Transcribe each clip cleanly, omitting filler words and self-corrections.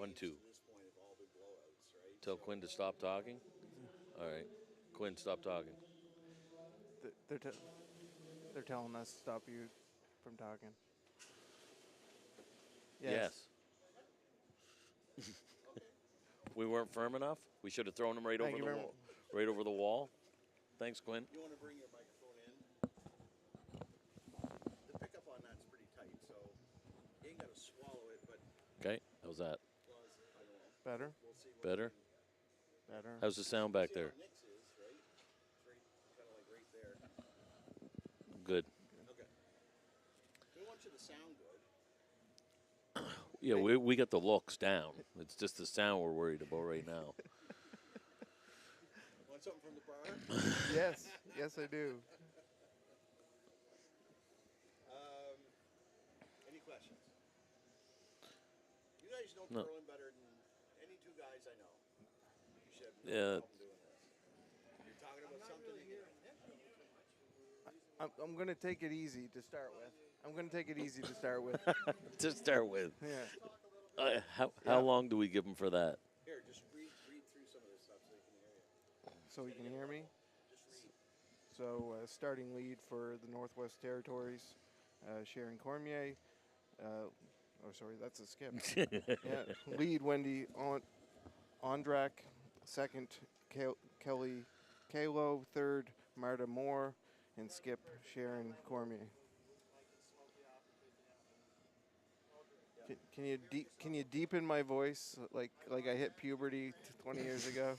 1, 2. to this point have all been blowouts, right? Tell Quinn to stop talking. All right. Quinn, stop talking. They're they're telling us to stop you from talking. Yes. We weren't firm enough. We should have thrown him right Thank over you the very wall. Right over the wall. Thanks, Quinn. You want to bring your microphone in? The pickup on that's pretty tight, so you ain't got to swallow it, but Okay. How's that? well, I don't know. Better. We'll see. Better? Better. How's the sound back See there? how Nick's is, right? It's right, kind of like right there. Good. Okay. We want you to sound good. Yeah, we got the looks down. It's just the sound we're worried about right now. Want something from the bar? Yes. Yes, I do. Any questions? You guys know No. curling better than any two guys I know. You should have no Yeah. problem doing this. You're talking about something you can. I'm going to take it easy to start with. To start with. Yeah. How long do we give him for that? Here, just read through some of this stuff so they can hear you. So you can hear me. Just read. So starting lead for the Northwest Territories, Sharon Cormier. Sorry, that's a skip. Yeah. Lead Wendy Ondrak. Second Kelly Kalo. Third Marta Moore, and skip Sharon Cormier. Can you deepen my voice like I hit puberty 20 years ago?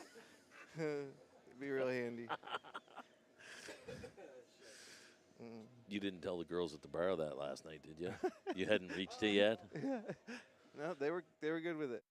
It'd be really handy. You didn't tell the girls at the bar that last night, did you? You hadn't reached it yet? No, they were good with it.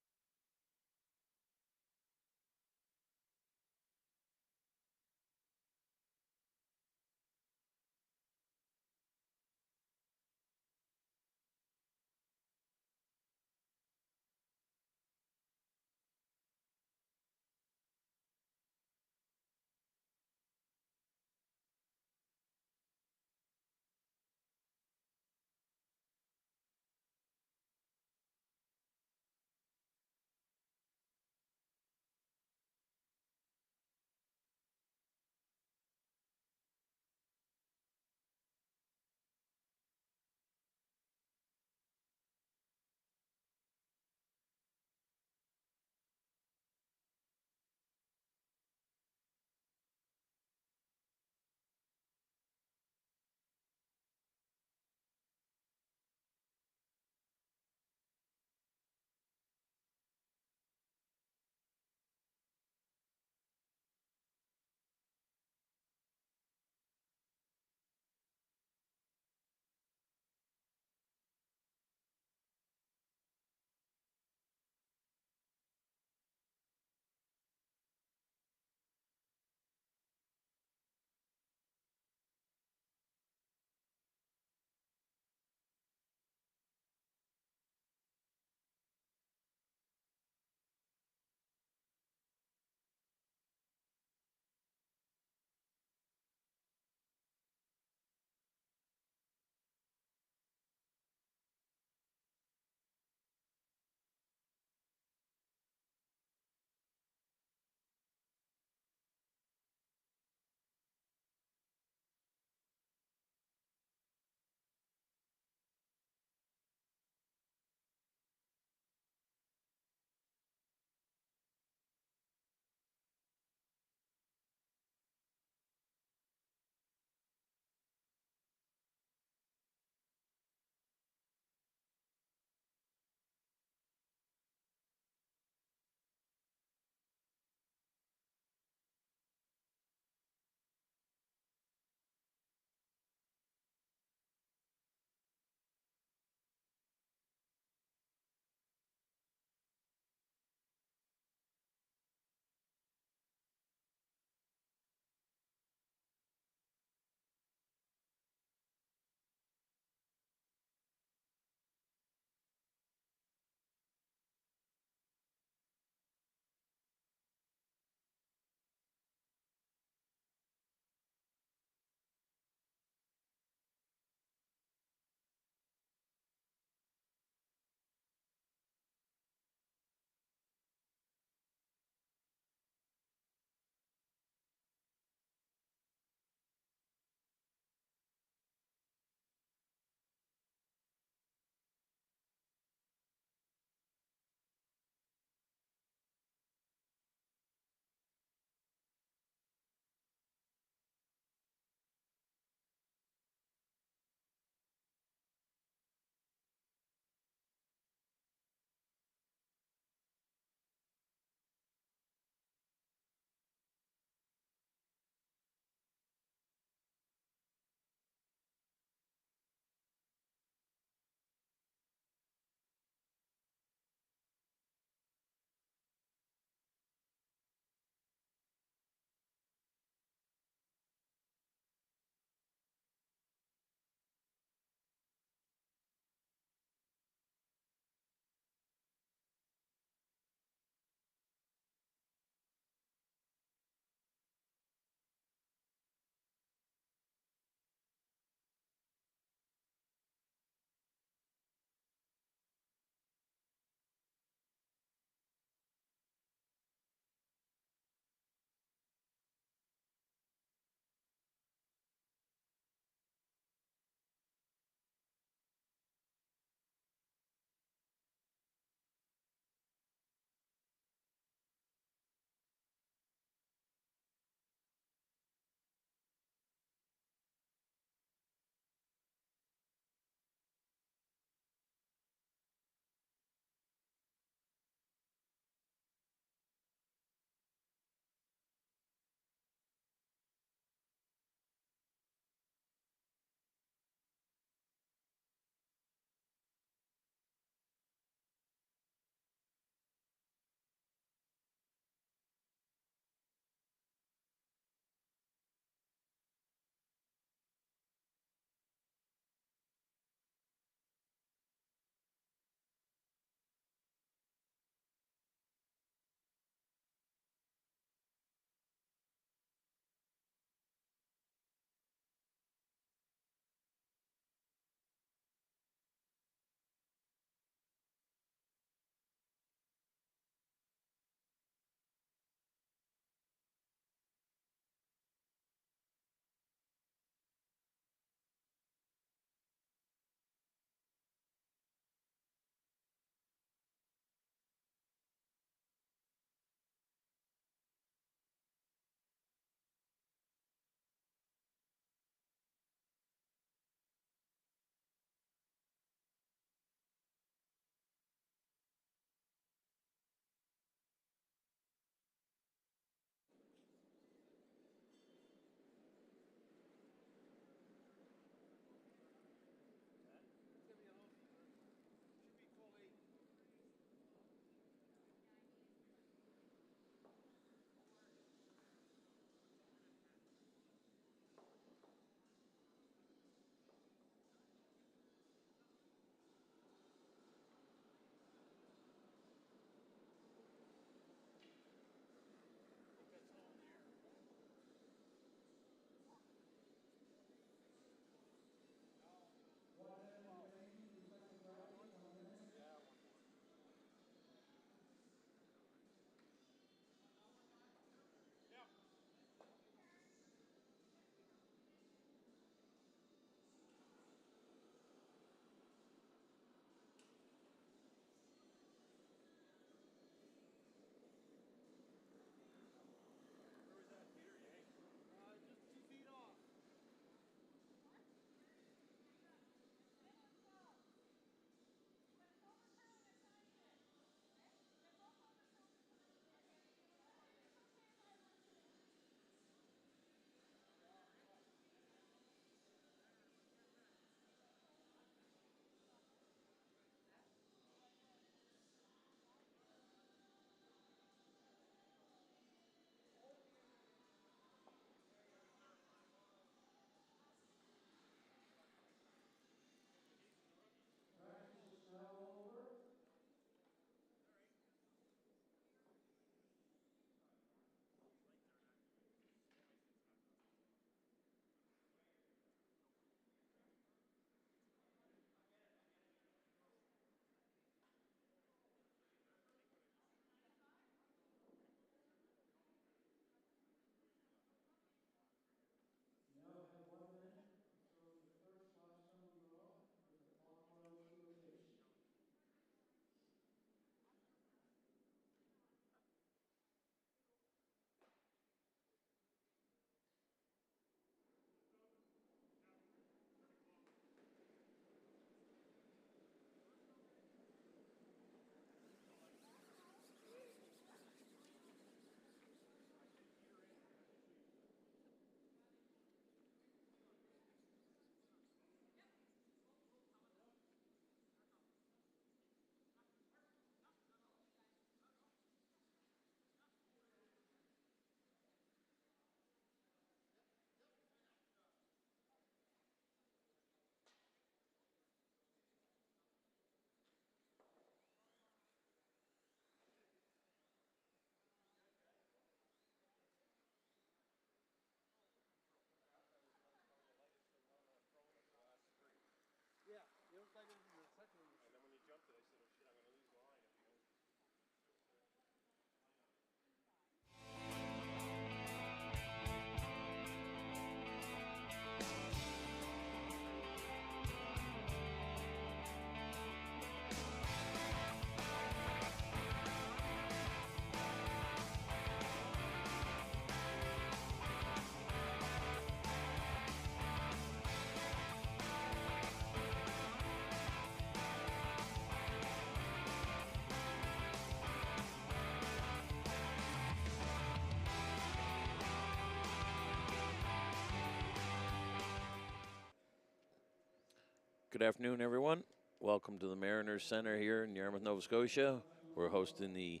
Good afternoon, everyone. Welcome to the Mariners Center here in Yarmouth, Nova Scotia. We're hosting the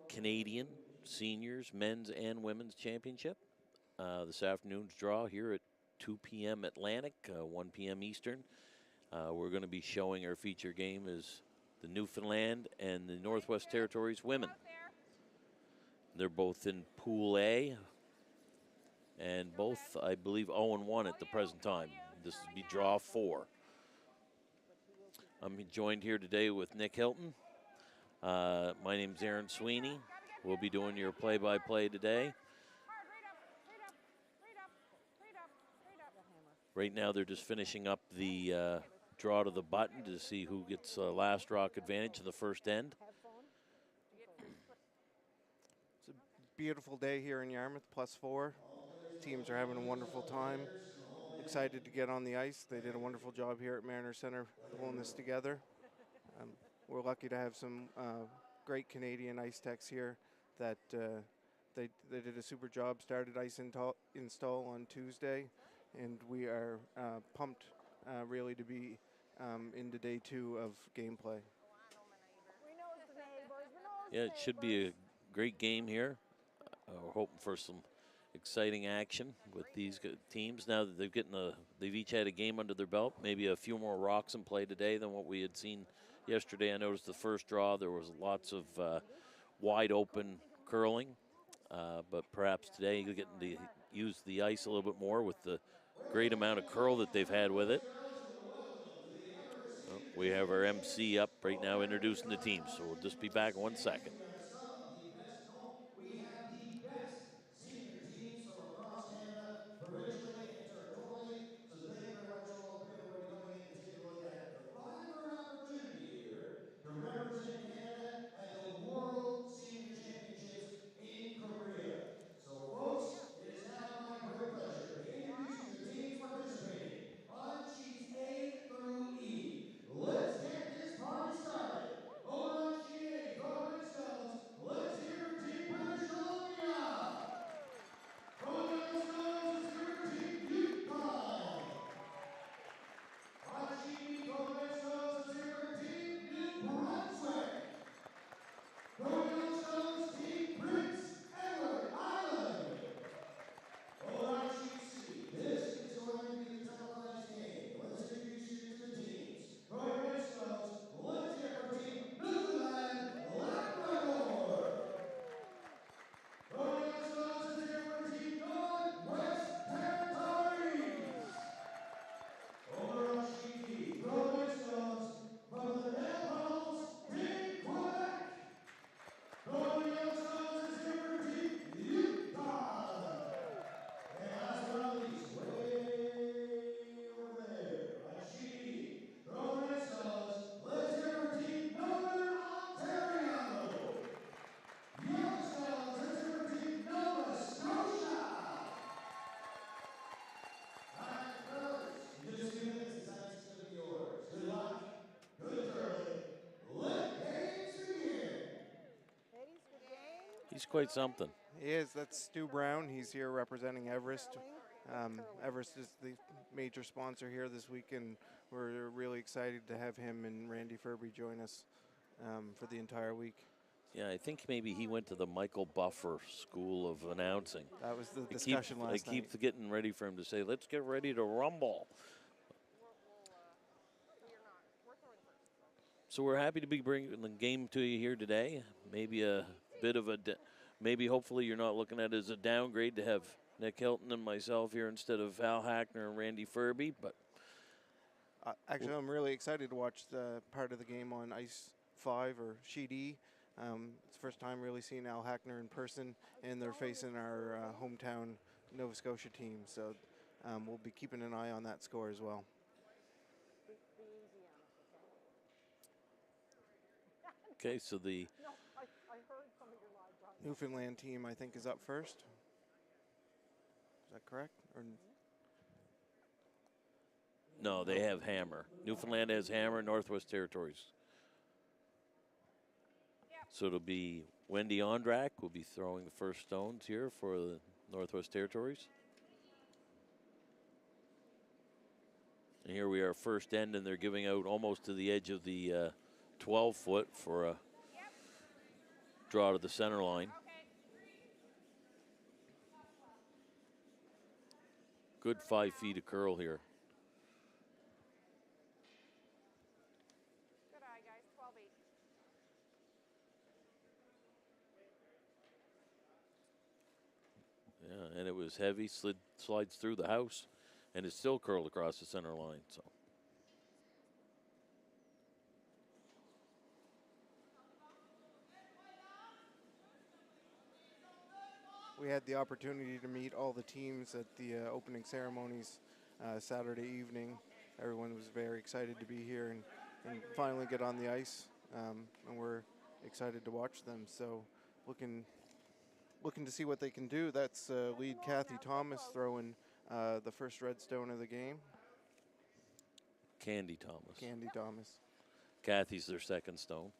Canadian Seniors Men's and Women's Championship. This afternoon's draw here at 2 p.m. Atlantic, 1 p.m. Eastern. We're going to be showing our feature game is the Newfoundland and the Northwest Territories women. They're both in Pool A, and both, I believe, 0-1 at the present time. This will be draw 4. I'm joined here today with Nick Hilton. My name's Aaron Sweeney. We'll be doing your play-by-play today. Right now, they're just finishing up the draw to the button to see who gets last rock advantage of the first end. It's a beautiful day here in Yarmouth, +4. Teams are having a wonderful time. Excited to get on the ice. They did a wonderful job here at Mariners Center pulling this together. We're lucky to have some great Canadian ice techs here that they did a super job. Started ice install on Tuesday, and we are pumped really to be into day 2 of gameplay. Yeah, it should be a great game here. We're hoping for some exciting action with these teams. Now that they've each had a game under their belt, maybe a few more rocks in play today than what we had seen yesterday. I noticed the first draw there was lots of wide open curling, but perhaps today you're getting to use the ice a little bit more with the great amount of curl that they've had with it. Well, we have our MC up right now introducing the team, so we'll just be back in 1 second. We have the best senior teams from across Canada, provincially and territorially. So thank you very much all for everybody coming in to take a look at the five-year opportunity here to represent Canada at the World Senior Championships in Korea. So folks, it is now my great pleasure to introduce you to the teams participating on sheets A through E. Let's get this party started. Over on sheet A, Golden Stones, let's hear for Team British Columbia. Golden Stones, let's hear for Team Yukon. On sheet B, Golden Stones, let's hear for Team New Brunswick. Golden Stones, Team Prince Edward Island. Over on sheet C, this is going to be the televised game. Let's introduce you to the teams. Golden Stones, let's hear for Team Newfoundland Labrador. Golden Stones, let's hear for Team Northwest Territories. Over on sheet D, Golden Stones from the Netherlands, Team Quebec. Golden Stones, let's hear for Team Yukon. And last but not least, way over there, on sheet E, Golden Stones, let's hear for Team Northern Ontario. Yellowstones, let's hear for Team Nova Scotia. All right, fellas, in just a few minutes, the ice is going to be yours. Good luck, good curling. Let games begin. He's quite something. He is. That's Stu Brown. He's here representing Everest. Everest is the major sponsor here this week, and we're really excited to have him and Randy Furby join us for the entire week. Yeah, I think maybe he went to the Michael Buffer School of Announcing. That was the discussion last I night. keep getting ready for him to say, let's get ready to rumble. So we're happy to be bringing the game to you here today. Maybe a bit of maybe hopefully you're not looking at it as a downgrade to have Nick Hilton and myself here instead of Al Hackner and Randy Furby, but Actually, I'm really excited to watch the part of the game on Ice 5 or Sheet E. It's the first time really seeing Al Hackner in person, and they're facing our hometown Nova Scotia team. So we'll be keeping an eye on that score as well. okay, so the Newfoundland team, I think, is up first. Is that correct? Or no, they have Hammer. Newfoundland has Hammer, Northwest Territories. So it'll be Wendy Ondrak will be throwing the first stones here for the Northwest Territories. And here we are, first end, and they're giving out almost to the edge of the 12-foot for a draw to the center line. Good 5 feet of curl here. Good eye, guys. 12-8. Yeah, and it was heavy, slides through the house, and it's still curled across the center line. So We had the opportunity to meet all the teams at the opening ceremonies Saturday evening. Everyone was very excited to be here and finally get on the ice, and we're excited to watch them. So looking to see what they can do. That's lead Kathy Thomas throwing the first red stone of the game. Candy Thomas. Candy Thomas. Kathy's their second stone.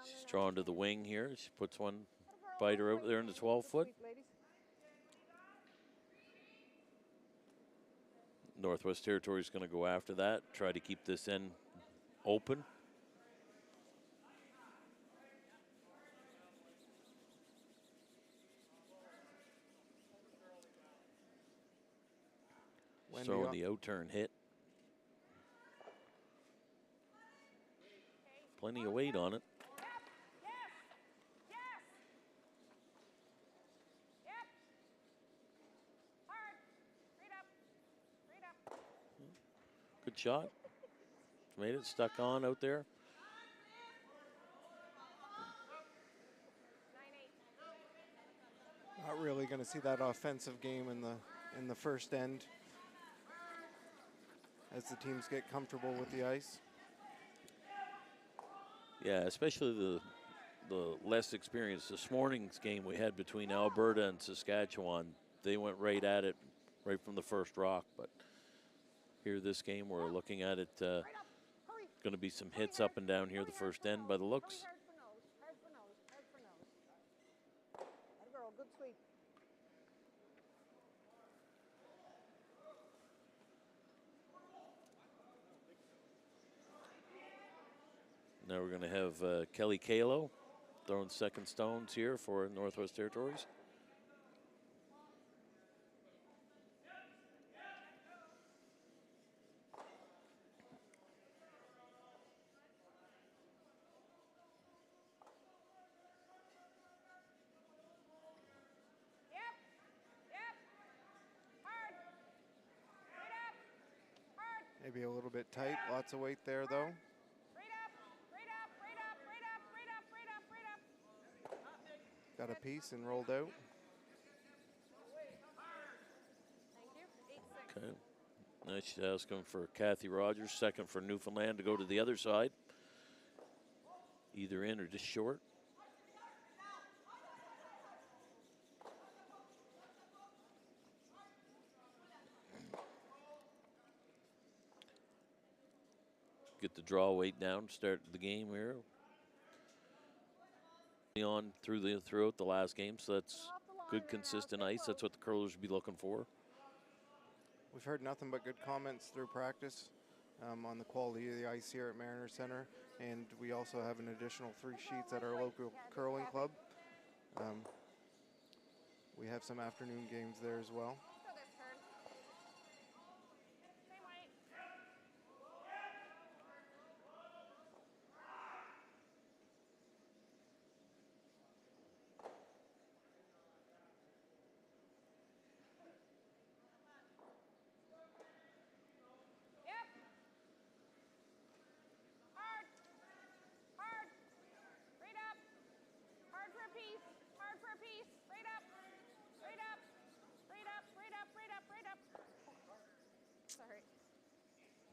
She's drawn to the wing here. She puts one biter out there in the 12-foot. Northwest Territories going to go after that, try to keep this end open. Throwing the out-turn hit. Plenty of weight on it. Good shot. Made it, stuck on out there. Not really going to see that offensive game in the first end as the teams get comfortable with the ice. Yeah, especially the less experienced. This morning's game we had between Alberta and Saskatchewan, they went right at it right from the first rock. But here this game, we're looking at it, going to be some hits up and down here the first end by the looks. Good sweep. Now we're going to have Kelly Kalo throwing second stones here for Northwest Territories. Maybe a little bit tight. Lots of weight there, though. Got a piece and rolled out. Okay. Now she's asking for Kathy Rogers, second for Newfoundland to go to the other side. Either in or just short. Get the draw weight down, start the game here. On throughout the last game, so that's good, consistent ice. That's what the curlers would be looking for. We've heard nothing but good comments through practice on the quality of the ice here at Mariner Center, and we also have an additional 3 sheets at our local curling club. We have some afternoon games there as well.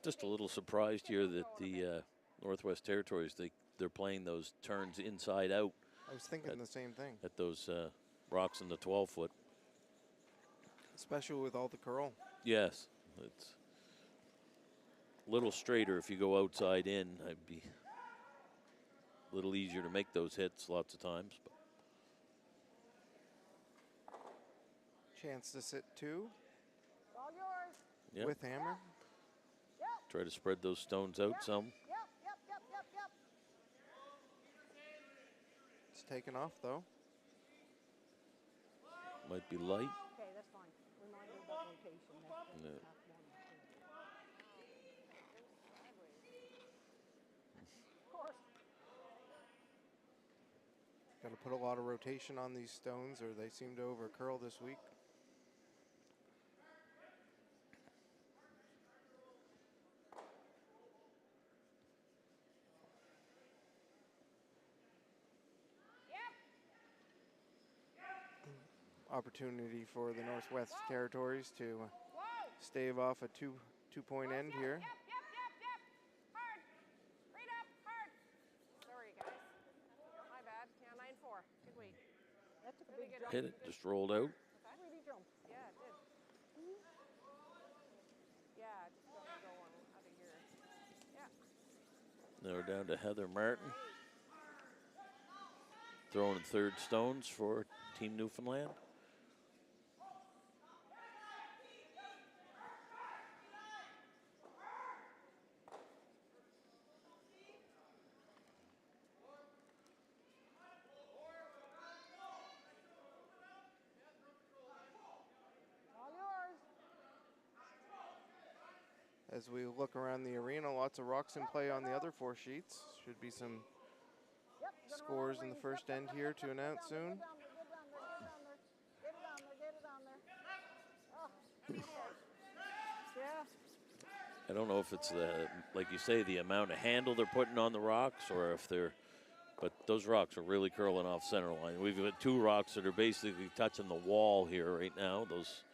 Just a little surprised here that the Northwest Territories, they're playing those turns inside out. I was thinking the same thing. At those rocks in the 12-foot. Especially with all the curl. Yes. It's a little straighter if you go outside in. I'd be a little easier to make those hits lots of times. But Chance to sit 2 All yours. Yep. with hammer. Yep. Try to spread those stones out some. Yep. It's taken off though. Might be light. Okay, that's fine. Remind her about rotation. That's No. half one. Of course. Got to put a lot of rotation on these stones or they seem to over curl this week. Opportunity for the Northwest Territories to stave off a two-point end here. Yep. Hard. Read up. Hard. Sorry, guys. My bad. Yeah, 9-4. Good weight. That took a big jump. Hit it. Just rolled out. Really jump. Yeah, it did. Yeah, just got to go on out of here. Yeah. Now we're down to Heather Martin. Throwing third stones for Team Newfoundland. All yours. As we look around the arena, lots of rocks in play on the other 4 sheets. Should be some Yep. scores in the first end here to announce soon. Get it on there. Oh. Yeah. I don't know if it's like you say, the amount of handle they're putting on the rocks, or if they're, but those rocks are really curling off center line. We've got 2 rocks that are basically touching the wall here right now. Those,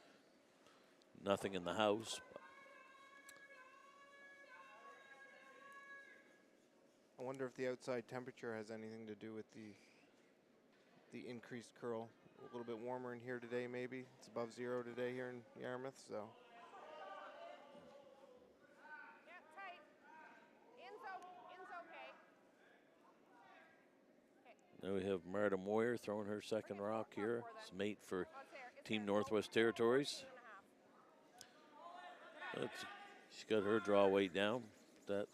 nothing in the house. I wonder if the outside temperature has anything to do with the increased curl. A little bit warmer in here today, maybe. It's above 0 today here in Yarmouth, so. Yeah, tight. In's okay. Now we have Marta Moyer throwing her second rock here. It's mate for Oh, it's there. It's Team there. Northwest Territories. 2.5. She's got her draw weight down. That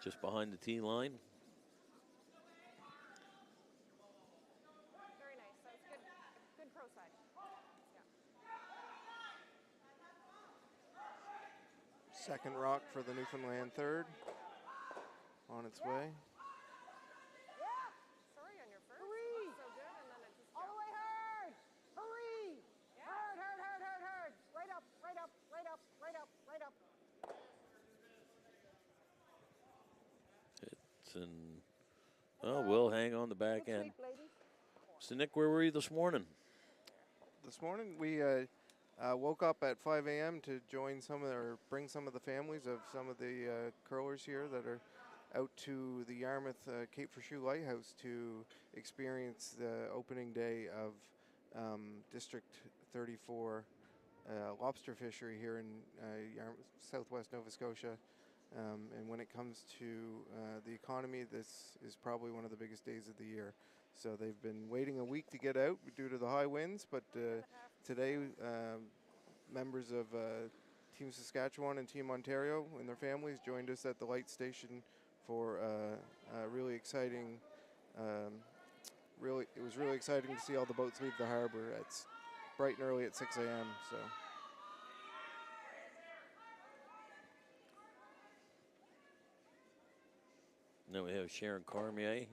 just behind the tee line. Very nice. That's good. Good pro side. Yeah. Second rock for the Newfoundland third. On its way. Yeah. Sorry on your first. Hurry. So good, and then it just all the way hard. Hurry. Yeah. Hard. Right up. It's in, oh, we'll hang on the back Good end. sweep, ladies. So, Nick, where were you this morning? This morning we woke up at 5 a.m. to join bring some of the families of some of the curlers here that are out to the Yarmouth Cape for Shoe Lighthouse to experience the opening day of District 34 lobster fishery here in southwest Nova Scotia. And when it comes to the economy, this is probably one of the biggest days of the year. So they've been waiting a week to get out due to the high winds, but today members of Team Saskatchewan and Team Ontario and their families joined us at the light station for a really exciting, it was really exciting to see all the boats leave the harbor. It's bright and early at 6 a.m. So. Now we have Sharon Cormier. She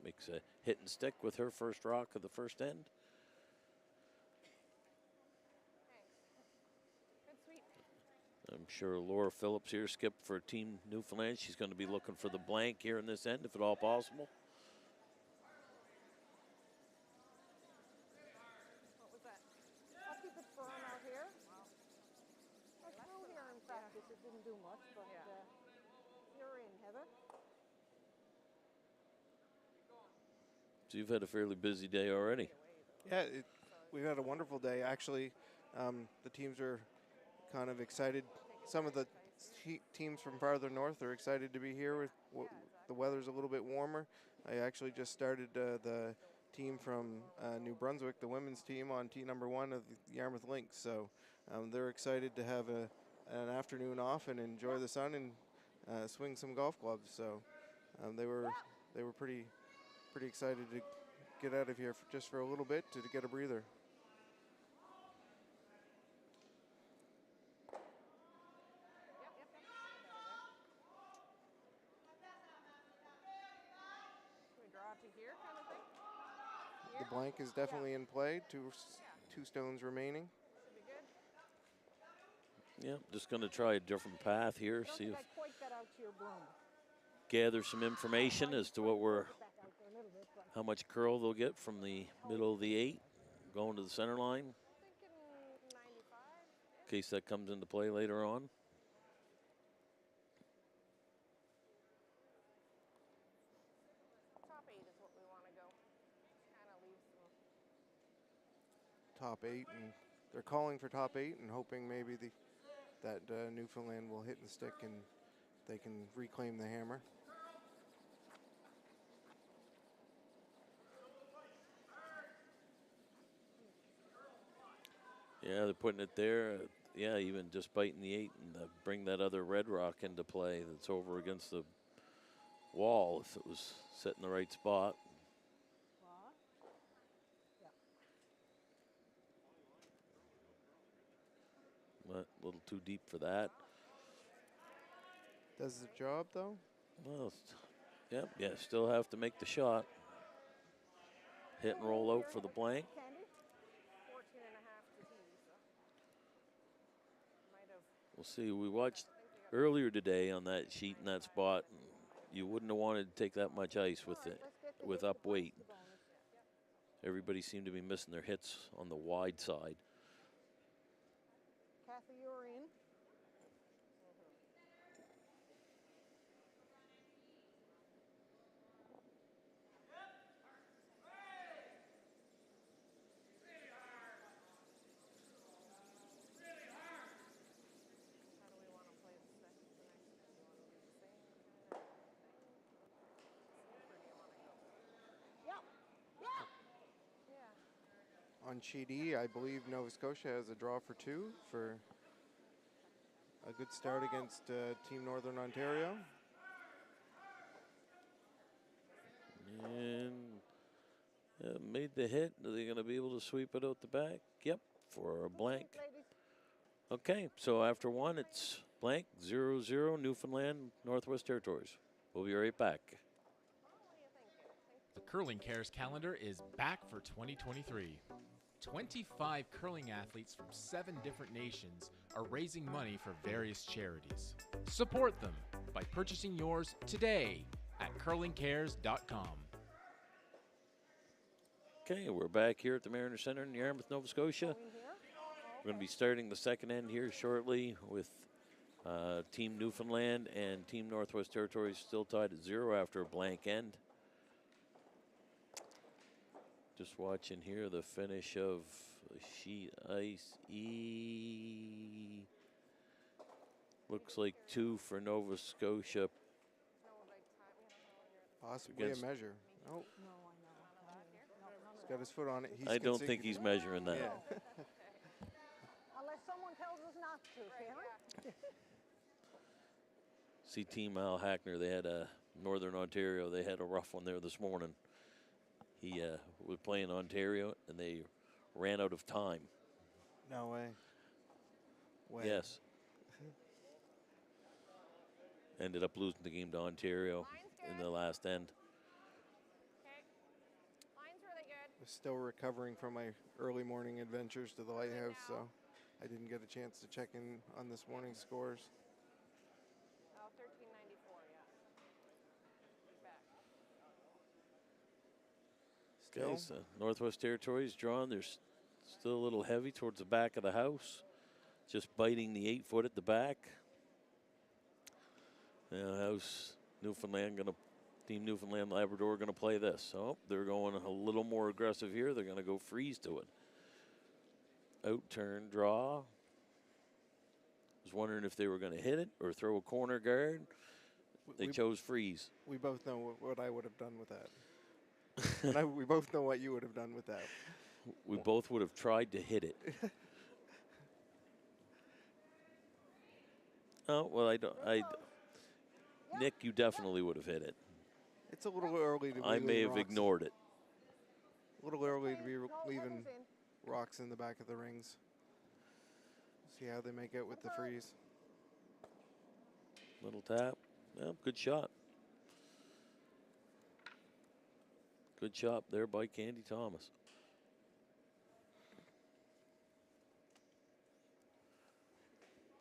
makes a hit and stick with her first rock of the first end. Good sweep. I'm sure Laura Phillips here skipped for Team Newfoundland. She's going to be looking for the blank here in this end, if at all possible. What was that? I'll keep it firm out here. Wow. I threw here in practice. It didn't do much, but you're in, Heather. So you've had a fairly busy day already. Yeah, we've had a wonderful day. Actually, the teams are kind of excited. Some of the teams from farther north are excited to be here. The weather's a little bit warmer. I actually just started the team from New Brunswick, the women's team, on tee number 1 of the Yarmouth Lynx. So they're excited to have an afternoon off and enjoy the sun and swing some golf clubs. So they were pretty excited to get out of here just for a little bit to get a breather. Can we draw to here kind of thing? The blank is definitely in play. Two stones remaining. Should be good. Yeah, just going to try a different path here. I don't See think if I quite got out to your broom. gather some information as to what we're, how much curl they'll get from the middle of the 8 going to the center line. Thinking 95. In case that comes into play later on. Top 8 is what we want to go. Kind of leave some. Top 8, and they're calling for top 8 and hoping maybe that Newfoundland will hit the stick and they can reclaim the hammer. Yeah, they're putting it there. Yeah, even just biting the 8 and bring that other red rock into play that's over against the wall if it was set in the right spot. But a little too deep for that. Does the job, though? Well, yeah, still have to make the shot. Hit and roll out for the blank. 14 and a half to tee, so. Might have. We'll see. We watched earlier today on that sheet in that spot. And you wouldn't have wanted to take that much ice with up weight. Everybody seemed to be missing their hits on the wide side. Kathy, you're in. On sheet E, I believe Nova Scotia has a draw for 2 for a good start against Team Northern Ontario. And made the hit. Are they going to be able to sweep it out the back? Yep, for a blank. Okay, so after 1, it's blank, 0-0, Newfoundland, Northwest Territories. We'll be right back. The Curling Cares calendar is back for 2023. 25 curling athletes from 7 different nations are raising money for various charities. Support them by purchasing yours today at curlingcares.com. Okay, we're back here at the Mariner Center in Yarmouth, Nova Scotia. We're going to be starting the second end here shortly with Team Newfoundland and Team Northwest Territories still tied at 0 after a blank end. Just watching here the finish of sheet ice E. Looks like 2 for Nova Scotia. Possibly a measure. Oh. He's got his foot on it. I don't think he's measuring that. Yeah. Unless someone tells us not to, can See Team Al Hackner, they had a Northern Ontario. They had a rough one there this morning. He was playing Ontario, and they ran out of time. No way. Yes. Ended up losing the game to Ontario in the last end. Okay. Line's really good. I'm still recovering from my early morning adventures to the lighthouse, so I didn't get a chance to check in on this morning's scores. Oh, 1394, yeah. Back. Okay, so Northwest Territories drawn. They're still a little heavy towards the back of the house. Just biting the 8-foot at the back. Now, how's Team Newfoundland Labrador going to play this? Oh, they're going a little more aggressive here. They're going to go freeze to it. Out turn draw. Was wondering if they were going to hit it or throw a corner guard. They chose freeze. We both know what I would have done with that. And we both know what you would have done with that. We both would have tried to hit it. Oh, well, I don't. Nick, you definitely would have hit it. It's a little early to be I may leaving have rocks. ignored it. A little early to be leaving rocks in the back of the rings. See how they make out with the freeze. Little tap. Yeah, good shot. Good shot there by Candy Thomas.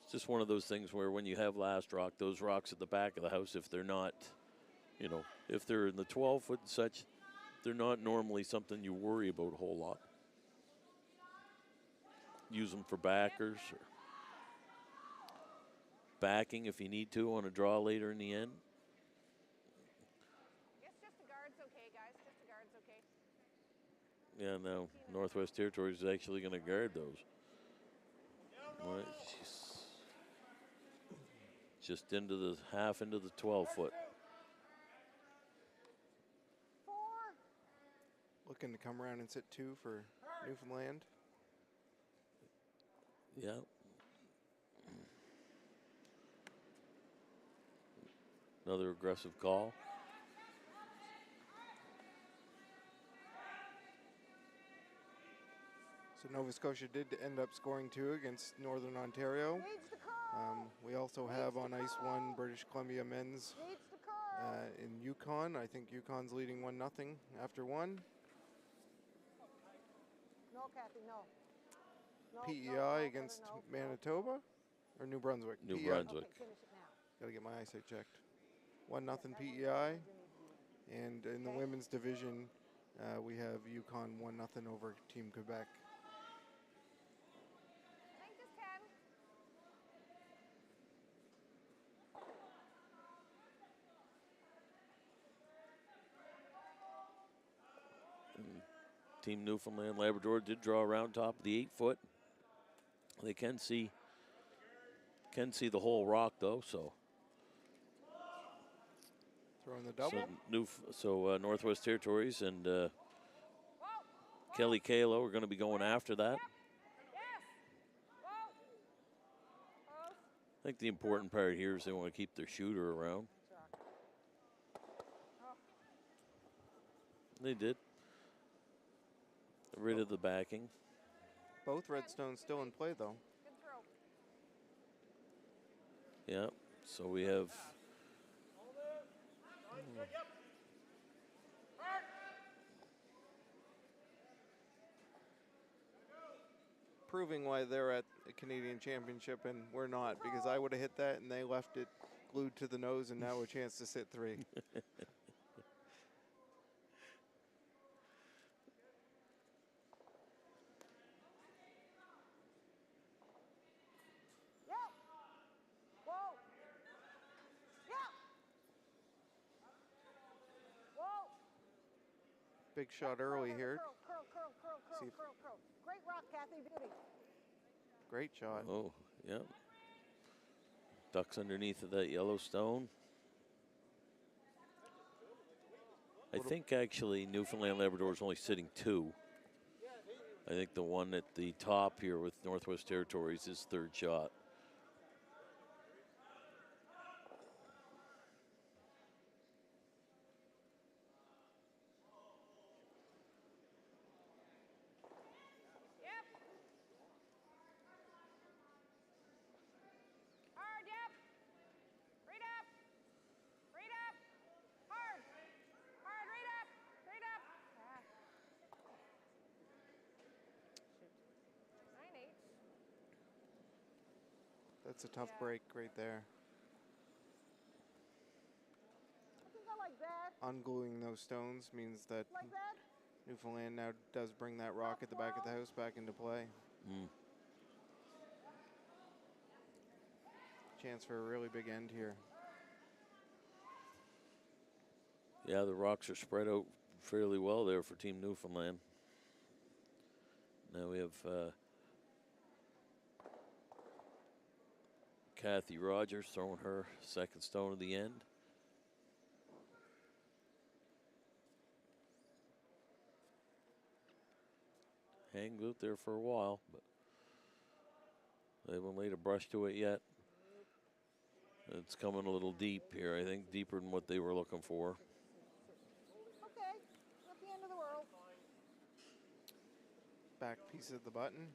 It's just one of those things where when you have last rock, those rocks at the back of the house, if they're not, you know, if they're in the 12-foot and such, they're not normally something you worry about a whole lot. Use them for backers or backing if you need to on a draw later in the end. Yes, just a guard's okay, guys. Just a guard's okay. Yeah, no, Northwest Territories is actually going to guard those. Well, just into the half into the 12-foot. Looking to come around and sit 2 for Newfoundland. Yeah. Another aggressive call. So Nova Scotia did end up scoring 2 against Northern Ontario. We also have on ice 1 British Columbia men's in Yukon. I think Yukon's leading 1-0 after 1. No, Kathy, no. PEI against Manitoba or New Brunswick? New PEI. Brunswick. Okay, finish it now. Got to get my eyesight checked. 1-0 PEI. And in the women's division, we have Yukon 1-0 over Team Quebec. I think just 10. Team Newfoundland Labrador did draw around top of the 8-foot. They can see the whole rock though, so. Throwing the double. So Northwest Territories and Kelly Kalo are going to be going after that. I think the important part here is they want to keep their shooter around. They did. Rid of the backing. Both Redstones still in play though. Good throw. Yeah, so we have proving why they're at the Canadian Championship and we're not, because I would have hit that and they left it glued to the nose and now a chance to sit 3. Big shot early here. See if- Great rock, Kathy. Beauty. Great shot. Oh, yeah. Ducks underneath of that yellow stone. I think actually Newfoundland Labrador is only sitting 2. I think the one at the top here with Northwest Territories is third shot. That's a tough break right there. I think I like that. Ungluing those stones means that Like that. Newfoundland now does bring that rock at the back of the house back into play. Chance for a really big end here. Yeah, the rocks are spread out fairly well there for Team Newfoundland. Now we have Kathy Rogers throwing her second stone of the end. hangs out there for a while, but they haven't laid a brush to it yet. It's coming a little deep here, I think, deeper than what they were looking for. Okay, not the end of the world. Back piece of the button.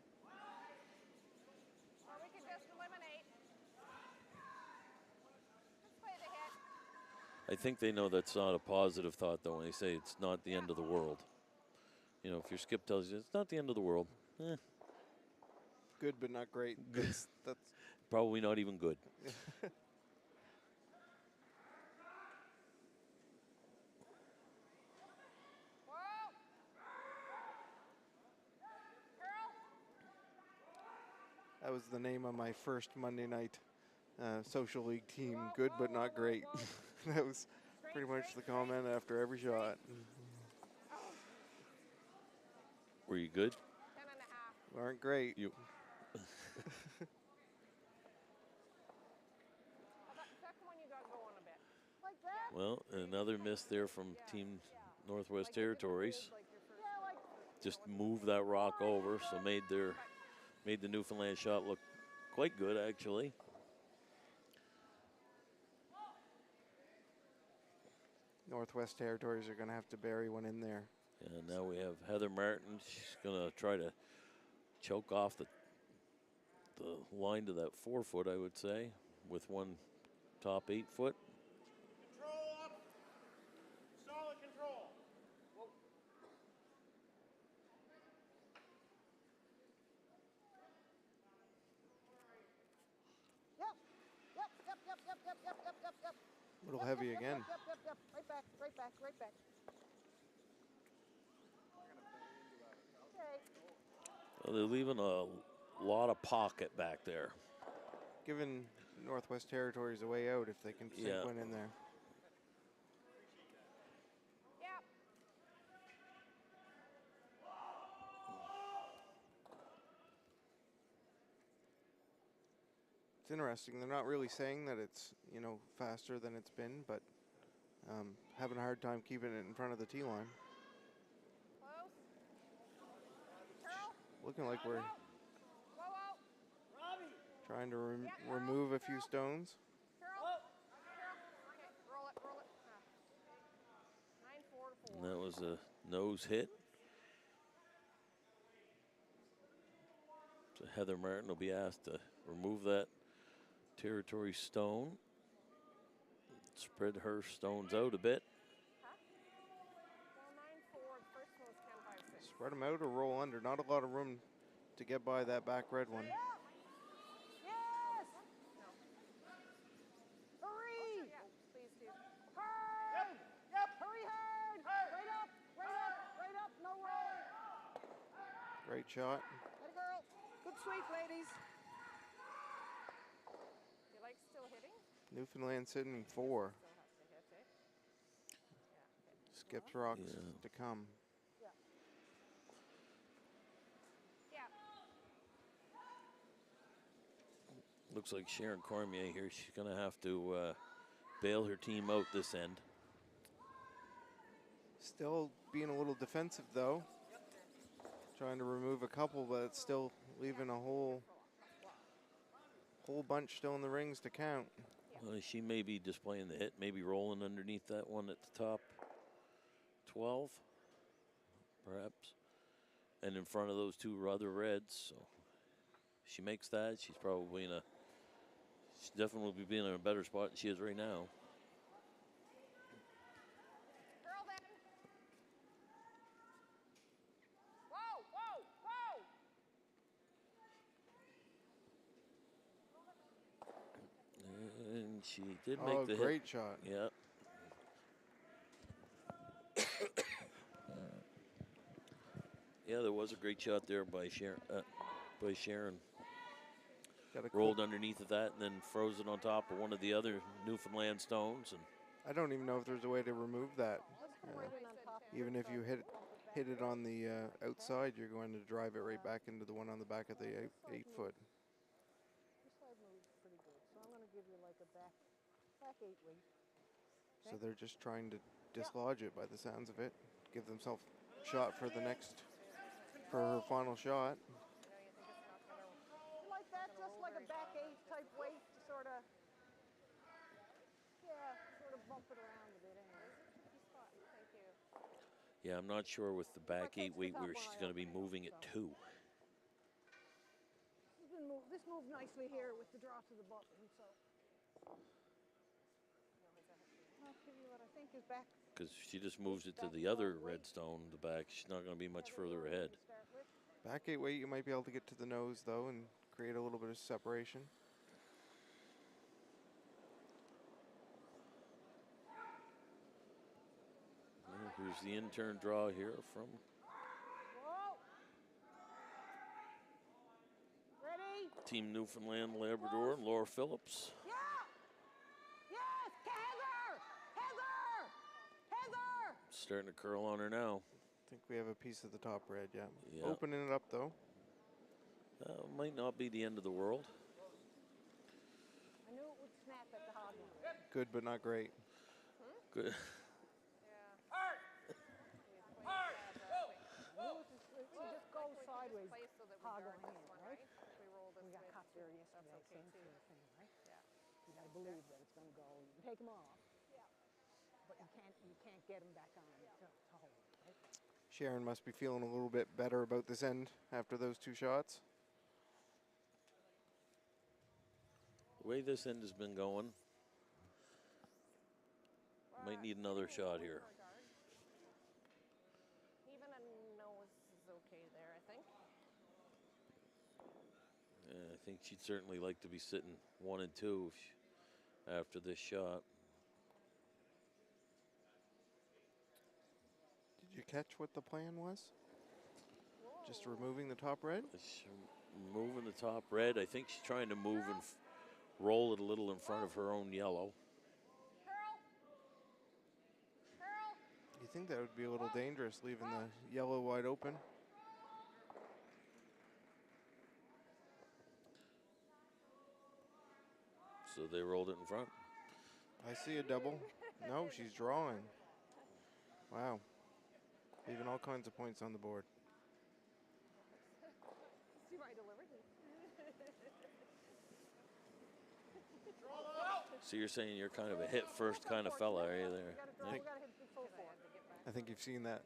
Or we can just eliminate. Let's play the hit. I think they know that's not a positive thought, though, when they say it's not the end of the world. You know, if your skip tells you it's not the end of the world, Good, but not great. That's probably not even good. Whoa! Girl! That was the name of my first Monday night social league team. Good, but not great. That was pretty much the comment after every shot. Were you good? 10.5. We aren't great. You. That second one you got going a bit. Like that? Well, another miss there from Team Northwest Territories. Yeah, like Just moved that rock over, so made the Newfoundland shot look quite good, actually. Northwest Territories are going to have to bury one in there. And now we have Heather Martin. She's going to try to choke off the line to that 4 foot, I would say, with one top 8 foot. Control up. Solid control. Yep. Yep. A little heavy again. Yep. Right back. Okay. Well, they're leaving a lot of pocket back there. Giving Northwest Territories a way out if they can sink Yeah. one in there. Yep. It's interesting. They're not really saying that it's, faster than it's been, but having a hard time keeping it in front of the T line. Close. Girl. Looking like we're Whoa. trying to remove a few stones. Girl. Okay, roll it. 9-4 to 4. And that was a nose hit. So Heather Martin will be asked to remove that territory stone. Spread her stones out a bit. Well, 9-4. The first one was 10-5-6. Spread them out or roll under. Not a lot of room to get by that back red one. Yes! No. Hurry! Yeah, please do. Hard! Yep. Hurry hard! Right up! No roll! Great shot. Let it girl. Good sweep, ladies. You like still hitting? Newfoundland sitting 4. Still has to hit, eh? Yeah, okay. Skips rocks to come. Yeah. Looks like Sharon Cormier here. She's going to have to bail her team out this end. Still being a little defensive though. Trying to remove a couple, but it's still leaving a whole bunch still in the rings to count. She may be displaying the hit, maybe rolling underneath that one at the top 12, perhaps. And in front of those two other reds. So she makes that. She's probably she's definitely being in a better spot than she is right now. Girl then. Whoa! And she did make the great hit. shot. Yeah. Yeah, there was a great shot there by Sharon. Rolled underneath of that and then froze it on top of one of the other Newfoundland stones. And I don't even know if there's a way to remove that. Right on top. Even if you hit it on the outside, you're going to drive it right back into the one on the back of the 8 foot. Your side moves pretty good, so I'm going to give you like a back 8 weight. So they're just trying to dislodge it by the sounds of it. Give themselves shot for the next for her final shot. Yeah, you think it's not gonna. Like that, just like a back 8 type weight to sort of. Yeah, sort of bump it around a bit anyway. Tricky spot. Thank you. Yeah, I'm not sure with the back 8 takes the weight top where one, she's I going to be open it, moving at so. 2. This moved nicely here with the drop to the button, so. I'll give you what I think is back. Because she just moves it to the other redstone, the back. She's not going to be much further ahead. Back 8 weight, you might be able to get to the nose, though, and create a little bit of separation. Well, here's the intern draw here from Whoa. Ready? Team Newfoundland Labrador, Laura Phillips. Yeah. Yes, Heather. Heather. Heather. Starting to curl on her now. I think we have a piece of the top red, yeah. Yeah. Opening it up, though. Might not be the end of the world. I knew it would snap at the hard one. Good, but not great. Good. It just goes sideways, hard going in, right? We got caught there yesterday, same sort of thing, right? Yeah. You got to believe that it's going to go. You can take them off, but you can't get them back on to hold, right? Sharon must be feeling a little bit better about this end after those 2 shots. The way this end has been going, might need another shot here. Even a nose is okay there, I think. Yeah, I think she'd certainly like to be sitting 1 and 2 after this shot. Did you catch what the plan was? Just removing the top red? Moving the top red. I think she's trying to move and roll it a little in front of her own yellow. You think that would be a little dangerous, leaving the yellow wide open? So they rolled it in front. I see a double. No, she's drawing. Wow. Leaving all kinds of points on the board. See where I delivered it? So you're saying you're kind of a hit first kind of fella, are you there? I think you've seen that.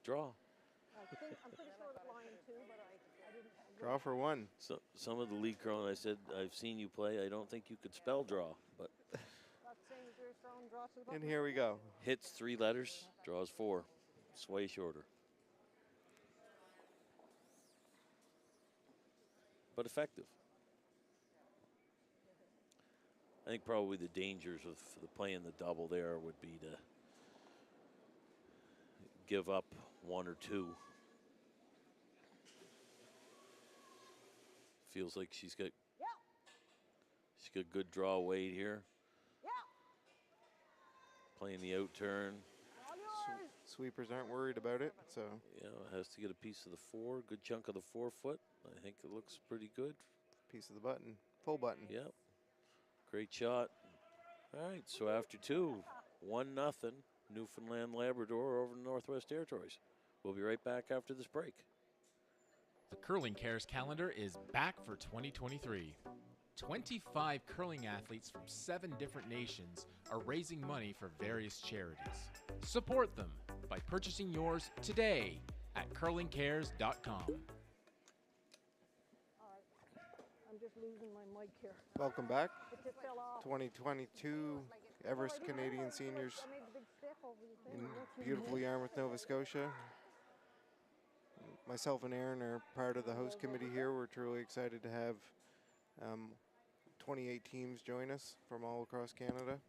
Draw. I'm pretty sure it's line 2, but I didn't. Draw for 1. So some of the league crone, I said, I've seen you play. I don't think you could spell draw, but And here we go. hits 3 letters, draws 4. Sway shorter. But effective. I think probably the dangers of the playing the double there would be to give up 1 or 2. Feels like she's got good draw weight here. Playing the out turn. Sweepers aren't worried about it, so. Yeah, has to get a piece of the 4, good chunk of the 4-foot. I think it looks pretty good. Piece of the button, full button. Yep. Great shot. All right, so after 2, 1-0, Newfoundland Labrador over the Northwest Territories. We'll be right back after this break. The Curling Cares calendar is back for 2023. 25 curling athletes from 7 different nations are raising money for various charities. Support them by purchasing yours today at curlingcares.com. I'm just losing my mic here. Welcome back. It just fell off. 2022 Everest Canadian Seniors in beautiful Yarmouth, Nova Scotia. Myself and Aaron are part of the host committee here. We're truly excited to have 28 teams join us from all across Canada.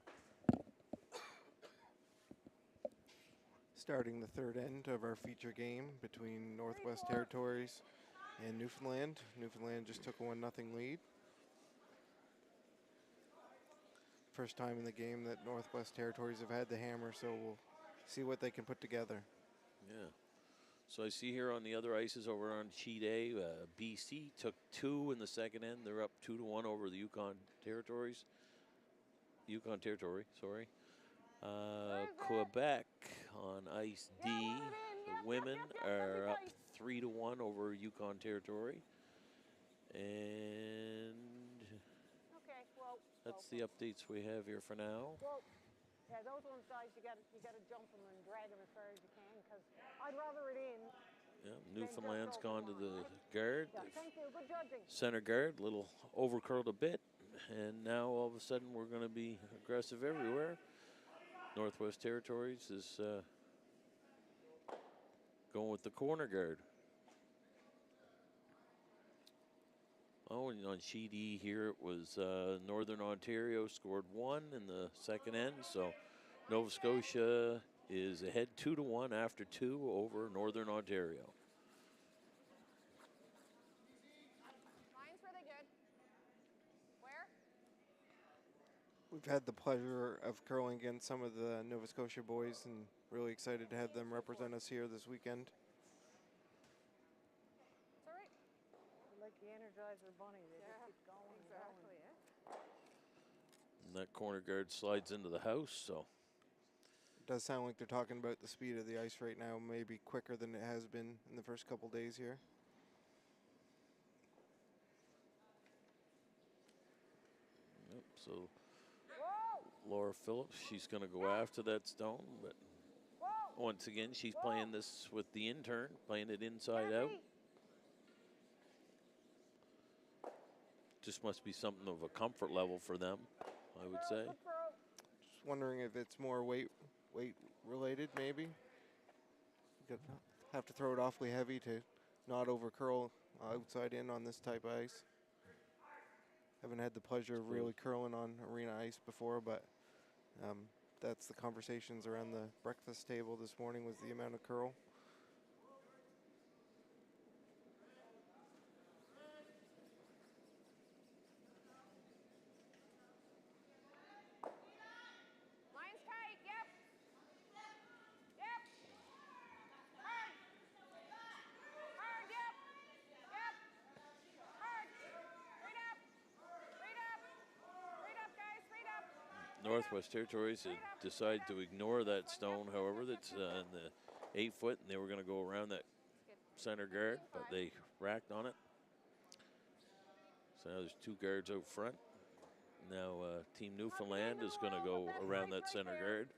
Starting the 3rd end of our feature game between Northwest Territories and Newfoundland. Newfoundland just took a 1-0 lead. First time in the game that Northwest Territories have had the hammer, so we'll see what they can put together. Yeah. So I see here on the other ices over on sheet A, BC took 2 in the second end. They're up 2-1 over the Yukon Territory, sorry. Quebec on ice D The women are up 3-1 over Yukon Territory. And Okay, well. that's the updates we have here for now. Well, yeah, those ones, guys, you got to jump them and drag them as far as you can, because I'd rather it in. Yeah, Newfoundland's gone to the guard. Yeah, thank you. Good judging. Center guard, a little overcurled a bit. And now all of a sudden we're going to be aggressive everywhere. Northwest Territories is going with the corner guard. Oh, and on sheet E here, it was Northern Ontario scored 1 in the second end. So Nova Scotia is ahead 2-1 after 2 over Northern Ontario. Lions, were they good? Where? We've had the pleasure of curling against some of the Nova Scotia boys and really excited to have them represent us here this weekend. It's all right. Like the Energizer Bunny, they just keep going and Exactly, going. eh? And that corner guard slides into the house, so It does sound like they're talking about the speed of the ice right now, maybe quicker than it has been in the first couple days here. yep, so Laura Phillips, she's going to go after that stone, but once again, she's playing this with the intern, playing it inside out. Just must be something of a comfort level for them, I would say. Just wondering if it's more weight related, maybe. You have to throw it awfully heavy to not over curl outside in on this type of ice. Haven't had the pleasure of really curling on arena ice before, but that's the conversations around the breakfast table this morning, was the amount of curl. Lions tight, yep. Yep. Hard. Hard, yep. Yep. Hard. Straight up. Straight up. Straight up, guys, straight up. Northwest Territories had decided to ignore that stone, however, that's in the 8 foot, and they were going to go around that center guard, but they racked on it. So now there's 2 guards out front. Now Team Newfoundland is going to go around that center guard.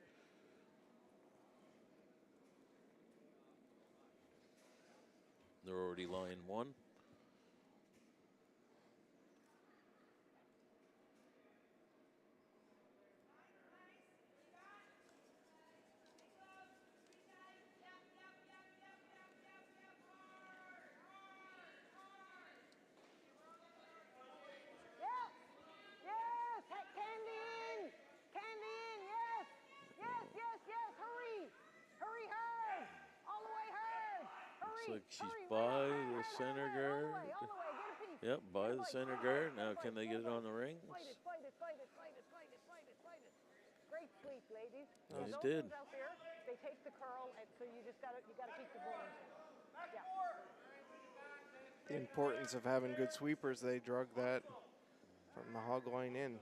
They're already line 1. Yes! Candy in! Candy in! Yes! Yes, yes, yes! Hurry! Hurry hard! All the way hard! Hurry! Looks like she's hurry, by hard, the hard, center hard, guard. All the way, get a piece. Yep, by the Fight, center fight, guard. fight, Now fight, can they get it on the rings? Fight it, fight it, fight it, fight it, fight it, fight it, fight it, fight it. Great sweep, ladies. Those those did. ones out there, they take the curl, and so you gotta keep the balls. Yeah. The importance of having good sweepers, they drug that from the hog line in.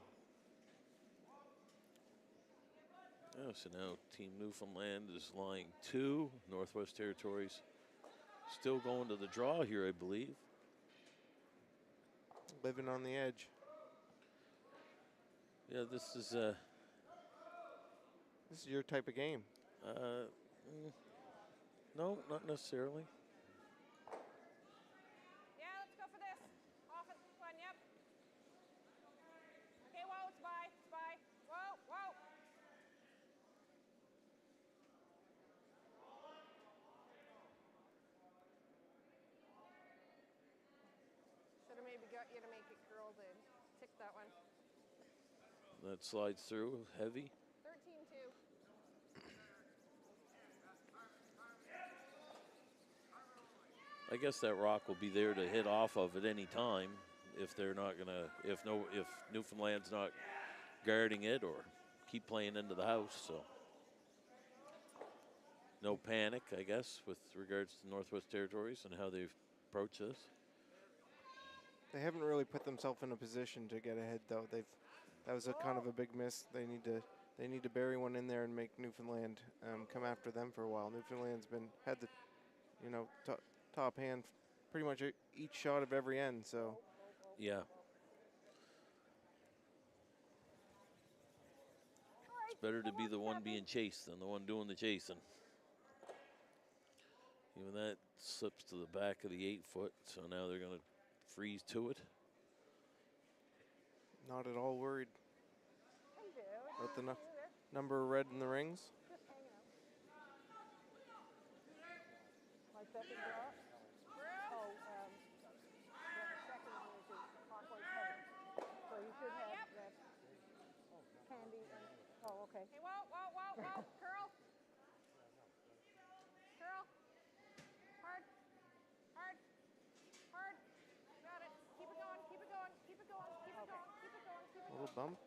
Oh, so now Team Newfoundland is lying 2. Northwest Territories still going to the draw here, I believe. Living on the edge. Yeah, this is This is your type of game. no, not necessarily. Yeah, let's go for this. Offensive one, yep. Okay, whoa, it's by. It's by. Whoa, whoa. Should have maybe got you to make it curled in. Tick that one. That slides through heavy. 13-2. I guess that rock will be there to hit off of at any time if they're not gonna, if Newfoundland's not guarding it or keep playing into the house. So no panic, I guess, with regards to Northwest Territories and how they approach this. They haven't really put themselves in a position to get ahead, though. That was a kind of a big miss. They need to They need to bury one in there and make Newfoundland come after them for a while. Newfoundland's had the, top hand pretty much each shot of every end. So Yeah. It's better to be the one being chased than the one doing the chasing. Even that slips to the back of the 8-foot, so now they're going to freeze to it. not at all worried Hey, dude. about the number of red in the rings. Just hanging out. My second drop. Oh, the second one is halfway heaven. So you should have that candy and, oh, okay. Hey, whoa, whoa, whoa, whoa. Curl. Curl. Hard. Hard. Hard. Got it. Keep it going. Keep it going. Keep it going. Keep it going. Keep it going. Keep it A little going. bump.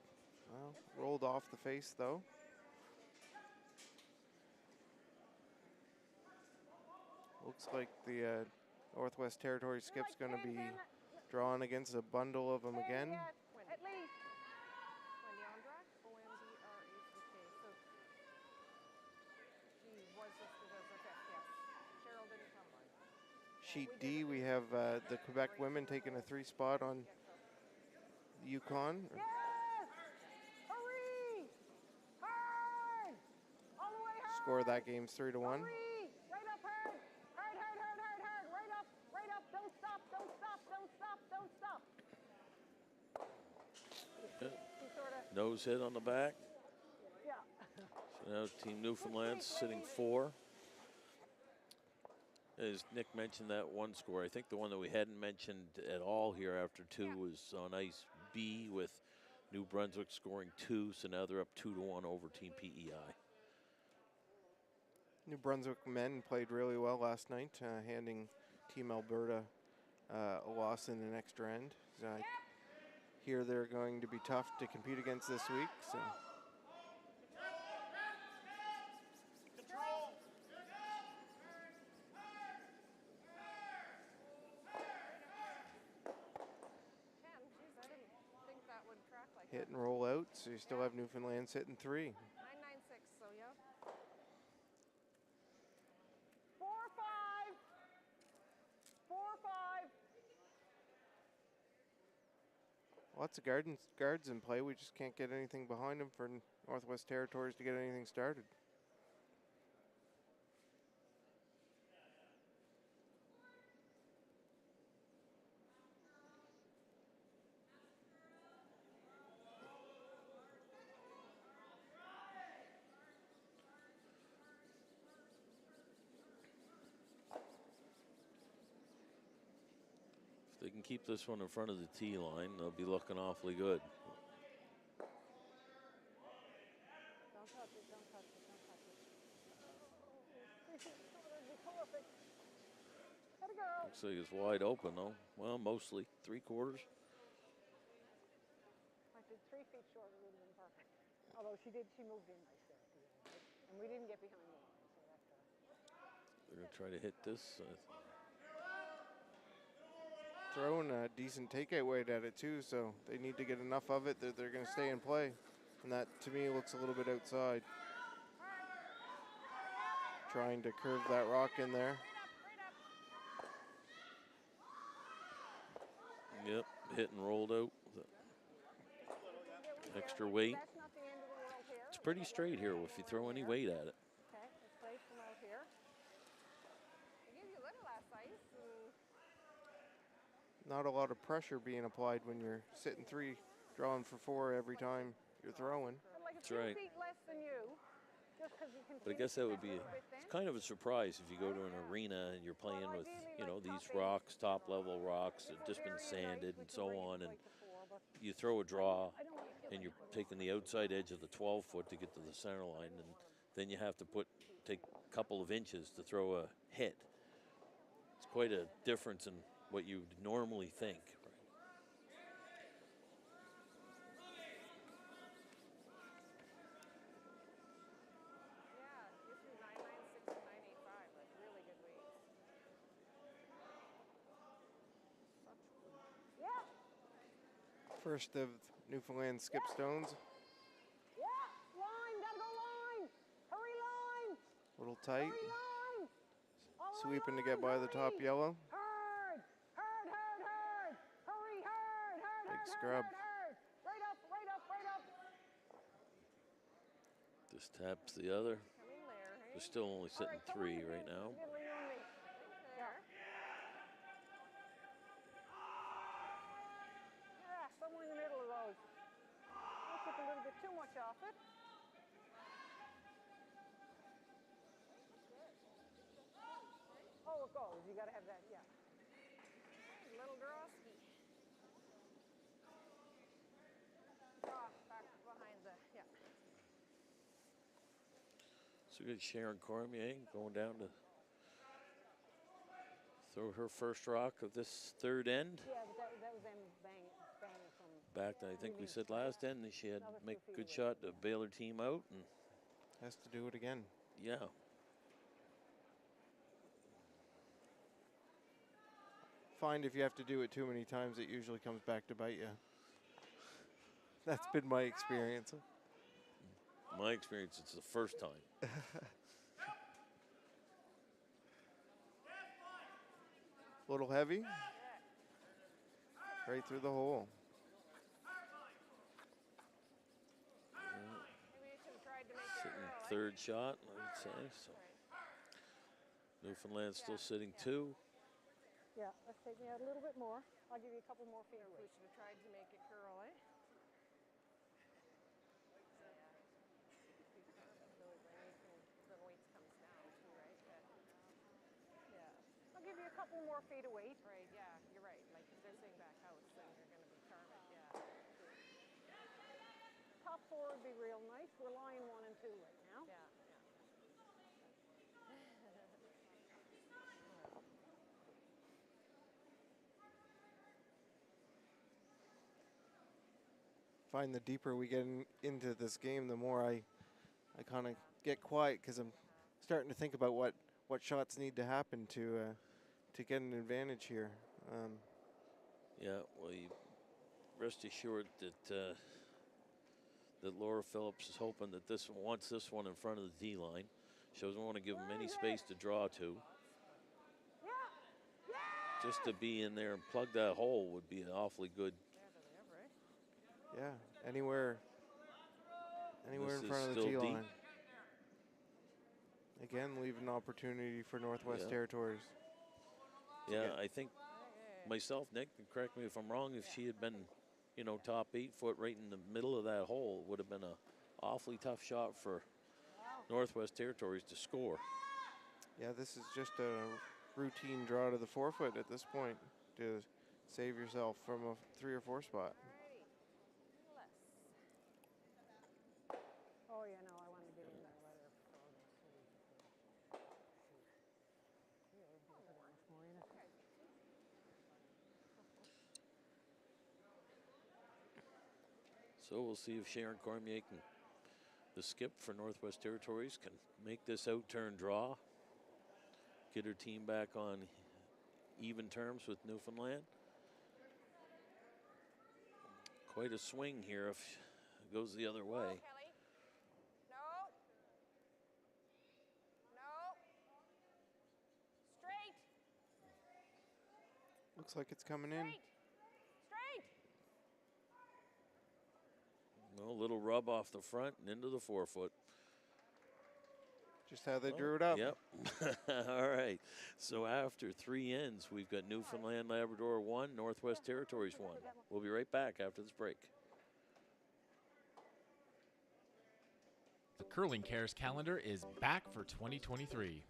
Well, rolled off the face though. Looks like the Northwest Territory skip's going to be drawn against a bundle of them again. At least. Wendy Ondrak, O-N-D-R-A-C-K. So she was listed as a fifth, yes. Cheryl didn't come. Sheet D, we have the Quebec women taking a 3 spot on Yukon. Yes! Hurry! Hard! All the way hard! Score of that game's 3-1. Hurry! Right up hard! Hard, hard, hard, hard, hard! Right up! Right up! Don't stop! Don't stop! Don't stop! Don't stop! She sort of, Nose hit on the back. yeah. So now Team Newfoundland sitting 4. As Nick mentioned that one score, I think the one that we hadn't mentioned at all here after 2 was on ice B with New Brunswick scoring 2, so now they're up 2-1 over Team PEI. New Brunswick men played really well last night, handing Team Alberta a loss in an extra end. So I hear they're going to be tough to compete against this week. So. Geez, I didn't think that would track like Hit that. and roll out, so you still have Newfoundland sitting 3. 996, so yeah. 4-5. 4-5. Lots of guards in play. We just can't get anything behind them for Northwest Territories to get anything started. If they can keep this one in front of the tee line, they'll be looking awfully good. Don't touch it, don't touch it, don't touch it. Terrific. Let it go. Looks like it's wide open, though. Well, mostly 3/4. I did 3 feet short, it would have been perfect. Although she moved in nice there at the end, right? And we didn't get behind the line, so that's They're going to try to hit this. Throwing a decent takeout weight at it too, so they need to get enough of it that they're going to stay in play. And that, to me, looks a little bit outside. Trying to curve that rock in there. Yep, hit and rolled out. Extra weight. That's not the end of the world here. It's pretty straight here if you throw any weight at it. Okay, let's play from out here. They gave you a little less ice. And Not a lot of pressure being applied when you're sitting 3, drawing for 4 every time you're throwing. But like a That's few right. feet less than you, just because you can. But I guess that would be it's kind of a surprise if you go to an arena and you're playing with, these rocks, top level rocks that have just been sanded and so on, and you throw a draw and you're taking the outside edge of the 12-foot to get to the center line, and then you have to take a couple of inches to throw a hit. It's quite a difference in what you'd normally think. yeah, you threw 996 and 985. Like really good weights. Yeah, First of Newfoundland skip stones. yeah, line. tight. Hurry line. All the way Sweeping to line, get by the top hurry. yellow. Hard. Hard, hard, hard. Hurry, hard, hard, Big hard, scrub. hard, hard, hard. Right up, right up, right up. Just taps the other. Coming there, hey? They're still only All sitting right, come 3 on, right now. Diddly on me. There. Yeah, somewhere in the middle of those. I took a little bit too much off it. Oh, it goes. You got to have that, yeah. Little Grosky. Draw back behind the, yeah. So good Sharon Cormier going down to throw her first rock of this third end. Yeah, but that was them banging from. Back to, I think we said last end that she had Another to make 2 a feet good away. shot to bail her team out. And Has to do it again. yeah, Find if you have to do it too many times, it usually comes back to bite you. That's been my experience. my experience, it's the first time. A little heavy. Right through the hole. Maybe you should have tried to make it Sitting curl, eh? third shot, I would say. So Newfoundland still sitting 2. Yeah, let's take me out a little bit more. I'll give you a couple more feet We away. should have tried to make it curl, eh? The weight comes down too, right? Yeah. I'll give you a couple more feet of weight. Right, yeah, you're right. Like if they're sitting back out, then you're going to be karmic, yeah. Top 4 would be real nice. We're lying 1 and 2 right now. Yeah, yeah. Find the deeper we get into this game, the more I kind of get quiet because I'm starting to think about what shots need to happen to get an advantage here. Yeah, well, you rest assured that that Laura Phillips is hoping that this one wants this one in front of the D line. She doesn't want to give them any space to draw to. Just to be in there and plug that hole would be an awfully good. Yeah, anywhere This in front is of the still T deep. line. Again, leave an opportunity for Northwest Yeah. Territories. Yeah, I think myself, Nick, and correct me if I'm wrong, if she had been, top 8 foot right in the middle of that hole, it would have been an awfully tough shot for Northwest Territories to score. Yeah, this is just a routine draw to the 4 foot at this point to save yourself from a 3 or 4 spot. Oh, yeah, no, I want to get in there. Let her throw this. So we'll see if Sharon Cormier can, the skip for Northwest Territories, can make this out-turn draw, get her team back on even terms with Newfoundland. Quite a swing here if it goes the other way. No, Kelly. No. No. Straight. Looks like it's coming in. Straight. Straight. Well, a little rub off the front and into the 4 foot. Just how they drew it up. Yep. All right. So after 3 ends, we've got Newfoundland Labrador 1, Northwest Territories 1. We'll be right back after this break. The Curling Cares calendar is back for 2023.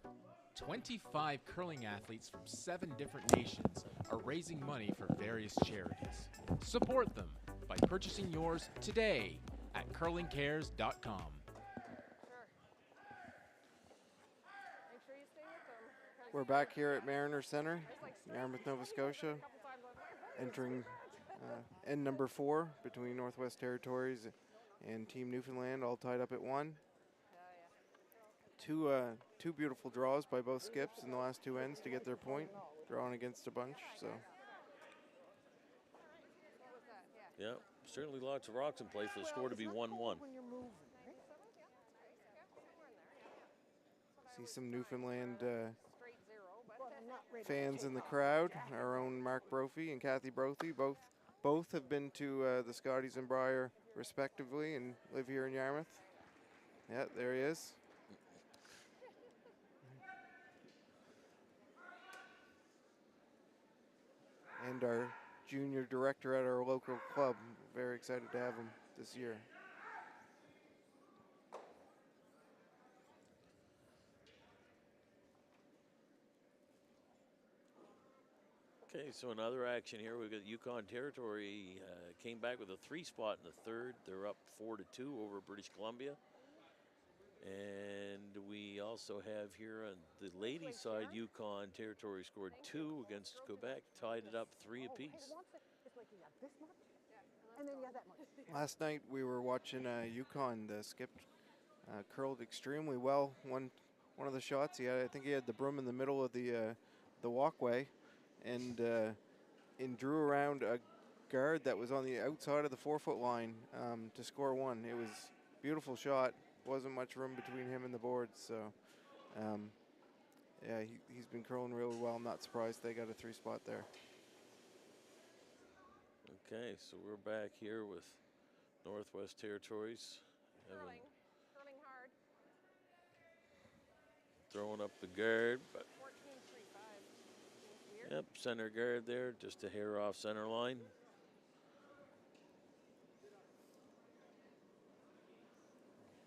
25 curling athletes from 7 different nations are raising money for various charities. Support them by purchasing yours today at curlingcares.com. Make sure you stay with them. 'cause We're back here at Mariner Center, it's like straight, Yarmouth, Nova Scotia, a couple times I was like, entering end number 4 between Northwest Territories and Team Newfoundland, all tied up at 1. Two beautiful draws by both skips in the last 2 ends to get their point, drawing against a bunch. So what was that? Yeah. Yeah, certainly lots of rocks in play for the score to be 1-1. When you're moving, right? See some Newfoundland Straight zero, but But I'm not ready to fans take in the off. crowd. Our own Mark Brophy and Kathy Brophy both have been to the Scotties and Briar respectively and live here in Yarmouth. Yeah, there he is. And our junior director at our local club. Very excited to have him this year. Okay, so another action here. We've got Yukon Territory came back with a 3 spot in the third. They're up 4-2 over British Columbia. And we also have here on the ladies' side, Yukon Territory scored 2 against Quebec, tied it up 3 apiece. It's like you got this much, and then you got that much. Last night we were watching Yukon. The skip curled extremely well. One of the shots he had, I think he had the broom in the middle of the walkway, and drew around a guard that was on the outside of the 4-foot line to score one. It was a beautiful shot. Wasn't much room between him and the boards, so yeah, he's been curling really well. I'm not surprised they got a 3 spot there. Okay, so we're back here with Northwest Territories. curling. Curling hard. Throwing up the guard, but 14-3-5. Seems weird. yep, center guard there, just a hair off center line.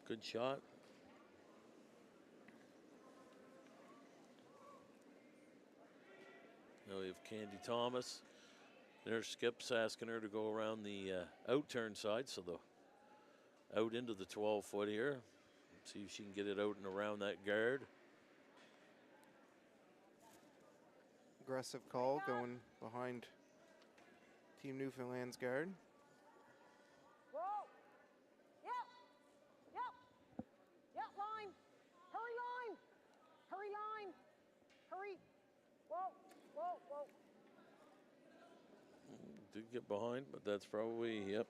Good shot. Now we have Candy Thomas. There's Skip's asking her to go around the out turn side, so the out into the 12-foot here. See if she can get it out and around that guard. Aggressive call going behind Team Newfoundland's guard. Whoa! Yep! Yep! Yep, line! Hurry, line! Hurry, line! Hurry! Whoa! Whoa! Whoa! Did get behind, but that's probably, yep,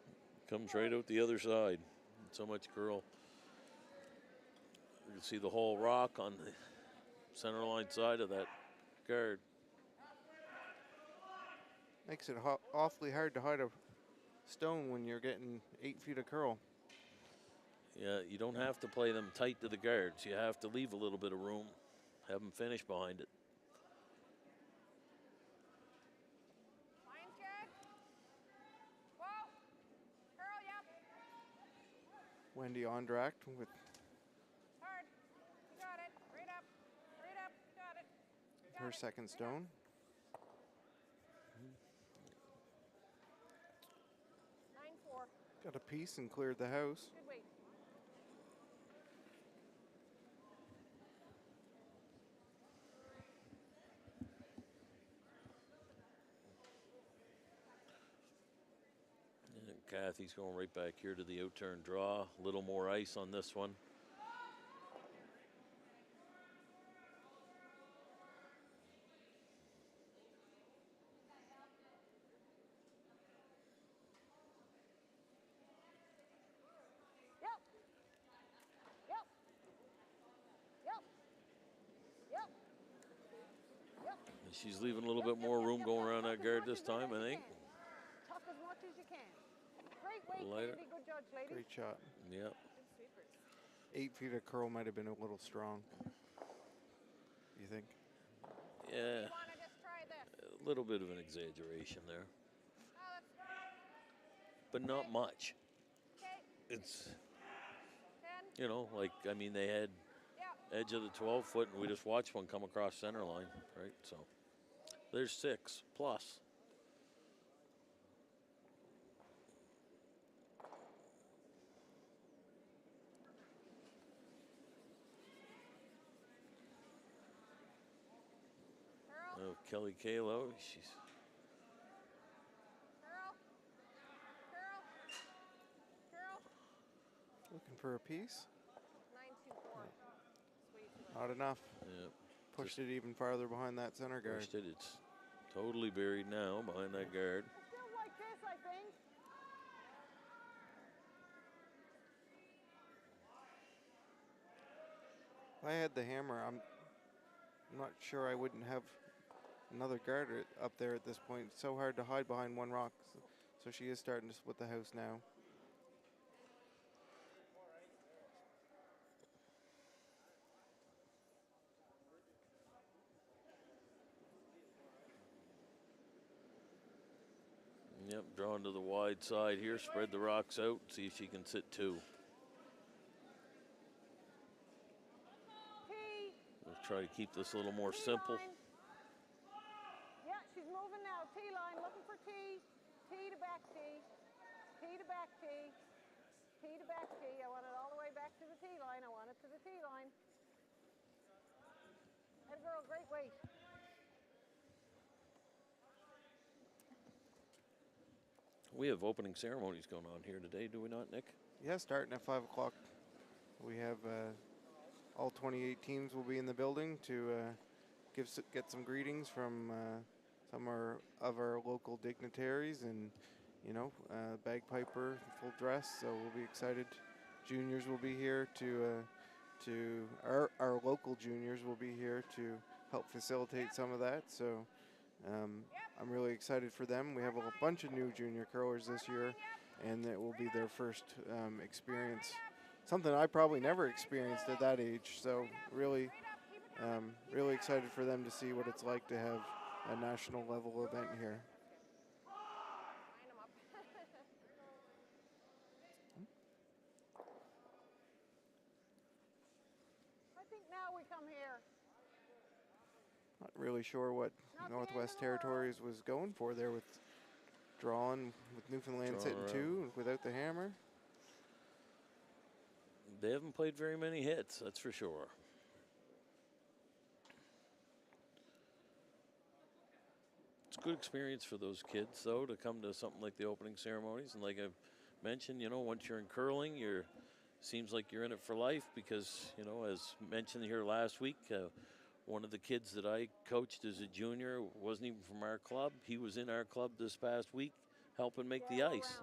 comes right out the other side. So much curl. You can see the whole rock on the center line side of that guard. Makes it awfully hard to hide a stone when you're getting 8 feet of curl. Yeah, you don't have to play them tight to the guards. You have to leave a little bit of room, have them finish behind it. Line's good. Whoa. Curl, yep. Wendy Ondracht with Hard. You got it. Right up. Right up. You got it. You got her it. second stone. 9-4. Got a piece and cleared the house. Good weight. And Kathy's going right back here to the out turn draw. A little more ice on this one. Yep! Yep! Yep! Yep! Yep! She's leaving a little bit more room going around that guard this time, I think. Tuck as much as you can. Great weight, Lighter. Candy. Good judge, lady. Great shot. Yep. Good sweepers. 8 feet of curl might have been a little strong. You think? Yeah, You want to just try this? a little bit of an exaggeration there, Oh, that's but not much. okay. It's, 10. you know, like, I mean, they had Yep. edge of the 12-foot, and we just watched one come across center line, right? So there's 6 plus. Curl. Oh, Kelly Kalo, she's Curl. Curl. Curl. Looking for a piece? 9-2-4. It's way too much. Not enough. yeah, Pushed it even farther behind that center guard. pushed it. It's totally buried now behind that guard. Still like this, I think. If I had the hammer, I'm not sure I wouldn't have another guard up there at this point. It's so hard to hide behind one rock. So she is starting to split the house now. Yep, drawn to the wide side here. Spread the rocks out. See if she can sit 2. We'll try to keep this a little more simple. Yeah, she's moving now. T line, looking for T. T to back T. T to back T. T to back T. I want it all the way back to the T line. I want it to the T line. That girl, great weight. We have opening ceremonies going on here today, do we not, Nick? Yeah, starting at 5 o'clock. We have all 28 teams will be in the building to get some greetings from some of our local dignitaries and, bagpiper, full dress. So we'll be excited. Juniors will be here our local juniors will be here to help facilitate some of that. So I'm really excited for them. We have a bunch of new junior curlers this year, and it will be their first experience. Something I probably never experienced at that age. So really excited for them to see what it's like to have a national level event here. I think now we come here. Not really sure what Northwest Territories was going for there with drawing with Newfoundland sitting 2 without the hammer. They haven't played very many hits, that's for sure. It's a good experience for those kids, though, to come to something like the opening ceremonies. And like I've mentioned, once you're in curling, seems like you're in it for life because, as mentioned here last week, one of the kids that I coached as a junior wasn't even from our club. He was in our club this past week helping make the ice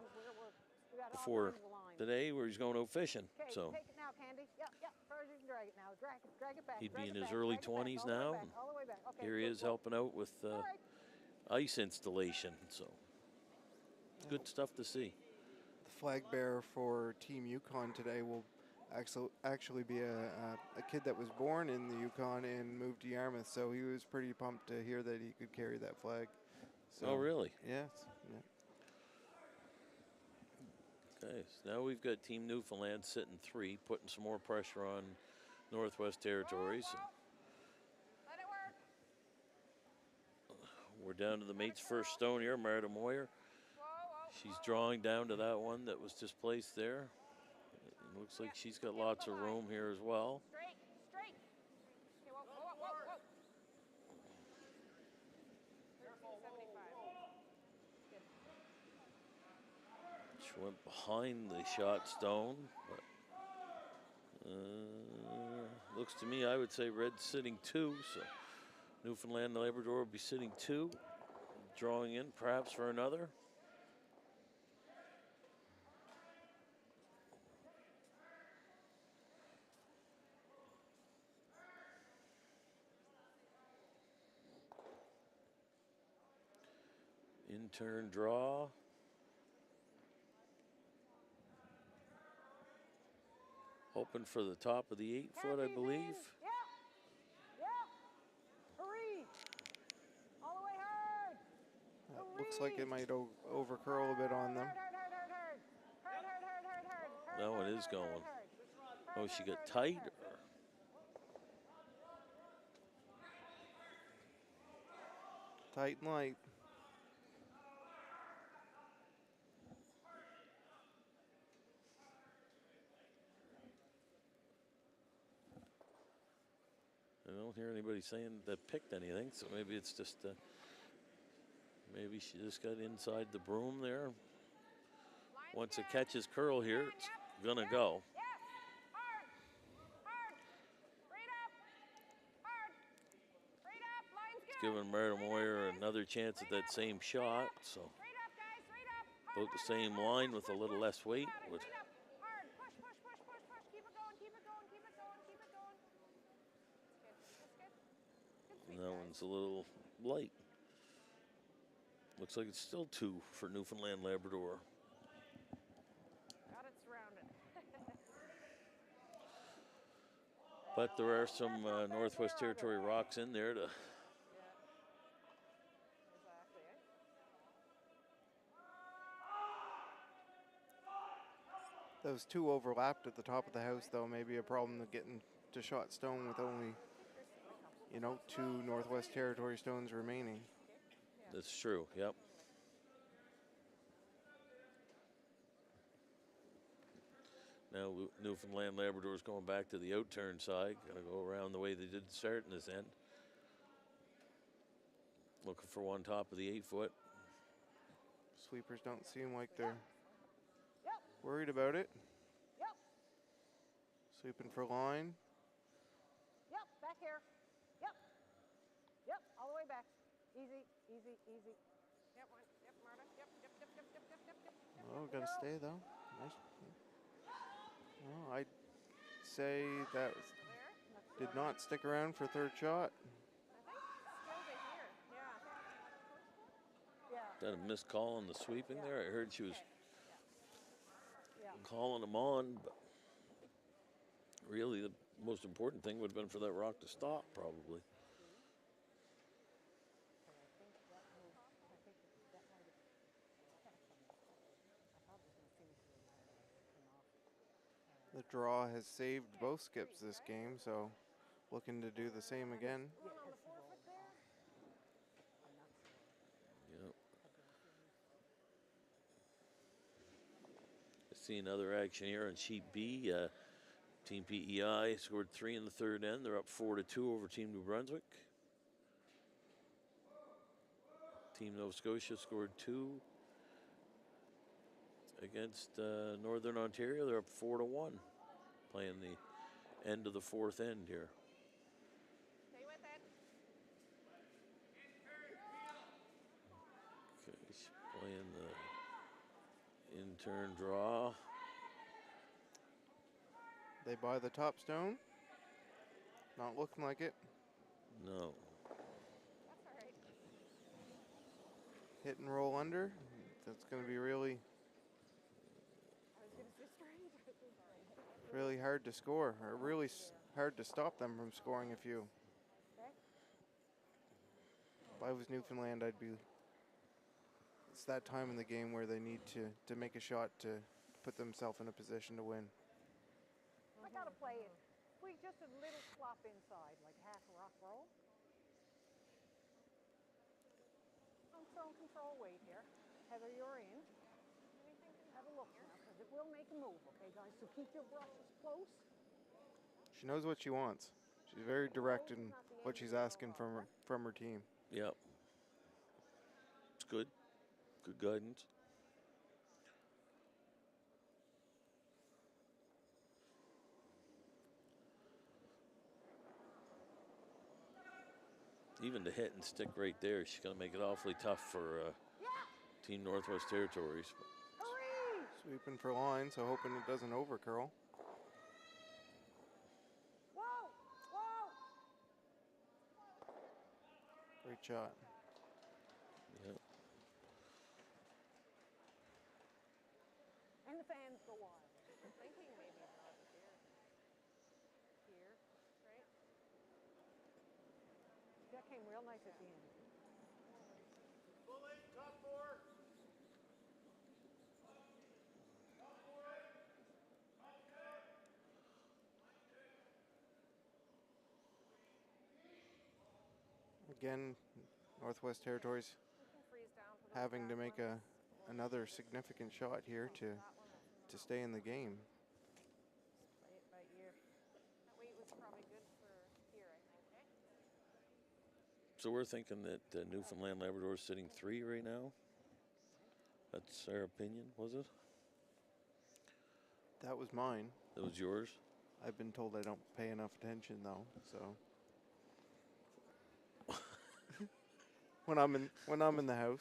before today where he's going out fishing. So take it now, Candy. Yep. Far as you can drag it now. Drag it back. He'd be in his early 20s now. Okay, here he is helping out with ice installation. So good stuff to see. The flag bearer for Team Yukon today will actually be a kid that was born in the Yukon and moved to Yarmouth, so he was pretty pumped to hear that he could carry that flag. So, oh, really? Yes. Yeah. Okay, so now we've got Team Newfoundland sitting 3, putting some more pressure on Northwest Territories. Let it work. We're down to the mate's first stone here, Marta Moyer. She's drawing down to that one that was just placed there. It looks like she's got lots of room here as well. Straight. Okay, whoa. 1375. She went behind the shot stone, but looks to me, I would say red sitting 2, so Newfoundland and Labrador will be sitting 2, drawing in perhaps for another. In-turn draw. Hoping for the top of the 8-foot, I believe. Yeah. Hurry. All the way hard. Looks like it might over curl a bit on them. Hard. No, it is going. Oh, she got tight? Tight and light. I don't hear anybody saying that picked anything, so maybe it's just, maybe she just got inside the broom there. Once it catches curl here, it's gonna go. Yes. Hard. Straight up. Line's It's good. giving Marta Moyer another chance at that same shot, so Straight up, guys. Straight up. about the same line with a little less weight. Would Hard. Push. Keep it going. And that one's a little light. Looks like it's still 2 for Newfoundland Labrador. Got it surrounded. But there are some Northwest Territory rocks in there to. Yeah. Exactly. Eh? Those 2 overlapped at the top of the house, though, may be a problem to getting to shot stone with only, you know, 2 Northwest Territory stones remaining. That's true. Yep. Now Newfoundland Labrador's going back to the outturn side. Going to go around the way they did start in this end. Looking for one top of the 8-foot. Sweepers don't seem like they're Yep. worried about it. Yep. Sweeping for line. Yep. Back here. Yep. Yep. All the way back. Easy. Easy. Easy. Yep. One. Yep. Marta. Yep. Yep. Yep. Yep. Yep. Yep. Yep. Yep. Oh, got to stay, though. Nice. Well, I'd say that There. did not stick around for 3rd shot. I think still to here. Yeah. Yeah. That a missed call on the sweeping there. I heard she was Yeah. calling them on, but really the most important thing would have been for that rock to stop, probably. The draw has saved both skips this game, so looking to do the same again. One on the 4-foot there. Yep. I see another action here on sheet B. Team PEI scored 3 in the 3rd end. They're up 4-2 over Team New Brunswick. Team Nova Scotia scored 2 against Northern Ontario. They're up 4-1, playing the end of the 4th end here. Stay with it. Okay, she's playing the in-turn draw. They buy the top stone. Not looking like it. No. That's all right. Hit and roll under. That's going to be really, I was gonna say straight. really hard to score. Or really hard to stop them from scoring a few. Okay. If I was Newfoundland, I'd be. It's that time in the game where they need to make a shot to put themselves in a position to win. I gotta play it. We just a little flop inside, like half a rock roll. I'm throwing control weight here. Heather, you're in. Have a look now, because it will make a move, okay, guys? So keep your brushes close. She knows what she wants. She's very direct in what she's asking from her team. Yep. It's good. Good guidance. Even to hit and stick right there, she's going to make it awfully tough for Team Northwest Territories. Hurry! Sweeping for line, so hoping it doesn't overcurl. Whoa! Whoa! Great shot. Yep. And the fans go wild. I'm thinking maybe not here. Here, right? That came real nice at the end. Again, Northwest Territories We can freeze down for those having to back make ones. another significant shot here That one to stay in the game. Play it by ear. That weight was probably good for here, I think, eh? So we're thinking that Newfoundland Labrador is sitting 3 right now. That's our opinion, was it? That was mine. That was yours? I've been told I don't pay enough attention though, so when I'm in the house.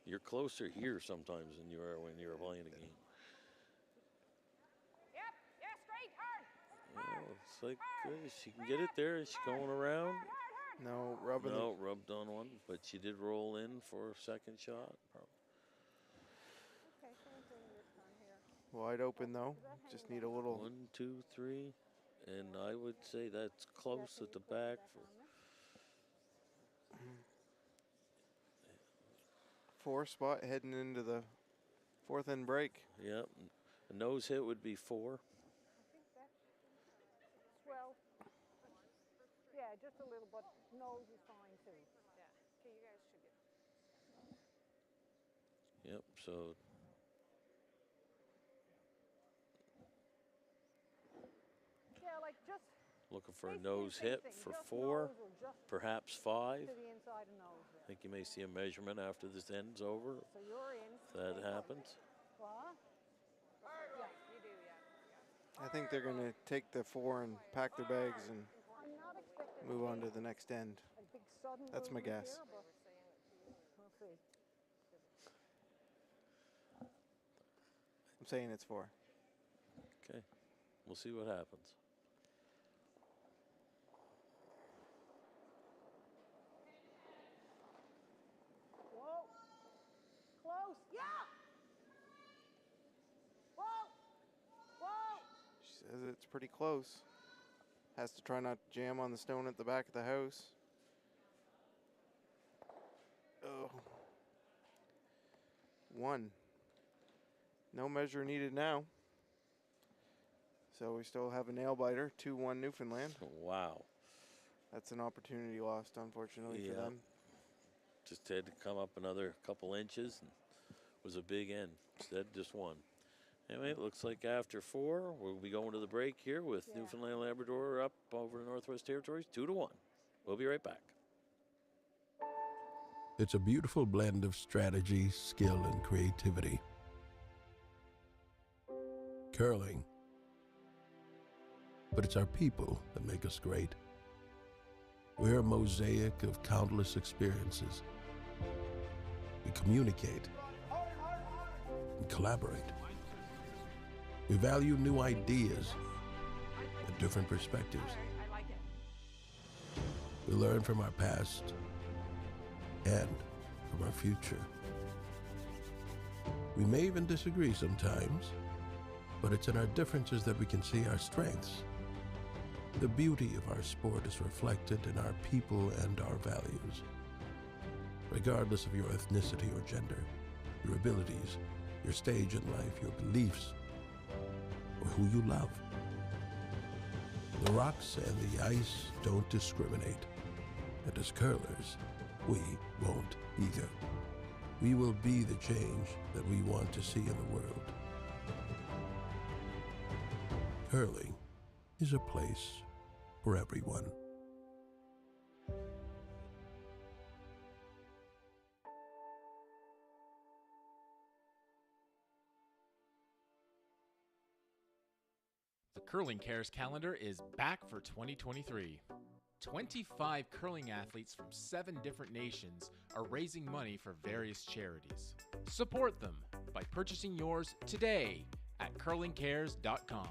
You're closer here sometimes than you are when you're playing a game. Yep, yeah, straight, hard. Looks like she can get it there. Is she going around? No, rubbing No, rubbed on one, but she did roll in for a second shot. Okay, same thing this time here. wide open though. Just need a little 1, 2, 3, and I would say that's close at the back. For, 4 spot heading into the 4th end break. yep, a nose hit would be 4. I think that's 12. Yeah, just a little, but nose is fine too. Yeah. Okay, you guys should get. Yep, so Yeah, like just looking for a basically nose the same hit thing, for just 4, nose or just perhaps 5. to the inside of nose I there. think you may see a measurement after this end's over. So you're in. If that happens. What? Yeah, you do, yeah. I think they're going to take the 4 and pack their bags and I'm not expecting move on to the next end. a big sudden That's my movement guess. here, but we'll see. I'm saying it's 4. Okay, we'll see what happens. Whoa. Close. Yeah. Whoa. Whoa. She says it's pretty close. Has to try not to jam on the stone at the back of the house. Oh. 1. No measure needed now. So we still have a nail biter, 2-1 Newfoundland. Wow. That's an opportunity lost, unfortunately, for Yeah. them. Just had to come up another couple inches and was a big end. Instead, just 1. Anyway, it looks like after 4, we'll be going to the break here with Newfoundland and Labrador up over the Northwest Territories, 2-1. We'll be right back. It's a beautiful blend of strategy, skill, and creativity. Curling. But it's our people that make us great. We're a mosaic of countless experiences. We communicate and collaborate. We value new ideas and different perspectives. We learn from our past and from our future. We may even disagree sometimes, but it's in our differences that we can see our strengths. The beauty of our sport is reflected in our people and our values. Regardless of your ethnicity or gender, your abilities, your stage in life, your beliefs, or who you love. The rocks and the ice don't discriminate. And as curlers, we won't either. We will be the change that we want to see in the world. Curling is a place for everyone. The Curling Cares calendar is back for 2023. 25 curling athletes from 7 different nations are raising money for various charities. Support them by purchasing yours today at curlingcares.com.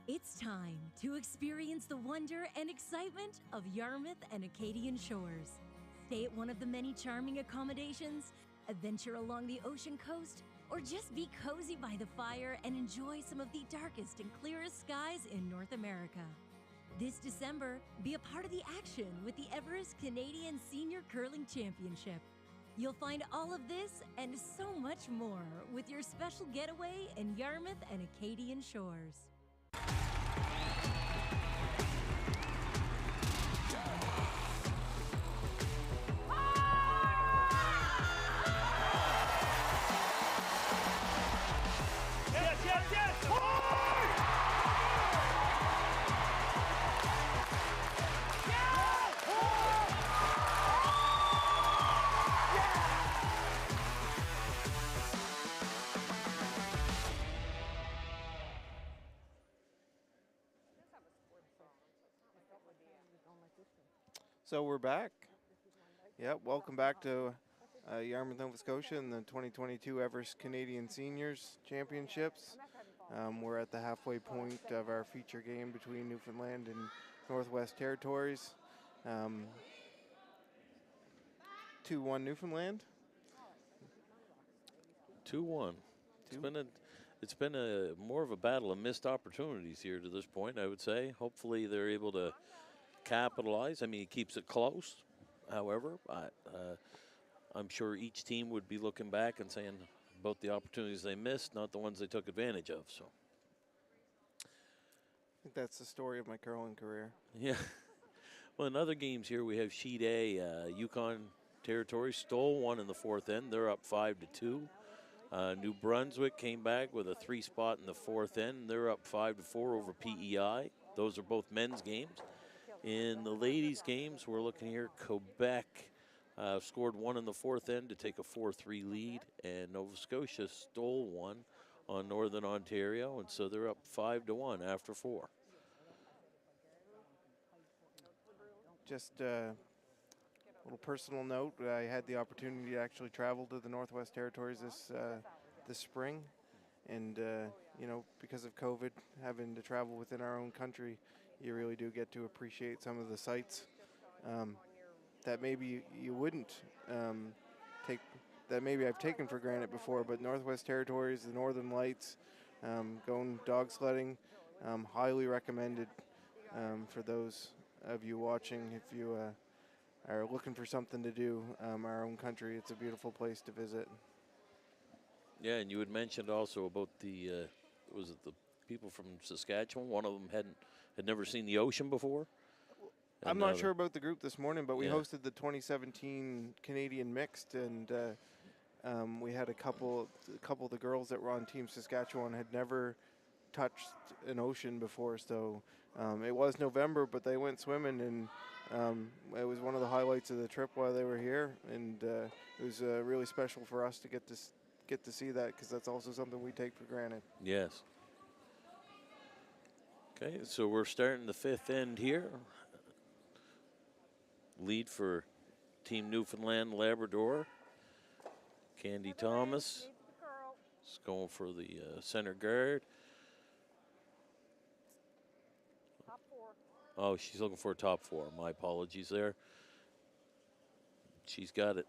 It's time to experience the wonder and excitement of Yarmouth and Acadian shores. Stay at one of the many charming accommodations, adventure along the ocean coast, or just be cozy by the fire and enjoy some of the darkest and clearest skies in North America. This December, be a part of the action with the Everest Canadian Senior Curling Championship. You'll find all of this and so much more with your special getaway in Yarmouth and Acadian shores. So we're back. Yep, welcome back to Yarmouth, Nova Scotia in the 2022 Everest Canadian Seniors Championships. We're at the halfway point of our feature game between Newfoundland and Northwest Territories. 2-1 Newfoundland. 2-1. It's been a more of a battle of missed opportunities here to this point, I would say. Hopefully they're able to capitalize. I mean, he keeps it close. However, I'm sure each team would be looking back and saying about the opportunities they missed, not the ones they took advantage of. So, I think that's the story of my curling career. yeah. Well, in other games here, we have Sheet A. Yukon Territory stole one in the fourth end. They're up 5-2. New Brunswick came back with a 3-spot in the fourth end. They're up 5-4 over PEI. Those are both men's games. In the ladies' games, we're looking here. Quebec scored one in the fourth end to take a 4-3 lead, and Nova Scotia stole one on Northern Ontario, and so they're up 5-1 after 4. Just a little personal note, I had the opportunity to actually travel to the Northwest Territories this spring, and you know, because of COVID, having to travel within our own country, you really do get to appreciate some of the sights that maybe you wouldn't take, that maybe I've taken for granted before. But Northwest Territories, the Northern Lights, going dog sledding, highly recommended for those of you watching. If you are looking for something to do, our own country, it's a beautiful place to visit. Yeah, and you had mentioned also about the was it the people from Saskatchewan? One of them had never seen the ocean before. I'm not sure about the group this morning, but we Yeah. hosted the 2017 Canadian Mixed, and we had a couple of the girls that were on Team Saskatchewan had never touched an ocean before. So it was November, but they went swimming, and it was one of the highlights of the trip while they were here, and it was really special for us to get to see that, because that's also something we take for granted. Yes. Okay, so we're starting the fifth end here. Lead for Team Newfoundland Labrador. Candy Thomas is going for the center guard. Top 4. Oh, she's looking for a top 4. My apologies there. She's got it.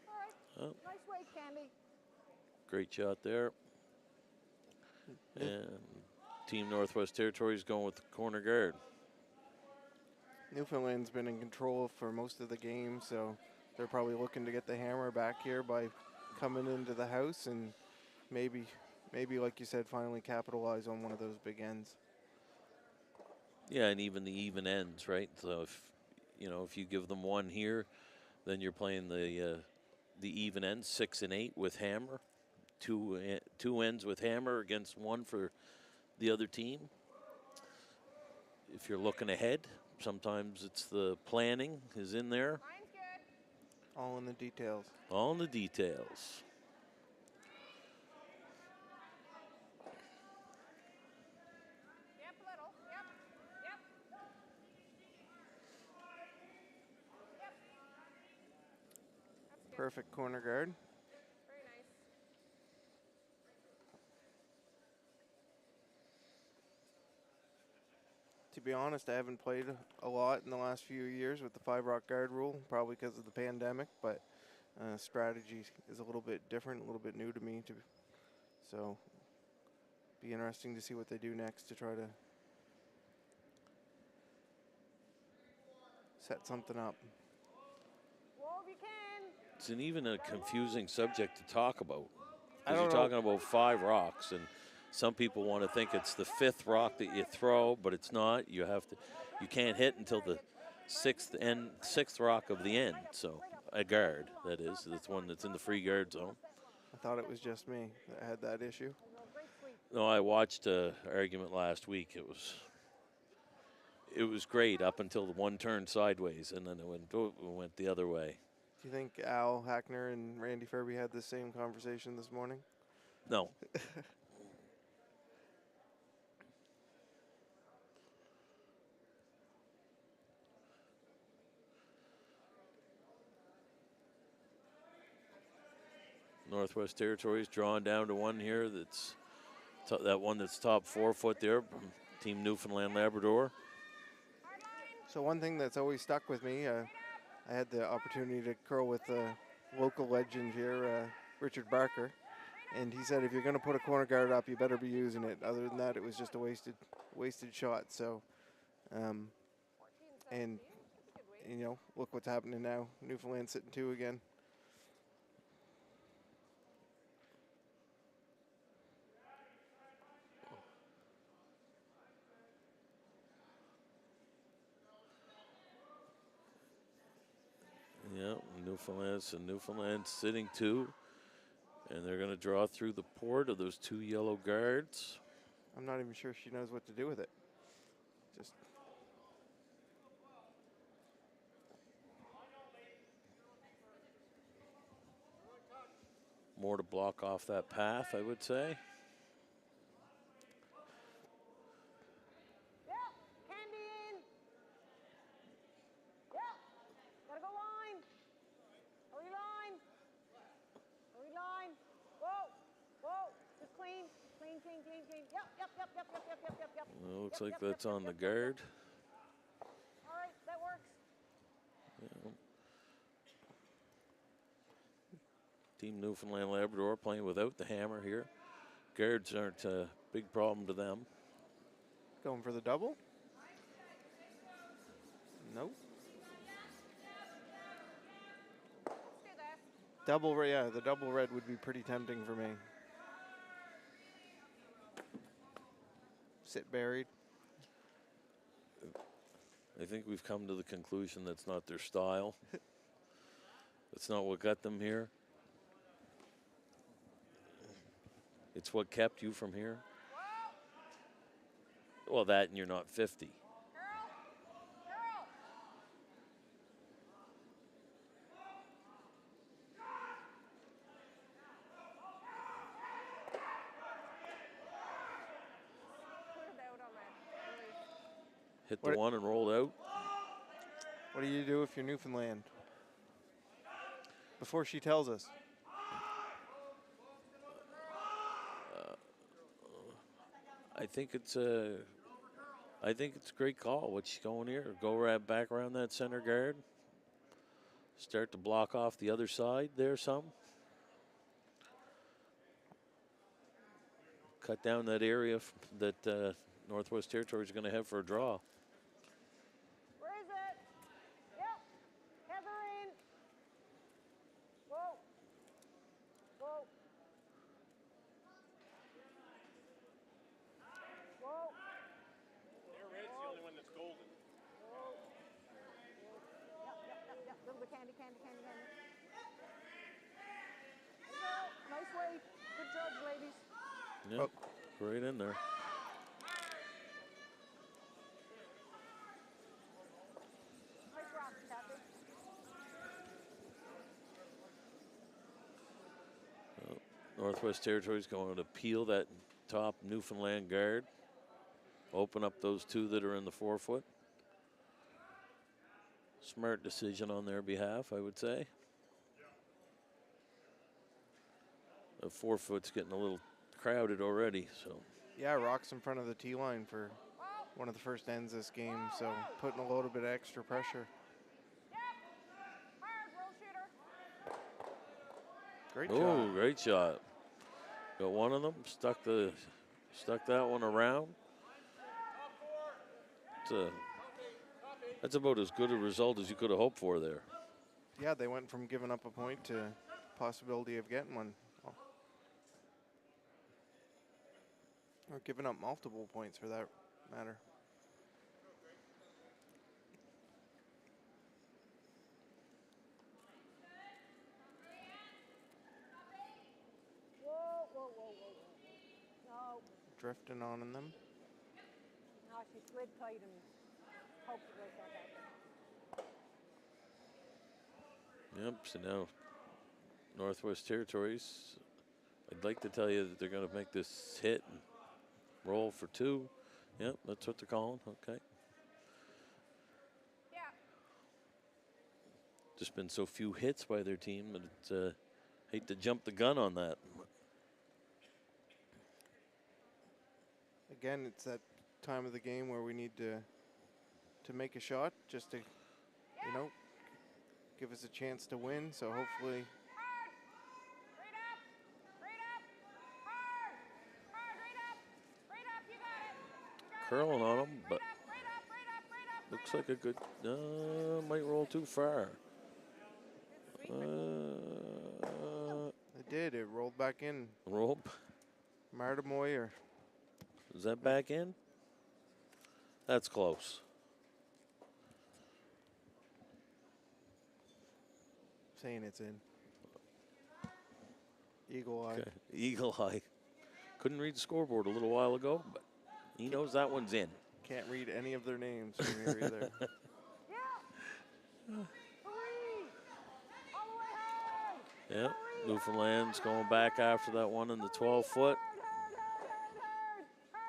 All right. Oh, Nice weight, Candy. great shot there. And Team Northwest Territories going with the corner guard. Newfoundland's been in control for most of the game, so they're probably looking to get the hammer back here by coming into the house and maybe like you said, finally capitalize on one of those big ends. Yeah, and even the even ends, right? So if you give them one here, then you're playing the even ends, 6 and 8 with hammer, two ends with hammer against one for the other team. If you're looking ahead, sometimes it's the planning is in there. Line's good. All in the details. All in the details. Yep, little. Yep. Yep. Yep. That's good. Perfect corner guard. Very nice. To be honest, I haven't played a lot in the last few years with the 5-rock guard rule, probably because of the pandemic, but strategy is a little bit different, a little bit new to me. So be interesting to see what they do next to try to set something up. Whoa, if you can. It's an even a confusing subject to talk about. I Because don't you're know. talking about 5 rocks, and some people want to think it's the 5th rock that you throw, but it's not. You can't hit until the 6th rock of the end. So a guard, that is. That's one that's in the free guard zone. I thought it was just me that had that issue. No, I watched an argument last week. It was great up until the one turned sideways, and then it went the other way. Do you think Al Hackner and Randy Furby had the same conversation this morning? No. Northwest Territories drawing down to one here. That's that one that's top 4 foot there. Team Newfoundland Labrador. So one thing that's always stuck with me, I had the opportunity to curl with a local legend here, Richard Barker, and he said if you're going to put a corner guard up, you better be using it. Other than that, it was just a wasted shot. So, and you know, look what's happening now. Newfoundland sitting 2 again. Yeah, Newfoundland sitting 2. And they're going to draw through the port of those 2 yellow guards. I'm not even sure she knows what to do with it. Just more to block off that path, I would say. Yep, candy in. Yep, gotta go line. Hurry line. Hurry line. Whoa, whoa, just clean. Clean, clean, clean, clean. Yep, yep, yep, yep, yep, yep, yep, yep, yep. Well, looks Yep, like yep, that's yep, on yep, the yep, yep, guard. All right, that works. Yeah. Team Newfoundland Labrador playing without the hammer here. Guards aren't a big problem to them. going for the double. Nope. Let's do that. Double, yeah, the double red would be pretty tempting for me. Sit buried. I think we've come to the conclusion that's not their style. That's not what got them here. It's what kept you from here. Well, that and you're not 50. Girl, girl. Put it out on that. Release. Hit the What- one and rolled out. What do you do if you're Newfoundland? Before she tells us. I think it's a great call. What she's going here. Go right back around that center guard. Start to block off the other side there some. Cut down that area that Northwest Territories is going to have for a draw. Where is it? Yep. Heather in. Whoa. Whoa. Whoa. Their red's the only one that's golden. Whoa. Yep, yep, yep, yep. Little bit candy, candy, candy, candy. Nice way. Good judge, ladies. Yep, right in there. Nice rock, Kathy. Northwest Territories going to peel that top Newfoundland guard. Open up those 2 that are in the 4 foot. Smart decision on their behalf, I would say. The 4 foot's getting a little crowded already, so. Yeah, rocks in front of the T line for one of the first ends this game, so putting a little bit of extra pressure. Yep. Hard, roll shooter. Great Oh, job. great shot. Got one of them, stuck that one around. That's about as good a result as you could have hoped for there. Yeah, they went from giving up a point to possibility of getting one. Or giving up multiple points for that matter. Whoa, whoa, whoa, whoa, whoa. No. Drifting on in them. No, she slid tight and poked it right back out there. Yep, so now Northwest Territories, I'd like to tell you that they're going to make this hit and roll for 2. Yep, that's what they're calling. Okay. Yeah. Just been so few hits by their team that Hate to jump the gun on that. Again, it's that time of the game where we need to make a shot just to, you know, give us a chance to win. So hopefully. Curling on him, but looks like a good, might roll too far. It did. It rolled back in. Rope. Marta Moyer. Is that back in? That's close. Saying it's in. Eagle eye. Okay. Eagle eye. Couldn't read the scoreboard a little while ago, but he knows that one's in. Can't read any of their names from here either. Yeah, Newfoundland's going back after that one in the 12-foot.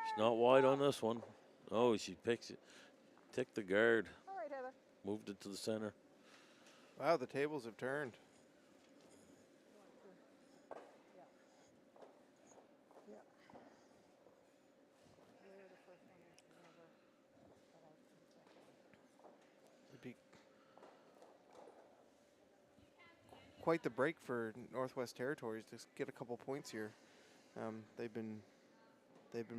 She's not wide on this one. Oh, she picks it. Ticked the guard. All right, Heather. Moved it to the center. Wow, the tables have turned. It'd be quite the break for Northwest Territories to get a couple points here. They've been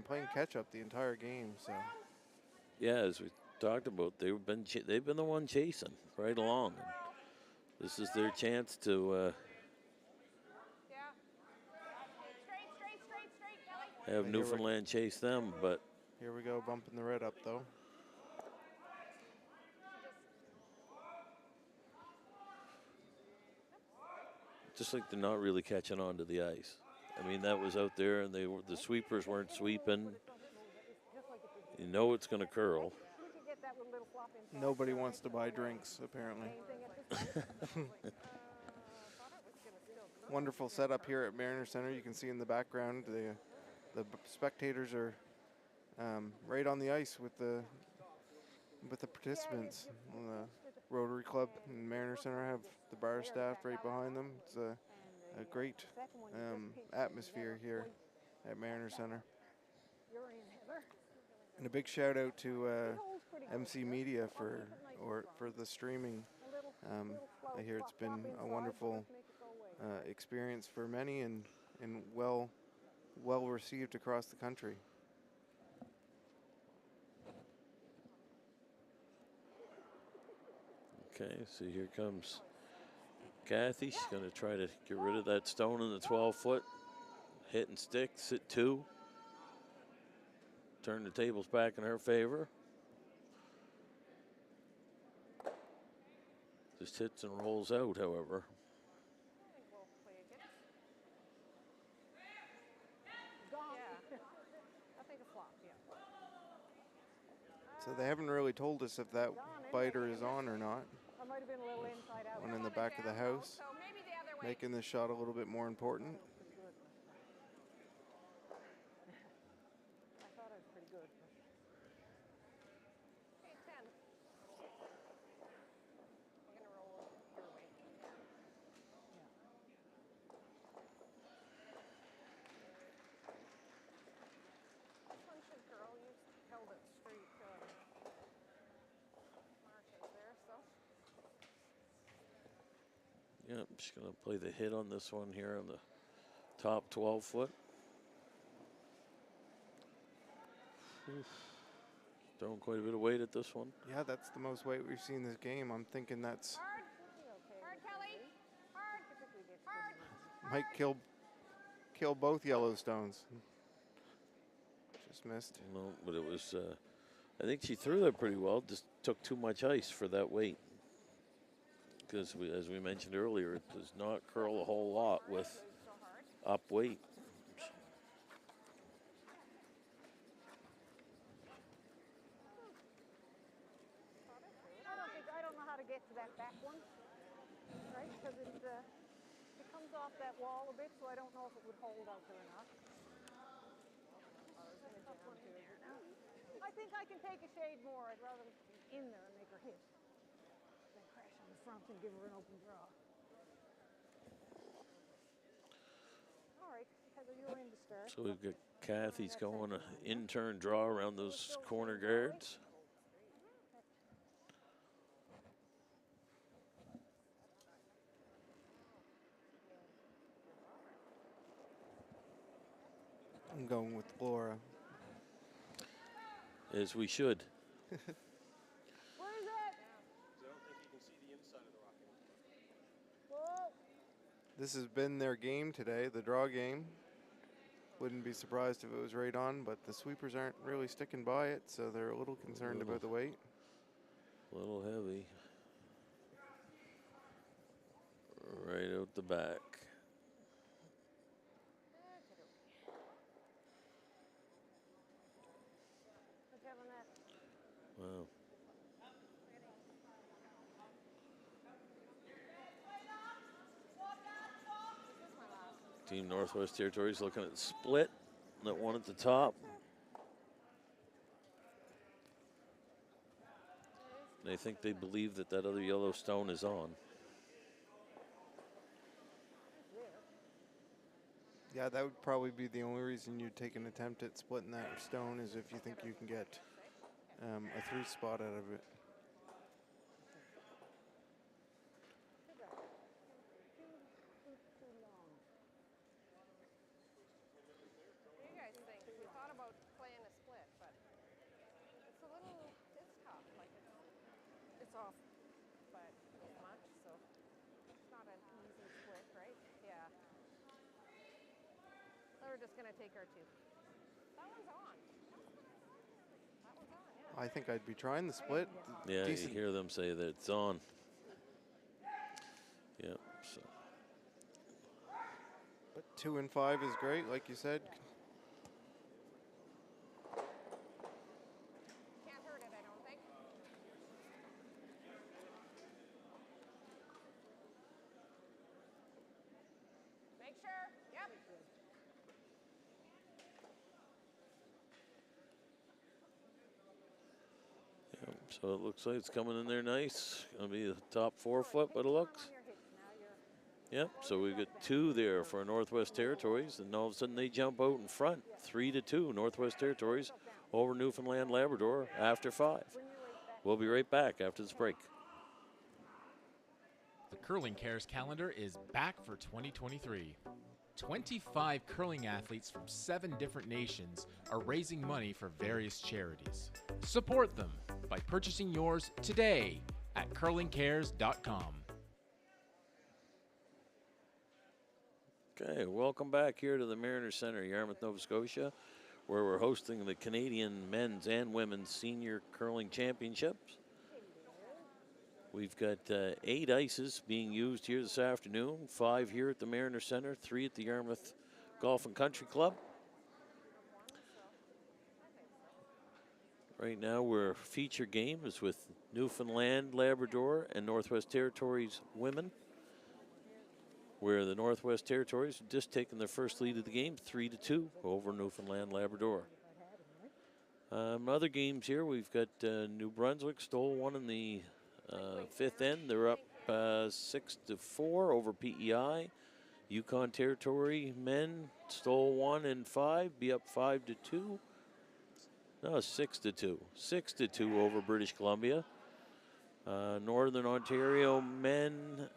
playing catch up the entire game. So Yeah, as we talked about, they've been the one chasing right along. This is their chance to have Newfoundland chase them, but here we go, bumping the red up though. just like they're not really catching on to the ice. I mean, that was out there, and the sweepers weren't sweeping. You know it's going to curl. Nobody wants to buy drinks, apparently. Wonderful setup here at Mariner Center. You can see in the background the spectators are right on the ice with the participants. The Rotary Club and Mariner Center have the bar staff right behind them. It's a great atmosphere here at Mariner Center. And a big shout out to MC Media for the streaming. I hear it's been a wonderful experience for many and well received across the country. Okay, so here comes Kathy. She's going to try to get rid of that stone in the 12-foot. Hit and stick, sit two. Turn the tables back in her favor. Just hits and rolls out, however. So they haven't really told us if that biter is on or not. One in the back of the house, making this shot a little bit more important. Yeah, I'm just going to play the hit on this one here on the top 12-foot. Throwing quite a bit of weight at this one. Yeah, that's the most weight we've seen this game. I'm thinking that's might kill both Yellowstones. Just missed. No, but it was. I think she threw that pretty well. Just took too much ice for that weight. Because as we mentioned earlier, it does not curl a whole lot with up weight. I don't know how to get to that back one, right? Because it comes off that wall a bit, so I don't know if it would hold out there or not. I think I can take a shade more. I'd rather be in there and make her hit than crash on the front and give her an open draw. Heather, you were in the start. So we've got Kathy's going an in-turn draw around those corner guards. I'm going with Laura. As we should. Where is it? I don't think you can see the inside of the rock anymore. Whoa. This has been their game today, the draw game. Wouldn't be surprised if it was right on, but the sweepers aren't really sticking by it, so they're a little concerned about the weight. A little heavy. Right out the back. Look, Kevin, that. Wow. Team Northwest Territories looking at the split. That one at the top. They think they believe that that other yellow stone is on. Yeah, that would probably be the only reason you'd take an attempt at splitting that stone is if you think you can get a 3 spot out of it. What do you guys think? We thought about playing a split, but it's a little, it's tough. Like it's off, but as much, so it's not an easy split, right? Yeah. So we're just gonna take our 2. That one's on. That one's on, yeah. I think I'd be trying the split. Yeah, Decent. you hear them say that it's on. Yep. So. But 2 and 5 is great, like you said. Can't hurt it, I don't think. Make sure. Yep. Yep. So it looks like it's coming in there nice. Gonna be the top 4 foot, but it looks. Yep. So we've got 2 there for Northwest Territories, and all of a sudden they jump out in front, 3-2 Northwest Territories over Newfoundland Labrador after 5. We'll be right back after this break. The Curling Cares calendar is back for 2023. 25 curling athletes from 7 different nations are raising money for various charities. Support them by purchasing yours today at curlingcares.com. Okay, welcome back here to the Mariners Center, Yarmouth, Nova Scotia, where we're hosting the Canadian Men's and Women's Senior Curling Championships. We've got 8 ices being used here this afternoon, 5 here at the Mariners Center, 3 at the Yarmouth Golf and Country Club. Right now, our feature game is with Newfoundland, Labrador, and Northwest Territories women, where the Northwest Territories have just taken their first lead of the game, 3-2 over Newfoundland, Labrador. Other games here, we've got New Brunswick stole one in the 5th end. They're up 6-4 over PEI. Yukon Territory men stole one in 5, be up 5-2. No, 6-2. 6-2 over British Columbia. Northern Ontario men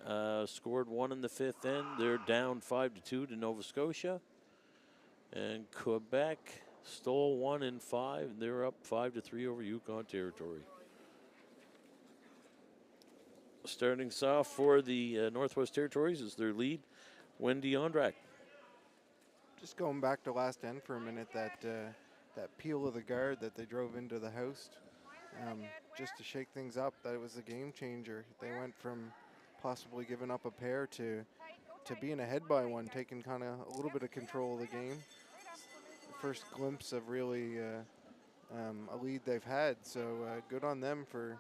scored one in the 5th end. They're down 5-2 to Nova Scotia. And Quebec stole one in 5. They're up 5-3 over Yukon Territory. Starting off for the Northwest Territories is their lead, Wendy Ondrak. Just going back to last end for a minute, that peel of the guard that they drove into the house, just to shake things up, that was a game changer. They went from possibly giving up a pair to being ahead by 1, taking kind of a little bit of control of the game. First glimpse of really a lead they've had, so good on them for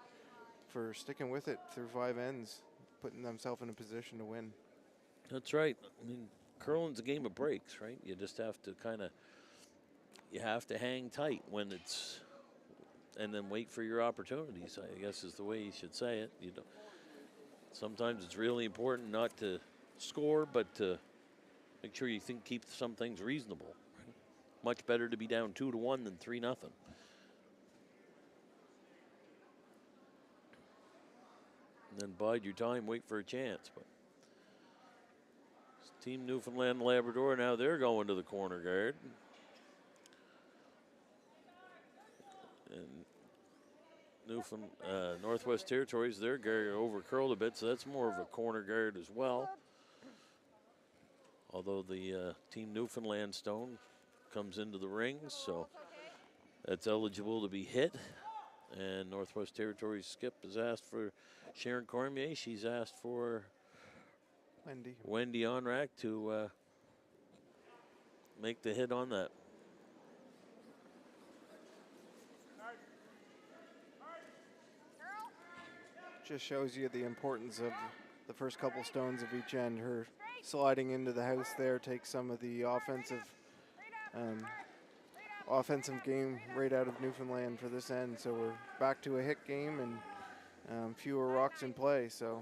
sticking with it through 5 ends, putting themselves in a position to win. That's right. I mean, curling's a game of breaks, right? You just have to you have to hang tight when it's, and then wait for your opportunities, I guess is the way you should say it. Sometimes it's really important not to score, but to make sure you keep some things reasonable. Much better to be down 2-1 than 3-0. And then bide your time, wait for a chance. But Team Newfoundland and Labrador, now they're going to the corner guard. And Northwest Territories, their guard over curled a bit, so that's more of a corner guard as well. Although the Team Newfoundland stone comes into the rings, so that's eligible to be hit. And Northwest Territories skip has asked for Sharon Cormier. She's asked for Wendy Onrak to make the hit on that. Just shows you the importance of the first couple stones of each end. Her sliding into the house there takes some of the offensive game right out of Newfoundland for this end. So we're back to a hit game and fewer rocks in play. So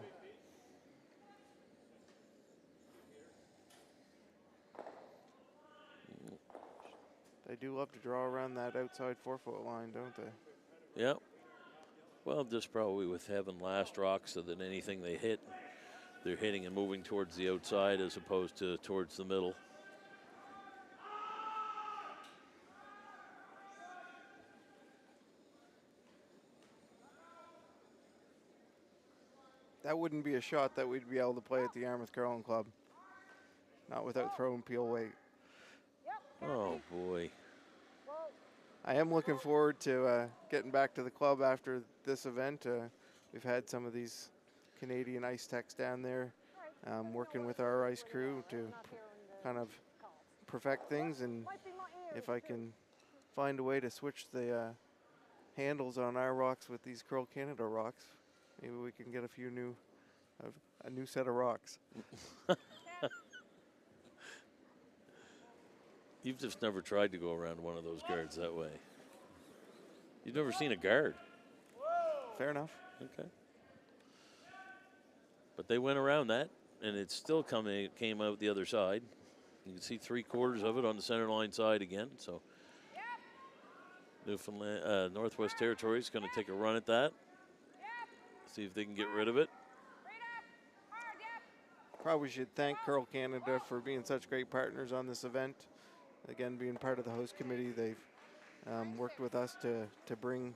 they do love to draw around that outside 4-foot line, don't they? Yeah. Well, just probably with having last rock, so that anything they hit, they're hitting and moving towards the outside as opposed to towards the middle. That wouldn't be a shot that we'd be able to play at the Yarmouth Curling Club. Not without throwing peel weight. Oh, boy. I am looking forward to getting back to the club after this event. We've had some of these Canadian ice techs down there working with our ice crew to kind of perfect things. And if I can find a way to switch the handles on our rocks with these Curl Canada rocks, maybe we can get a new set of rocks. You've just never tried to go around one of those guards that way. You've never seen a guard. Fair enough. Okay. But they went around that, and it still came out the other side. You can see 3/4 of it on the center line side again. So Newfoundland, Northwest Territories going to take a run at that. See if they can get rid of it. Probably should thank Curl Canada for being such great partners on this event. Again, being part of the host committee, they've worked with us to bring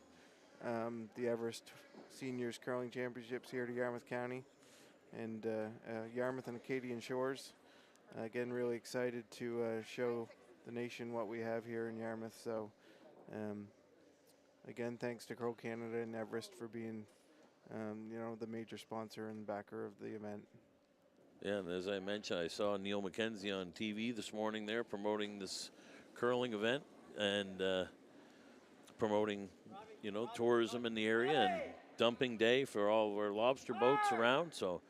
the Everest Seniors Curling Championships here to Yarmouth County and Yarmouth and Acadian Shores. Again, really excited to show the nation what we have here in Yarmouth. So, again, thanks to Curl Canada and Everest for being, the major sponsor and backer of the event. Yeah, and as I mentioned, I saw Neil McKenzie on TV this morning there promoting this curling event and promoting, tourism in the area and dumping day for all of our lobster boats around. So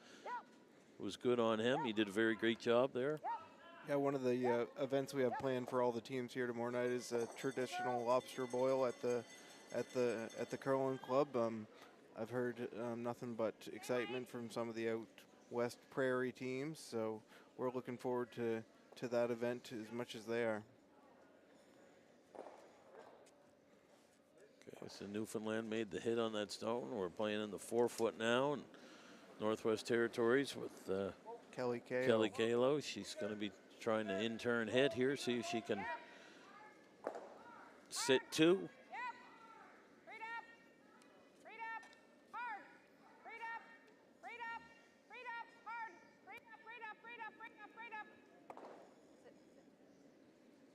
it was good on him. He did a very great job there. Yeah, one of the events we have planned for all the teams here tomorrow night is a traditional lobster boil at the curling club. I've heard nothing but excitement from some of the out West Prairie teams, so we're looking forward to that event as much as they are. Okay, so Newfoundland made the hit on that stone. We're playing in the 4-foot now, and Northwest Territories with Kelly Kalo. She's going to be trying to in-turn hit here, see if she can sit two.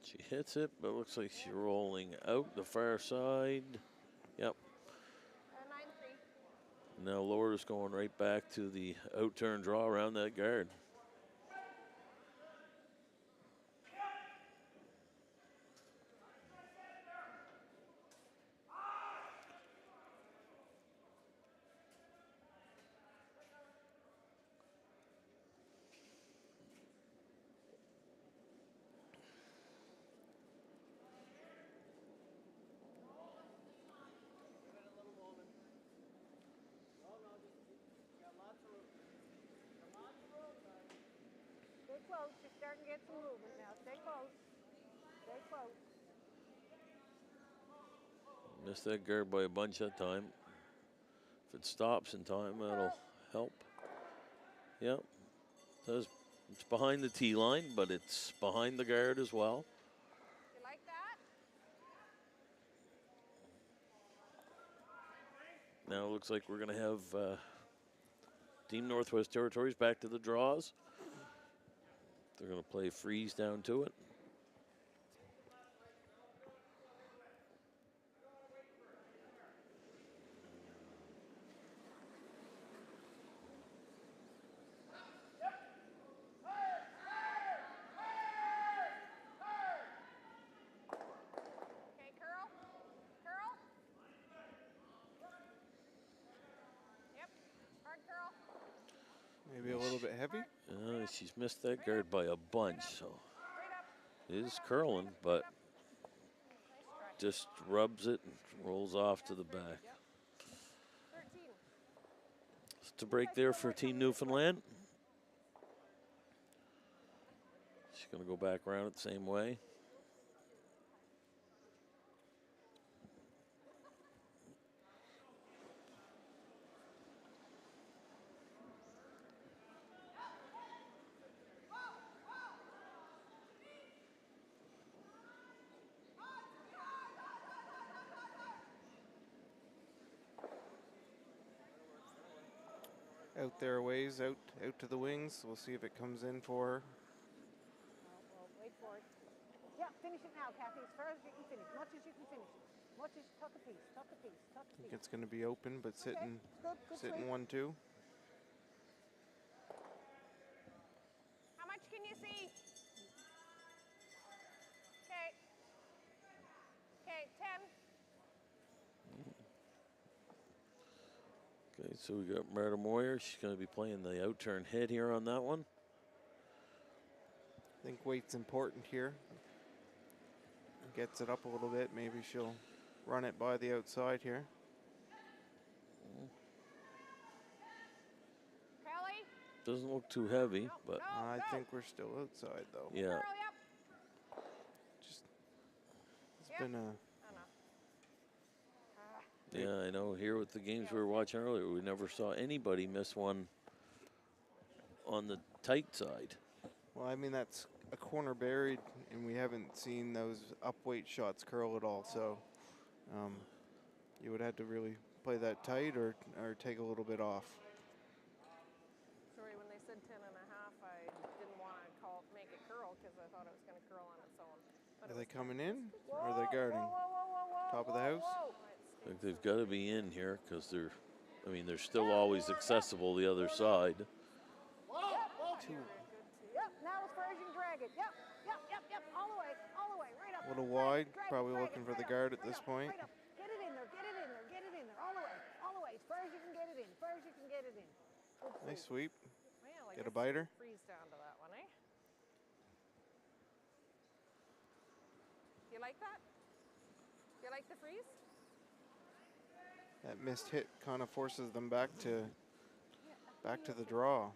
She hits it, but it looks like she's rolling out the far side. Yep. Now Laura's going right back to the out-turn draw around that guard. starting to get some movement now. Stay close. Stay close. Missed that guard by a bunch that time. If it stops in time, that'll help. Yep. It's behind the tee line, but it's behind the guard as well. You like that? Now it looks like we're going to have Team Northwest Territories back to the draws. They're going to play freeze down to it. Okay, curl. Curl. Yep. Hard curl. Maybe a little bit heavy. She's missed that guard by a bunch, so it is curling, but just rubs it and rolls off to the back. 13. Just a break there for Team Newfoundland. She's going to go back around it the same way. Out there a ways, out to the wings. We'll see if it comes in for her. Well, wait for it. Yeah, finish it now, Kathy. As far as you can finish. Much as you can finish it. Much as tuck a piece, tuck a piece, tuck a I think piece. it's going to be open, but sitting, Good sitting sweep. 1-2. How much can you see? Okay. Okay, 10. Okay, so we got Marta Moyer. She's going to be playing the out-turn head here on that one. I think weight's important here. Gets it up a little bit. Maybe she'll run it by the outside here. Kelly? Doesn't look too heavy, but I think we're still outside though. yeah. Curl, yep. Just it's been a Yeah, I know. Here with the games we were watching earlier, we never saw anybody miss one on the tight side. well, I mean that's a corner buried, and we haven't seen those up weight shots curl at all. So you would have to really play that tight or take a little bit off. Sorry, when they said 10 and a half, I didn't want to make it curl because I thought it was going to curl on its own. But Are they coming in or are they guarding? Top of the house? I think they've got to be in here because they're still always accessible the other side. Yep, now as far as you can drag it. Yep, all the way, right up. A little wide, Drag it, probably drag looking it, for the right guard up, at this right up, point. right up. Get it in there, all the way, as far as you can get it in, Good Nice sweep. sweep. Well, I Get a guess biter. freeze down to that one, eh? You like that? You like the freeze? That missed hit kind of forces them back to the draw.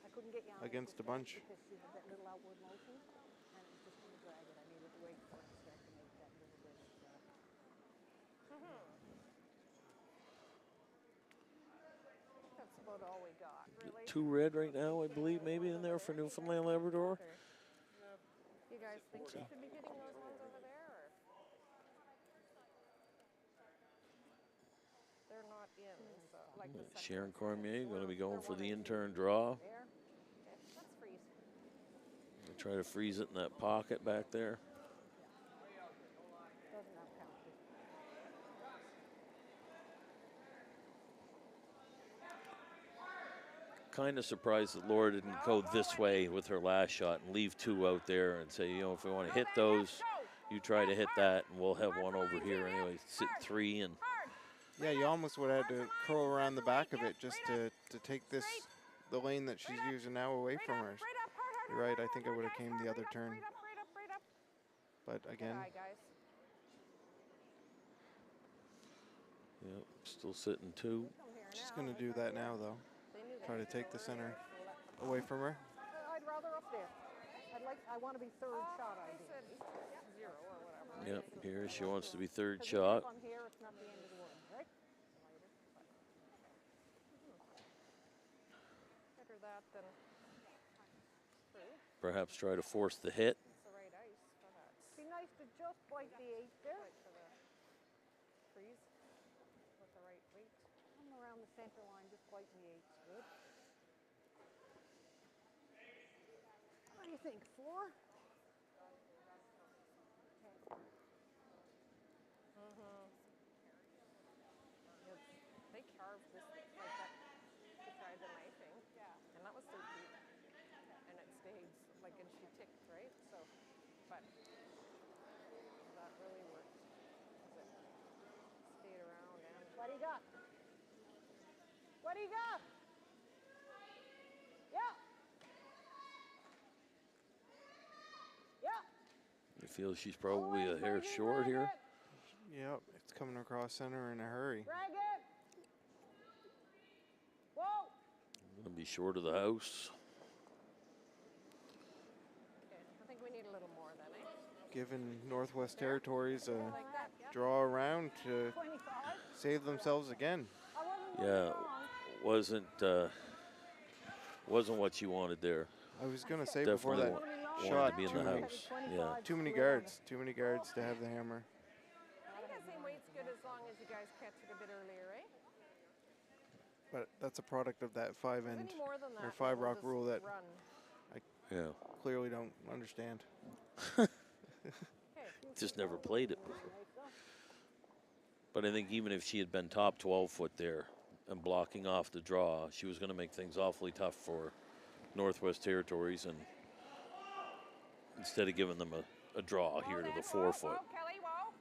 I couldn't get you on it Against too a bunch. fast because you had that little outward motion, and it was just going to drag it. I needed to wait for it to start to make that little bit of. That's about all we got, really. 2 red right now, I believe, maybe in there for Newfoundland Labrador. You guys think she should be hitting those ones over there? Or? They're not in, so like the second Sharon one. Cormier going to be going for the They're 1 and 2. intern draw. There. Okay, let's freeze. Try to freeze it in that pocket back there. Doesn't have penalty. Kind of surprised that Laura didn't go this way with her last shot and leave 2 out there and say, if we want to hit those, you try to hit that, and we'll have 1 over here anyway. Sit 3 and. Yeah, you almost would have had to curl around the back of it just to take the lane that she's using now away from her. You're right, I think I would have came the other turn. But again, Yep, still sitting 2. she's going to do that now though. Try to take the center away from her. I'd rather up there. I want to be third shot I ideally. said 0 or whatever. Yep, here she wants to be third 'Cause even shot. if I'm here, it's not the end of the world, right? Better that than true. Perhaps try to force the hit. It's the right ice for that. Be nice to just bite the 8 there. Right for the freeze with the right weight. Come around the center line, just biting the 8's good. What do you think, 4? They carved this like that to try the knifing. Yeah. And that was 3 feet. And it stayed like, and she ticked, right? So, but that really worked. 'Cause it stayed around and. What do you got? What do you got? Yeah. Yeah. You feel she's probably Always a hair Maggie, short drag here. it. Yep, it's coming across center in a hurry. Drag it. Whoa. Gonna be short of the house. Okay. I think we need a little more then, eh? Giving Northwest Territories a Like that, yeah. draw around to 25. save themselves again. I wasn't Yeah, wrong. wasn't what you wanted there. I was gonna say before Definitely that wanted shot, to be in the house. Yeah. too many guards to have the hammer. I think that same weight's good as long as you guys catch it a bit earlier, eh? But that's a product of that 5 end Any more than that, or 5 we'll rock just rule that run. Yeah. clearly don't understand. Just never played it before. But I think even if she had been top 12 foot there and blocking off the draw, she was going to make things awfully tough for Northwest Territories. And instead of giving them a draw here to the 4 foot. Whoa, Kelly, whoa.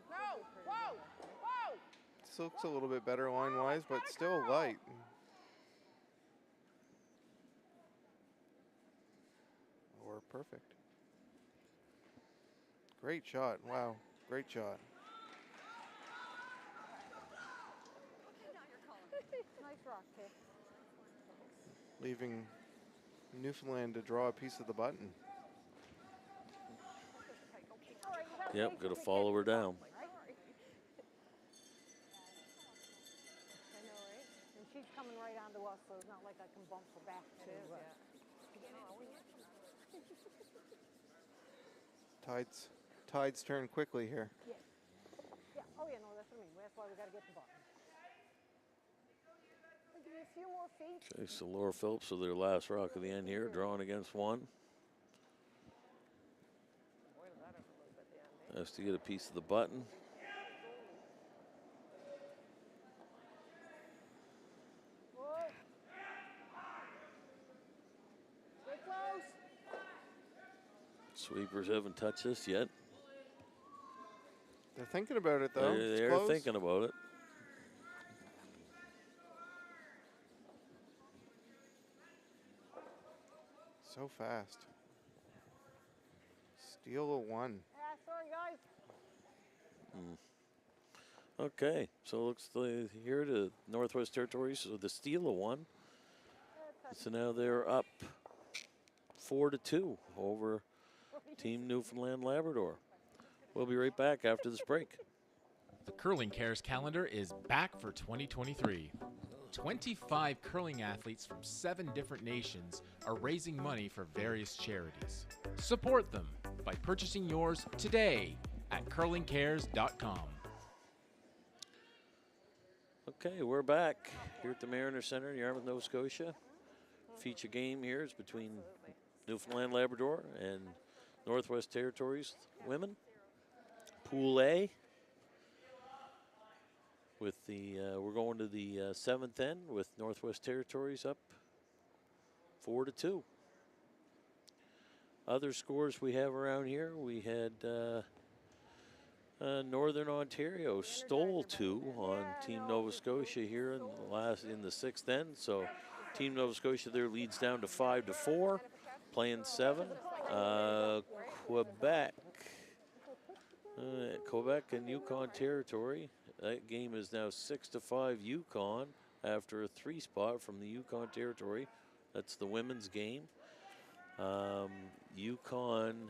No, whoa, whoa. This looks a little bit better line wise, but still light. Or perfect. Great shot. Wow. Great shot. Nice rock kick. Leaving Newfoundland to draw a piece of the button. Yep, got to follow her down. I know, right? And she's coming right onto us, so it's not like I can bump her back to. Tides turn quickly here. Yeah. Yeah. Oh yeah, no, that's what I mean. That's why we got to get the button. I'll give you a few more feet. Okay, so Laura Phillips with their last rock of the end here, drawing against one. Has to get a piece of the button. Whoa. Stay close. Sweepers haven't touched this yet. They're thinking about it though. It's They're close. thinking about it. So fast. Steal a 1. Yeah, sorry guys. Okay, so it looks like here to Northwest Territories, so the steal of 1. So now they're up 4-2 over Team Newfoundland Labrador. We'll be right back after this break. The Curling Cares calendar is back for 2023. 25 curling athletes from 7 different nations are raising money for various charities. Support them by purchasing yours today at curlingcares.com. Okay, we're back here at the Mariner Center in Yarmouth, Nova Scotia. Feature game here is between Newfoundland Labrador and Northwest Territories women. Pool A. With the we're going to the 7th end with Northwest Territories up 4-2. Other scores we have around here, we had Northern Ontario stole 2 on Team Nova Scotia here in the 6th end. So Team Nova Scotia there leads down to 5-4, playing 7. Quebec and Yukon Territory. That game is now 6-5 Yukon after a 3 spot from the Yukon Territory That's the women's game. Yukon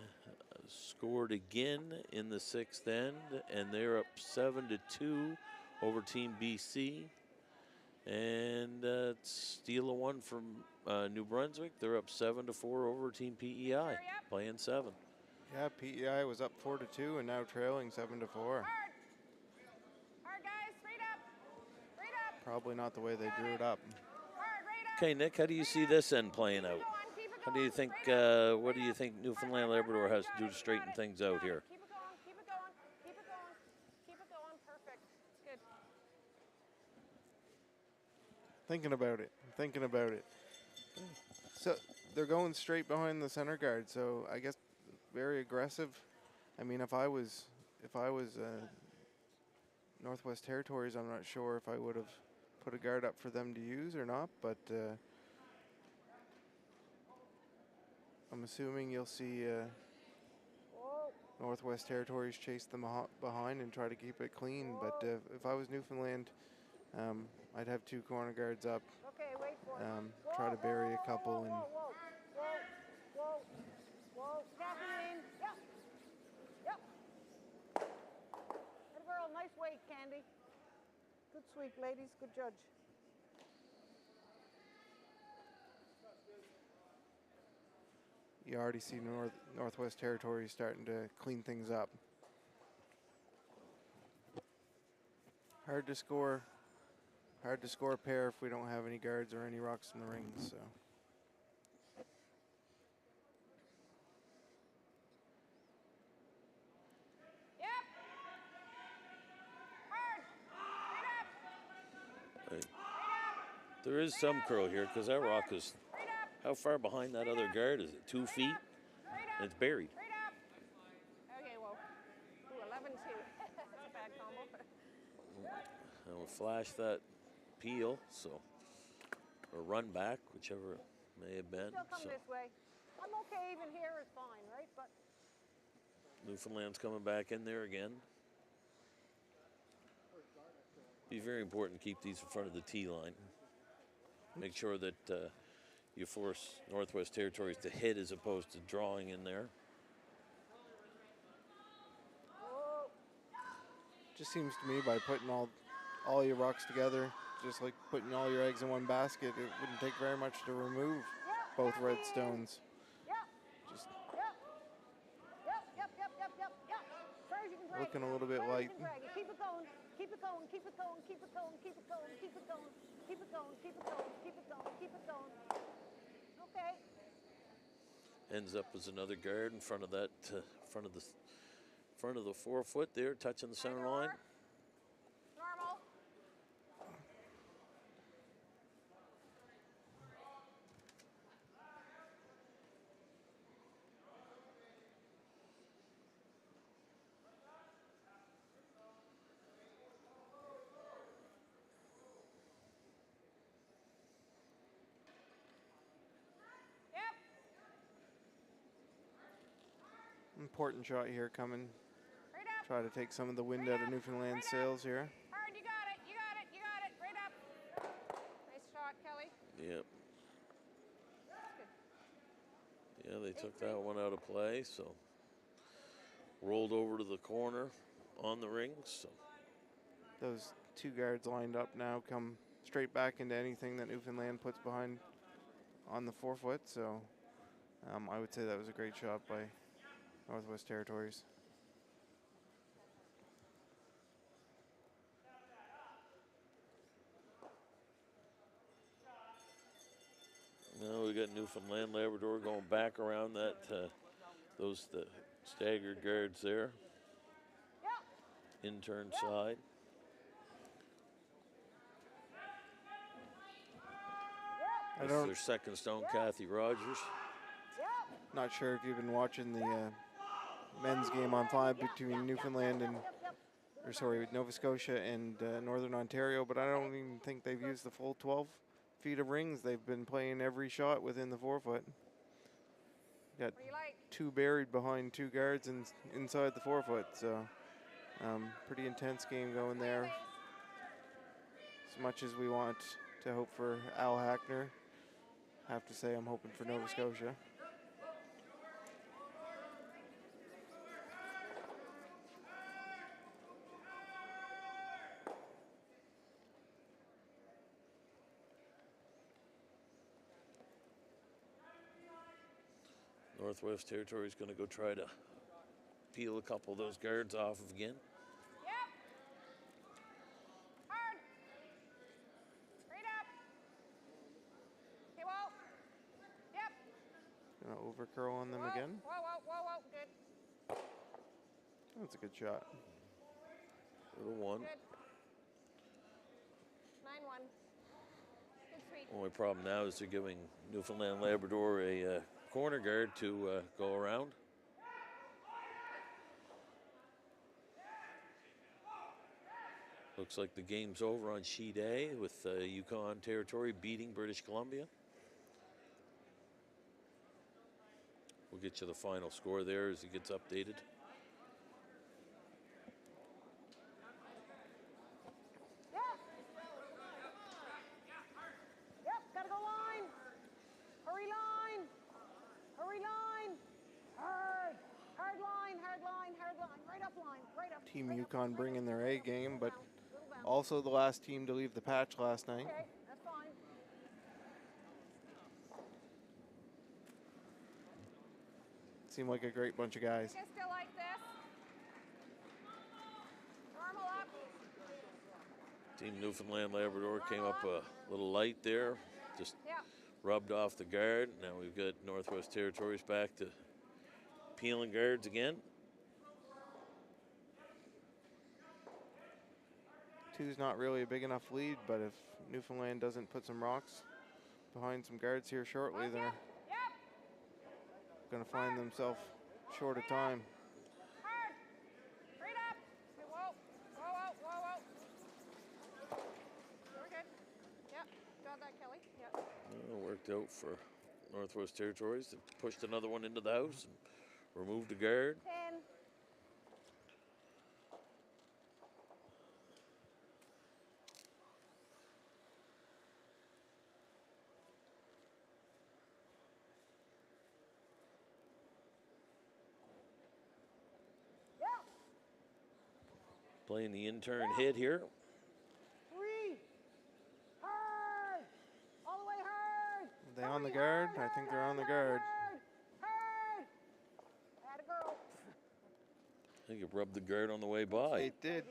scored again in the 6th end, and they're up 7-2 over Team BC. And steal a one from New Brunswick. They're up 7-4 over Team PEI, playing 7. Yeah, PEI was up 4-2 and now trailing 7-4. Hard, guys, straight up. Straight up. Probably not the way they drew it up. Okay, Nick, how do you see this end playing out? How do you think? What do you think Newfoundland Labrador has to do to straighten things out here? Keep it going, keep it going, keep it going, keep it going. Perfect. It's good. Thinking about it. So they're going straight behind the center guard. So I guess very aggressive. I mean, if I was Northwest Territories, I'm not sure if I would have put a guard up for them to use or not. But I'm assuming you'll see Northwest Territories chase them behind and try to keep it clean. But if I was Newfoundland, I'd have 2 corner guards up. Okay, wait for it. Try to bury a couple and Whoa. Kathy in. Yep. Good girl, nice weight, Candy. Good sweep, ladies. Good judge. you already see Northwest Territories starting to clean things up. Hard to score a pair if we don't have any guards or any rocks in the rings. So. There is some curl here because that rock is, how far behind that other guard is it? 2 feet? It's buried. Okay, whoa. Ooh, 11-2. That's a bad combo. And we'll flash that peel, so, or run back, whichever it may have been. Still come So this way. I'm okay even here is fine, right? But Newfoundland's coming back in there again. Be very important to keep these in front of the tee line. Make sure that you force Northwest Territories to hit as opposed to drawing in there. Just seems to me by putting all your rocks together, just like putting all your eggs in one basket, it wouldn't take very much to remove both red stones. Just Yep. looking a little bit light. Keep it going. Keep it going. Keep it going. Keep it going. Keep it going. Keep it going. Keep it going. Keep it going. Keep it going. Keep it going. Okay. Ends up as another guard in front of that, front of the 4 foot there, touching the center line. Normal. Important shot here coming. Try to take some of the wind out of Newfoundland's sails here. Hard, you got it. You got it. You got it. Right up. Nice shot, Kelly. Yep. Yeah, they took that one out of play, so rolled over to the corner on the rings. So Those 2 guards lined up now come straight back into anything that Newfoundland puts behind on the 4 foot. So I would say that was a great shot by Northwest Territories. now we got Newfoundland Labrador going back around that the staggered guards there. Intern side. That's their second stone, Kathy Rogers. Not sure if you've been watching the men's game on 5 between Newfoundland and, Nova Scotia and Northern Ontario, but I don't even think they've used the full 12 feet of rings. They've been playing every shot within the 4 foot. Got 2 buried behind 2 guards and inside the 4 foot, so pretty intense game going there. As much as we want to hope for Al Hackner, have to say I'm hoping for Nova Scotia. Northwest Territory is going to go try to peel a couple of those guards off again. Yep. Hard. Straight up. Okay, whoa. Yep. Gonna over curl on them Whoa, again. Whoa, whoa, whoa, whoa. Good. That's a good shot. Little one. Good. 9-1. Good sweep. Only problem now is they're giving Newfoundland Labrador a corner guard to go around. Looks like the game's over on sheet A with Yukon Territory beating British Columbia. We'll get you the final score there as it gets updated. Yep, gotta go line. Hurry line. Hurry line. Hard. Hard line, hard line, hard line. Right up line, right up. Team right Yukon up, bringing their A game, but little bounce. also the last team to leave the patch last night. Okay, that's fine. Seemed like a great bunch of guys. You guys still like this? Normal up. Team Newfoundland Labrador came up a little light there, just Yeah. rubbed off the guard. Now we've got Northwest Territories back to peeling guards again. 2's not really a big enough lead, but if Newfoundland doesn't put some rocks behind some guards here shortly, they're going to find themselves short of time. Hard. Straight up. Okay, whoa. Whoa, whoa, whoa, whoa. We're good. Yep. Got that, Kelly. Yep. Well, worked out for Northwest Territories. They pushed another one into the house and removed the guard. 10. Playing the intern hit here. 3. Hard. All the way hard. Are they on the guard? I think they're on the guard. Hard. Atta girl. I think it rubbed the guard on the way by. It did.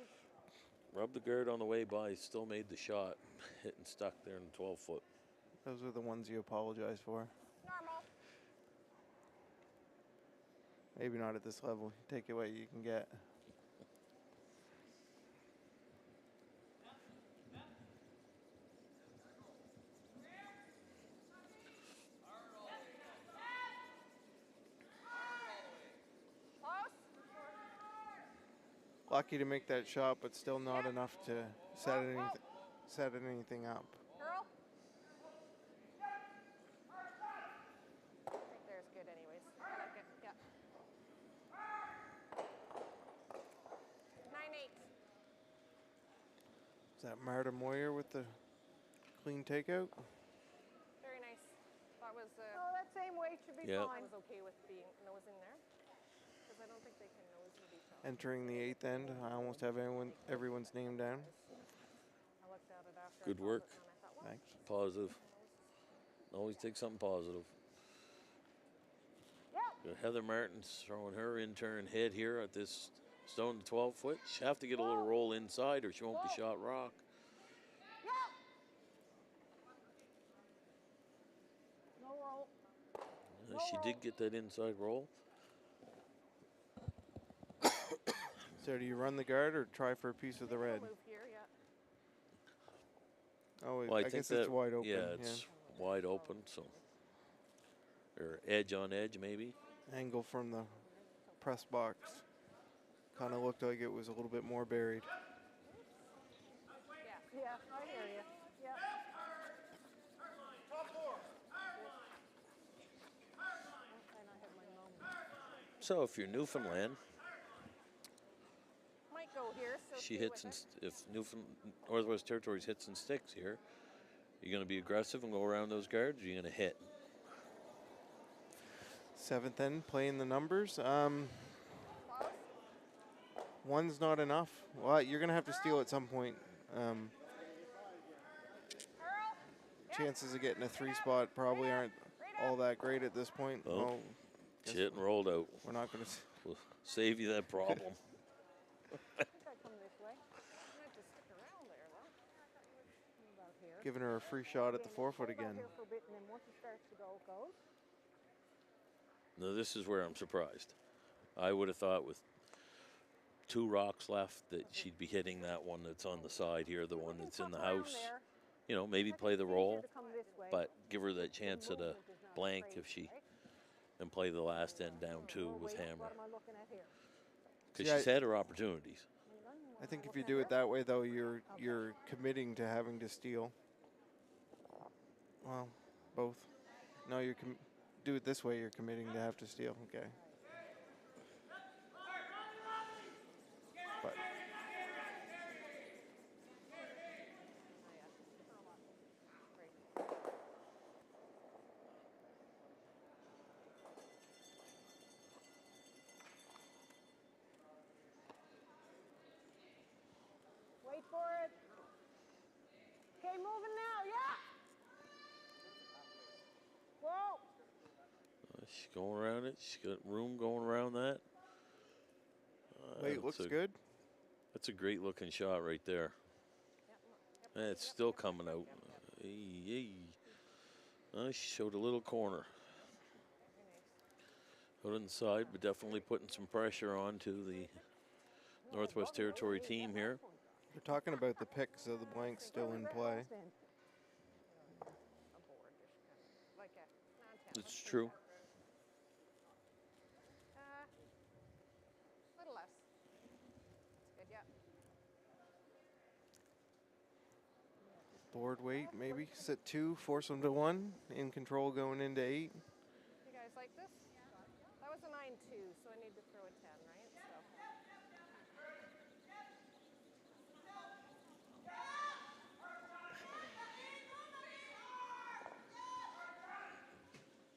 Rubbed the guard on the way by, still made the shot. Hit and stuck there in the 12-foot. Those are the ones you apologize for. Normal. Maybe not at this level. Take it what you can get. Lucky to make that shot, but still not enough to set anything up. Girl. I think there's good anyways. I like it. Yeah. 9-8. Is that Marta Moyer with the clean takeout? Very nice. That was Oh, that same weight should be Yeah. I fine. was okay with being nosing there. Because I don't think they can nose with each other. Entering the 8th end. I almost have everyone's name down. I looked at it after. Good I called work. it, and I thought, well, Thanks. Positive. Always take something positive. Got Heather Martin's throwing her intern hit here at this stone to 12-foot. She'll have to get a little roll inside or she won't be shot rock. No roll. She did get that inside roll. So do you run the guard or try for a piece of the red? move here, yeah. Oh, Well, I think guess it's that- wide open. Yeah, it's wide open, so. Or edge on edge, maybe. Angle from the press box. Kind of looked like it was a little bit more buried. Yeah, I hear you. Yeah. So if you're Newfoundland, Might go here. So she see hits with and if Northwest Territories hits and sticks here, you're going to be aggressive and go around those guards, or you're going to hit. 7th end, playing the numbers. One's not enough. Well, you're going to have to steal at some point. Chances of getting a 3 spot probably aren't all that great at this point. Oh, Well, guess shit and rolled out. we're not going to. We'll save you that problem. Giving her a free shot at the 4-foot again. Now this is where I'm surprised. I would have thought with 2 rocks left that she'd be hitting that one that's on the side here, the one that's in the house. You know, maybe play the roll, but give her that chance at a blank if she, and play the last end down 2 with hammer. Because she's had her opportunities. I think if you do it that way, though, you're committing to having to steal. Well, both. No, do it this way. You're committing to have to steal. Okay. But Wait for it. Okay, moving now. Yeah. Whoa. She's going around it. She's got room going around that. wait, looks good. That's a great looking shot right there. And it's still coming out. She showed a little corner. Out inside, but definitely putting some pressure on to the Northwest Territory team here. We're talking about the pick, so the blank's still in play. It's true. Little less. Good, yeah. Board weight, maybe. Sit 2, force them to 1. In control going into 8. You guys like this? That was a 9-2, so I need to throw a 10, right?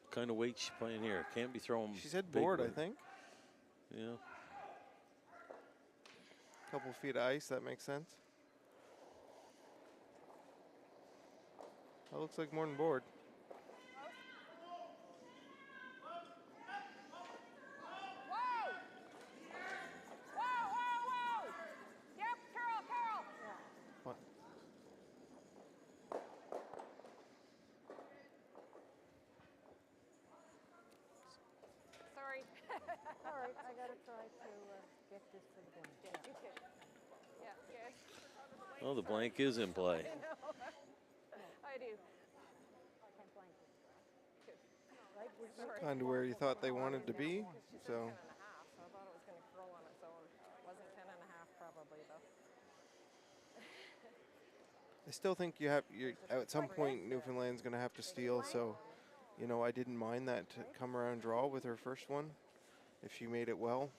What kind of weight she's playing here? Can't be throwing. She said big board, I weight. think. Yeah. Couple feet of ice, that makes sense. That looks like more than board. Whoa! Whoa, whoa, whoa! Yep, Carol. What? Sorry. All right, I got to try to get this to the blank. Yeah, you could. Yeah, yes. Oh, the blank is in play. I know. I do. I can't blank it. Right? Sorry. Kind of where you thought they wanted to be. So 10 and a half, so I thought it was going to curl on its own. It wasn't 10 and a half probably, though. I still think at some point Newfoundland's going to have to steal. So, you know, I didn't mind that come around draw with her first one. If she made it well,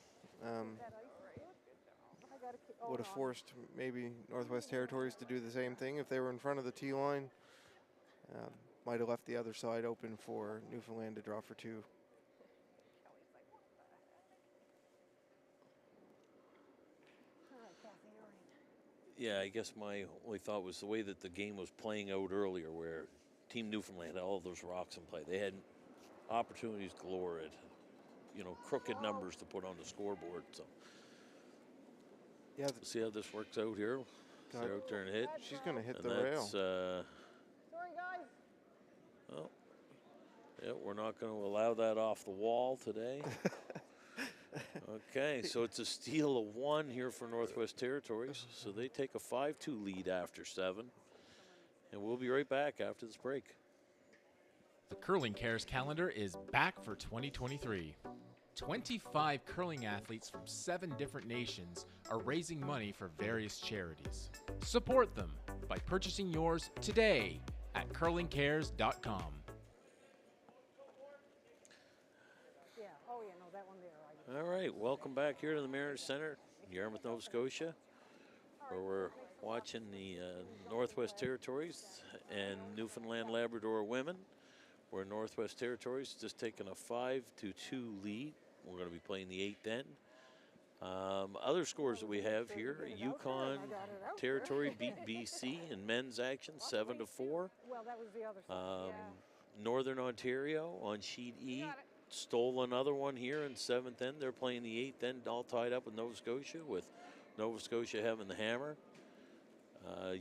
would have forced maybe Northwest Territories to do the same thing if they were in front of the tee line. Might have left the other side open for Newfoundland to draw for 2. Yeah, I guess my only thought was the way that the game was playing out earlier, where Team Newfoundland had all of those rocks in play. They had opportunities galore at, crooked numbers to put on the scoreboard. So, yeah, we'll see how this works out here. See her out there and hit. She's going to hit And the rail. that's, Sorry, guys. well, yeah, we're not going to allow that off the wall today. Okay, so it's a steal of 1 here for Northwest Territories. So they take a 5-2 lead after 7. And we'll be right back after this break. The Curling Cares calendar is back for 2023. 25 curling athletes from 7 different nations are raising money for various charities. Support them by purchasing yours today at curlingcares.com. Yeah. Oh, yeah. No, that one there. All right, welcome back here to the Mariners Center, Yarmouth, Nova Scotia, where we're watching the Northwest Territories and Newfoundland Labrador women where Northwest Territories just taking a 5-2 lead. We're going to be playing the 8th end. Other scores that we have here: Yukon Territory beat BC in men's action 7-4. Well, that was the other side. Northern Ontario on sheet E stole another one here in 7th end. They're playing the 8th end, all tied up with Nova Scotia Nova Scotia having the hammer.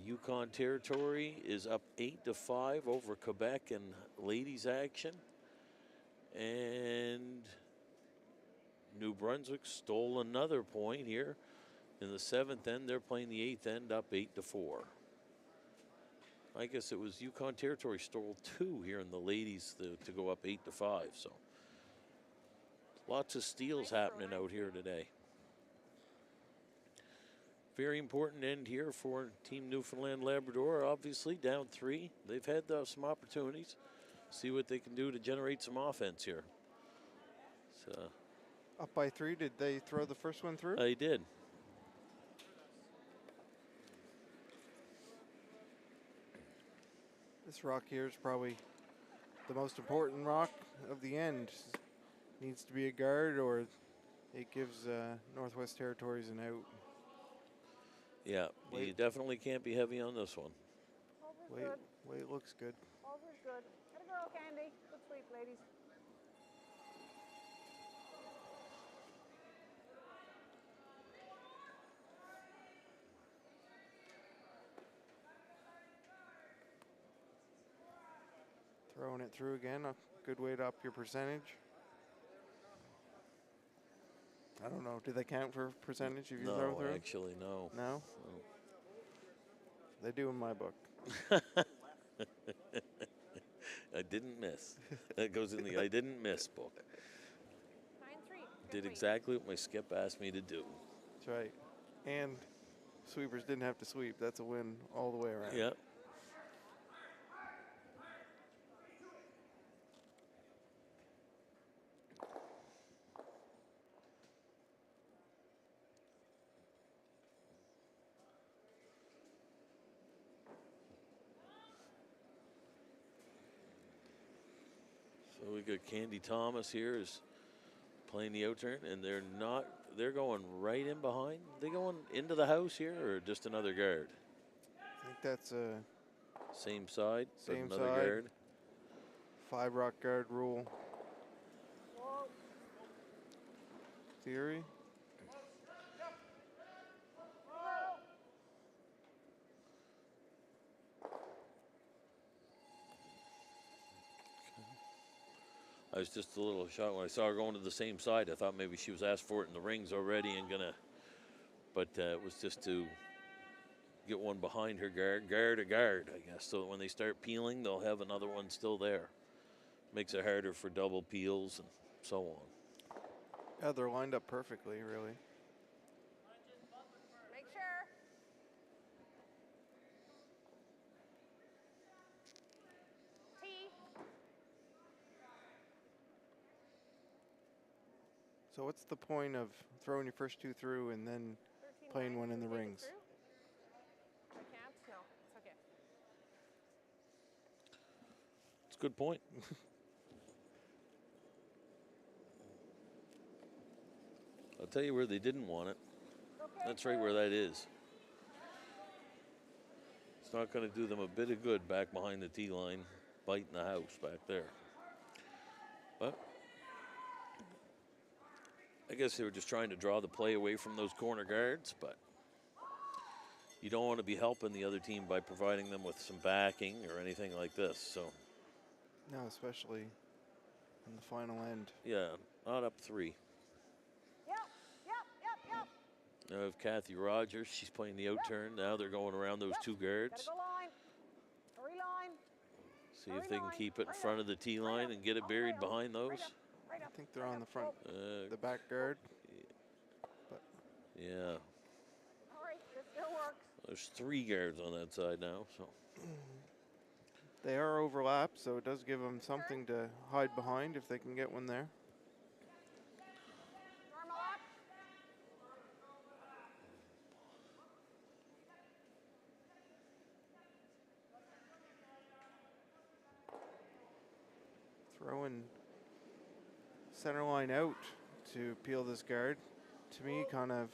Yukon Territory is up 8-5 over Quebec in ladies action. And New Brunswick stole another point here in the 7th end. They're playing the 8th end up 8-4. I guess it was Yukon Territory stole 2 here in the ladies to go up 8-5. So lots of steals happening out here today. Very important end here for Team Newfoundland Labrador. Obviously down 3. They've had some opportunities. See what they can do to generate some offense here. So Up by 3. Did they throw the first one through? they did. This rock here is probably the most important rock of the end. Needs to be a guard, or it gives Northwest Territories an out. Yeah, you definitely can't be heavy on this one. Weight looks good. Over's good. Get a girl, Candy. Good sweep, ladies. Throwing it through again, a good way to up your percentage. I don't know. Do they count for percentage if you throw through? No, actually, no. No? They do in my book. I didn't miss. That goes in the I didn't miss book. 9-3. Did exactly what my skip asked me to do. That's right. And sweepers didn't have to sweep. That's a win all the way around. Yeah. So we got Candy Thomas here is playing the out turn, and they're going right in behind. They going into the house here, or just another guard? I think that's a Same side, but Same another side. guard. 5 rock guard rule. Theory. I was just a little shocked when I saw her going to the same side. I thought maybe she was asked for it in the rings already and but it was just to get one behind her guard a guard, I guess, so that when they start peeling, they'll have another one still there. Makes it harder for double peels and so on. Yeah, they're lined up perfectly, really. Make sure. T. So what's the point of throwing your first 2 through and then 13-9. playing one in the Take it rings? through. I can't? No, it's okay. It's a good point. I'll tell you where they didn't want it. Okay, That's right where that is. It's not going to do them a bit of good back behind the tee line, biting the house back there. But I guess they were just trying to draw the play away from those corner guards, but you don't want to be helping the other team by providing them with some backing or anything like this. So, No, especially in the final end. yeah, not up 3. Yep. Now we have Kathy Rogers. She's playing the out turn. Now they're going around those 2 guards. Gotta go line. Hurry line. See if they can keep it in front of the tee line and get it buried behind those. I think they're on the front, the back guard. But Yeah. All right, this still works. There's 3 guards on that side now. So they are overlapped, so it does give them something to hide behind if they can get one there. Normal up. throwing center line out to peel this guard, to me, kind of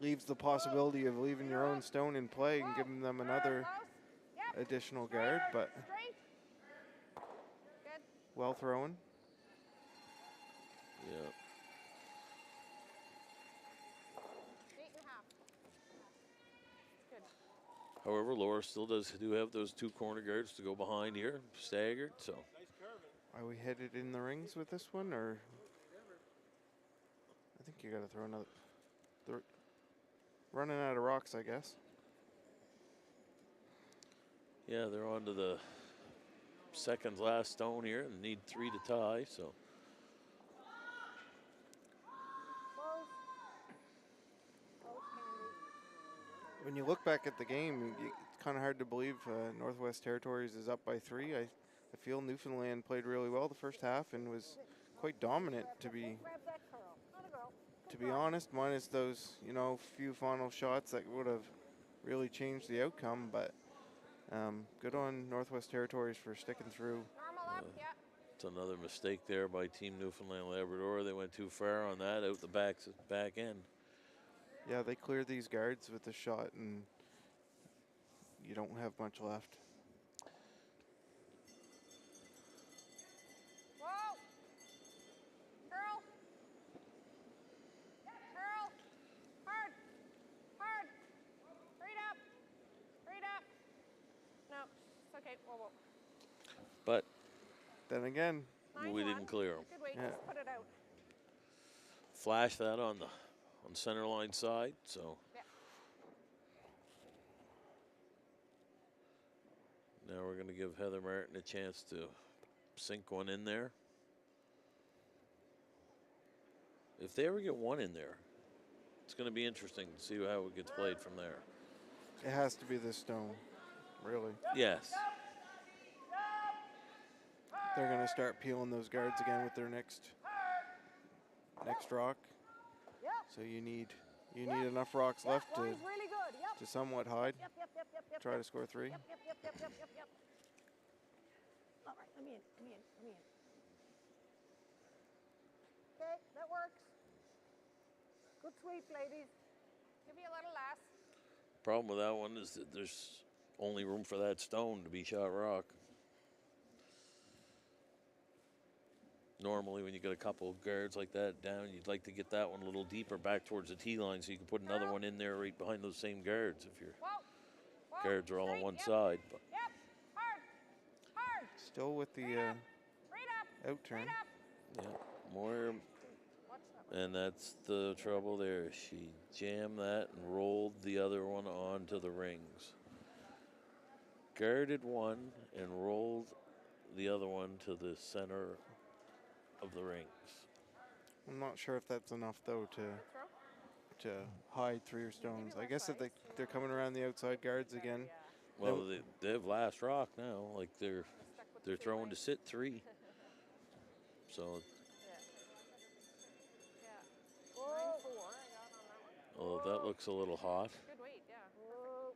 leaves the possibility of leaving your own stone in play and giving them another additional guard, but well thrown. Yeah. 8.5. Good. However, Laura still do have those 2 corner guards to go behind here, staggered. So Nice curving. Are we headed in the rings with this one, or I think you got to throw another. They're running out of rocks, I guess. yeah, they're on to the second last stone here and need 3 to tie. So Close. Close, Candy. When you look back at the game, it's kind of hard to believe Northwest Territories is up by 3. I feel Newfoundland played really well the first half and was quite dominant, to be Grab that curl. Not a girl. honest, minus those, few final shots that would have really changed the outcome. But good on Northwest Territories for sticking through. Normal up, yeah. it's another mistake there by Team Newfoundland Labrador. They went too far on that, out the back end. Yeah, they cleared these guards with the shot, and you don't have much left. Whoa. Curl. Curl. Hard. Hard. Read up. Read up. No, it's okay. Whoa, whoa. But Then again, Nice we one. didn't clear them. Good weight. Yeah. Just put it out. Flash that on the center line side. So Yeah. now we're going to give Heather Martin a chance to sink one in there. If they ever get one in there, it's going to be interesting to see how it gets played from there. it has to be this stone, really. Yes. They're going to start peeling those guards again with their next rock. Yep. So you need enough rocks left to Line's really good. Yep. somewhat hide. Yep. Try to score 3. Yep. All right, let me in. Okay, that works. Good sweep, ladies. Give me a little less. Problem with that one is that there's only room for that stone to be shot rock. Normally, when you get a couple of guards like that down, you'd like to get that one a little deeper back towards the tee line so you can put another one in there right behind those same guards if your Whoa. guards are all on Straight, one yep. side. But Yep. Hard. Hard. Still with the Read up. out turn. Read up. yeah, more, Watch that one. and that's the trouble there. She jammed that and rolled the other one onto the rings. Guarded one and rolled the other one to the center of the rings. I'm not sure if that's enough, though, to hide 3 stones. I guess if they're coming around the outside guards again. Well, they have last rock now. Like they're throwing to sit 3. So, Yeah. 9-4. I got on that one. oh, that looks a little hot. Good weight, yeah. Whoa.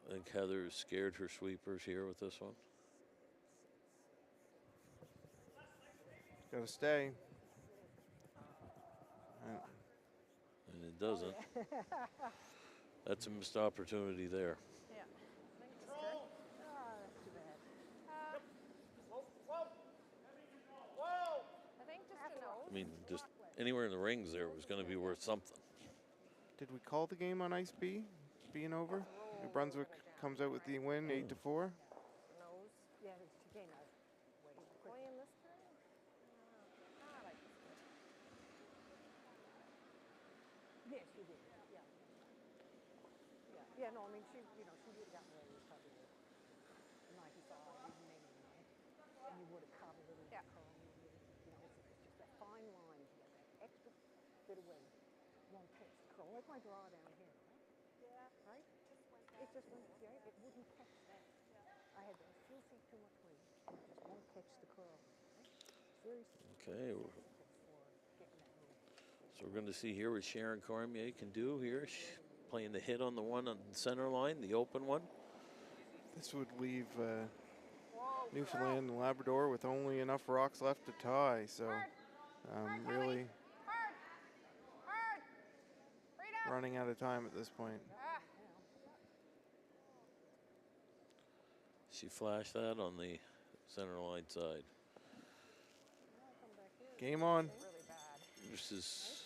I think Heather scared her sweepers here with this one. Got to stay. And it doesn't. That's a missed opportunity there. Yeah. I think it's good. That's too bad. I think just a nose. I mean, just anywhere in the rings there was going to be worth something. Did we call the game on Ice B being over? New Brunswick comes out with the win, 8-4. Nose. Yeah, she came out. Boy in this turn. I like this one. Yes, she did. Yeah, no, I mean, she would have gotten away with probably 95, even maybe 90. And you would have caught a little Yeah. curl. It's just that fine line to get that extra bit of weight. Won't catch the curl. Like my draw down here, right? Yeah. Right? It just went, right? It wouldn't catch that. Yeah. I had a few feet too much weight. It just won't catch the curl. Right? It's very Okay, for getting that little. so we're going to see here what Sharon Cormier can do here. Playing the hit on the one on the center line, the open one. This would leave Newfoundland and Labrador with only enough rocks left to tie. So really running out of time at this point. She flashed that on the center line side. Game on. This is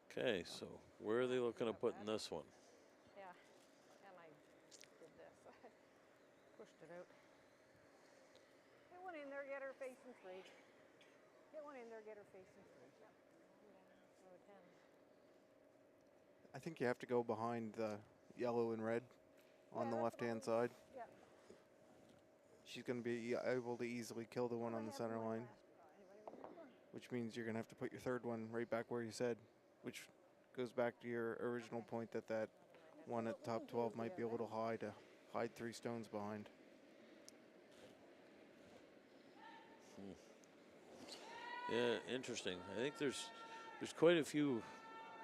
okay. So where are they looking at putting this one? Yeah, and I did this. Pushed it out. Get one in there, get her facing three. Get one in there, get her facing three. Yep. So 10. I think you have to go behind the yellow and red on the left-hand side. Yeah. She's going to be able to easily kill the one on the center line, which means you're going to have to put your third one right back where you said, which goes back to your original point that that one at top 12 might be a little high to hide 3 stones behind. Yeah, interesting. I think there's quite a few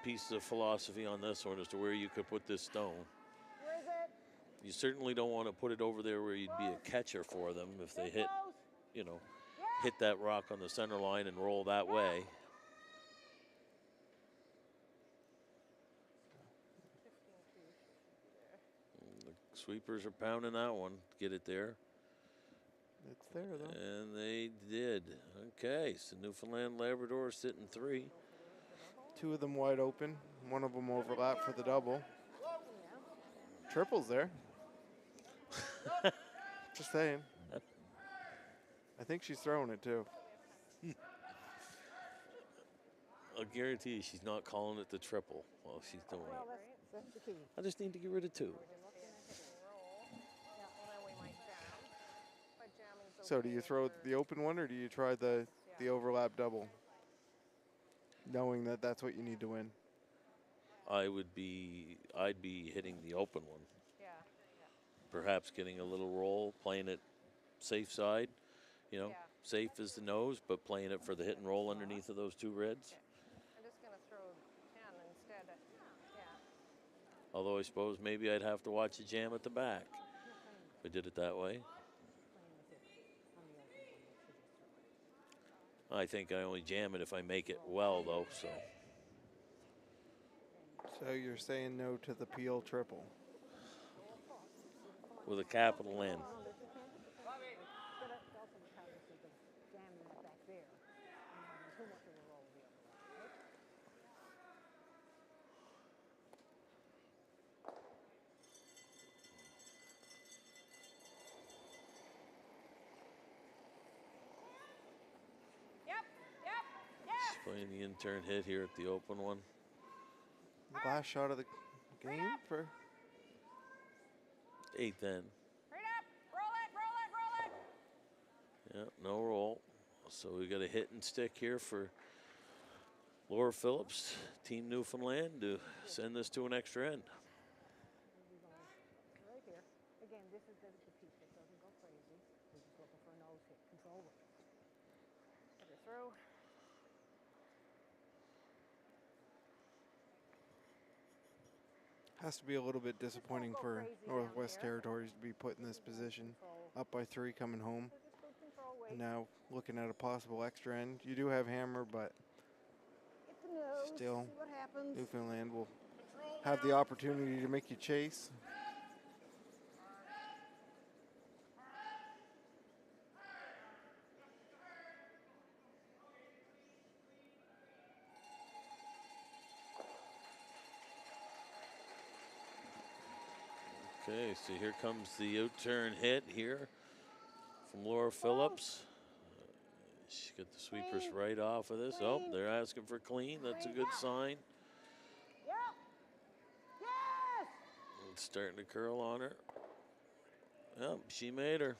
pieces of philosophy on this one as to where you could put this stone. Where is it? You certainly don't want to put it over there where you'd be a catcher for them if they hit, you know, hit that rock on the center line and roll that way. The sweepers are pounding that one. Get it there. It's there, though. And they did. Okay, so Newfoundland Labrador sitting 3. 2 of them wide open. One of them overlap for the double. Triples there. Just saying. I think she's throwing it, too. I'll guarantee you she's not calling it the triple while she's doing Well, it. that's the key. I just need to get rid of 2. So do you throw the open one or do you try the overlap double? Knowing that that's what you need to win. I'd be hitting the open one. Yeah. Perhaps getting a little roll, playing it safe side. You know, safe as the nose, but playing it for the hit and roll underneath of those 2 reds. I'm just going to throw 10 instead. Yeah. Although I suppose maybe I'd have to watch a jam at the back if I did it that way. I think I only jam it if I make it well, though. So you're saying no to the Peel triple? With a capital N. Playing the intern hit here at the open one. Last shot of the game for 8th end. Right up. Roll it, roll it, roll it. Yeah, no roll. So we got a hit and stick here for Laura Phillips, Team Newfoundland, to send this to an extra end. Right here. Again, this is the piece that doesn't go crazy. We're just looking for a nose hit. Control it. Put her through. Has to be a little bit disappointing for Northwest Territories to be put in this position, up by 3 coming home. And now looking at a possible extra end. You do have hammer, but still Newfoundland will have the opportunity to make you chase. Okay, so here comes the out-turn hit here from Laura Phillips. She got the sweepers right off of this. Oh, they're asking for clean. That's a good sign. Yep. Yes. It's starting to curl on her. Yep, she made her.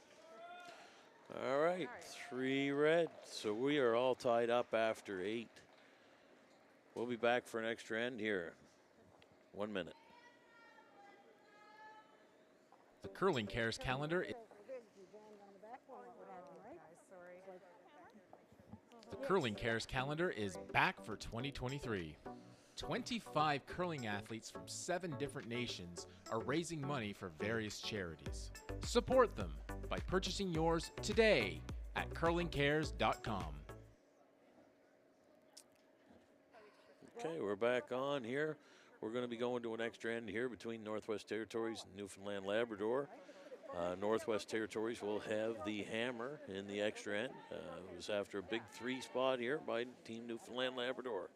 All right, 3 red. So we are all tied up after 8. We'll be back for an extra end here. 1 minute. The Curling Cares calendar. The Curling Cares calendar is back for 2023. 25 curling athletes from 7 different nations are raising money for various charities. Support them by purchasing yours today at curlingcares.com. Okay, we're back on here. We're going to be going to an extra end here between Northwest Territories and Newfoundland Labrador. Northwest Territories will have the hammer in the extra end. It was after a big 3 spot here by Team Newfoundland Labrador.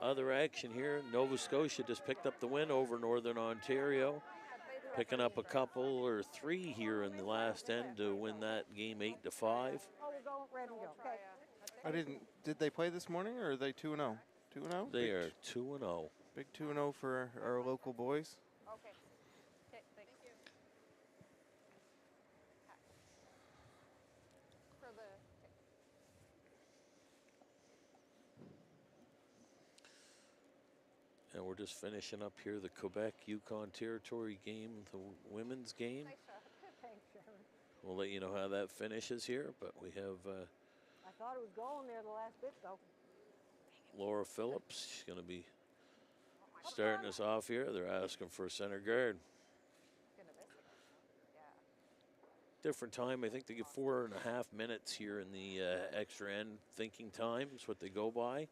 Other action here, Nova Scotia just picked up the win over Northern Ontario, picking up a couple or 3 here in the last end to win that game 8-5. Oh, we'll go red and go. Okay. I didn't. Did they play this morning, or are they 2-0? 2-0. They are 2-0. Big 2-0 for our local boys. Okay. Okay, thank you. For the, And we're just finishing up here the Quebec-Yukon Territory game, the women's game. nice shot. Thanks, Sharon. We'll let you know how that finishes here, but we have I thought it was going there the last bit, though. Laura Phillips. She's going to be starting us off here. They're asking for a center guard. Gonna miss it. Yeah. Different time. I think they get 4.5 minutes here in the extra end thinking time is what they go by.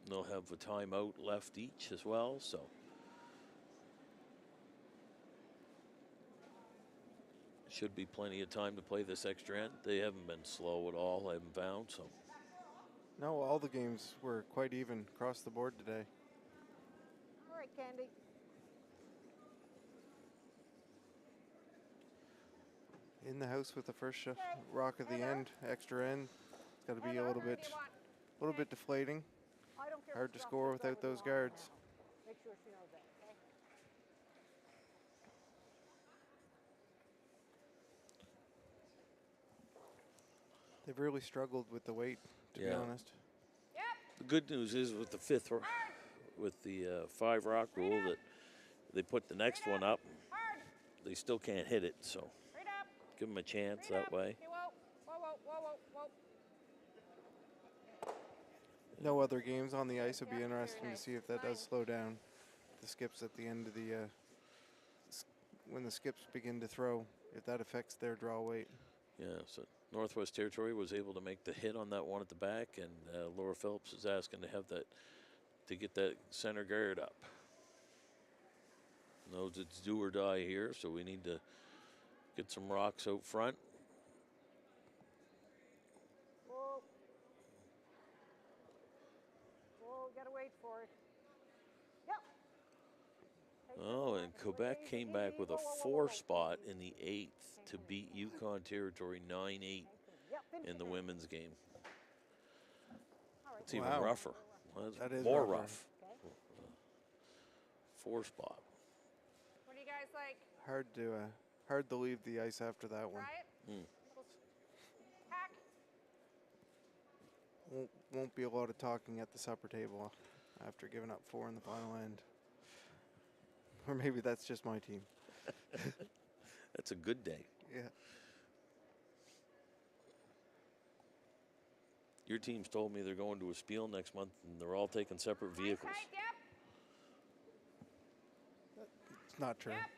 They'll have a timeout left each as well, so. Should be plenty of time to play this extra end. They haven't been slow at all, I haven't found, so. No, all the games were quite even across the board today. All right, Candy. In the house with the first rock of the end, extra end. It's got to be a little bit deflating. I don't care. Hard to score without those guards. Make sure she knows that, okay? They've really struggled with the weight, to be honest. The good news is with the with the 5 rock rule that they put the next one up, they still can't hit it, so give them a chance that way. Okay, whoa, whoa, whoa, whoa, whoa. No other games on the ice. Would be interesting to see if that does slow down the skips at the end of the when the skips begin to throw, if that affects their draw weight. Yeah, so Northwest Territory was able to make the hit on that one at the back, and Laura Phillips is asking to have that, to get that center guard up. Knows it's do or die here, so we need to get some rocks out front. Whoa. Whoa, gotta wait for it. Yep. Oh, and Quebec came back with a 4 spot in the 8th to beat Yukon Territory 9-8 in the women's game. It's even rougher. That is more rougher. rough. 4 spot. What do you guys like? Hard to leave the ice after that one. Try it? Hack. Won't be a lot of talking at the supper table after giving up 4 in the final end. Or maybe that's just my team. That's a good day. Yeah. Your team's told me they're going to a spiel next month, and they're all taking separate vehicles. Tight, yep. It's not true. Yep.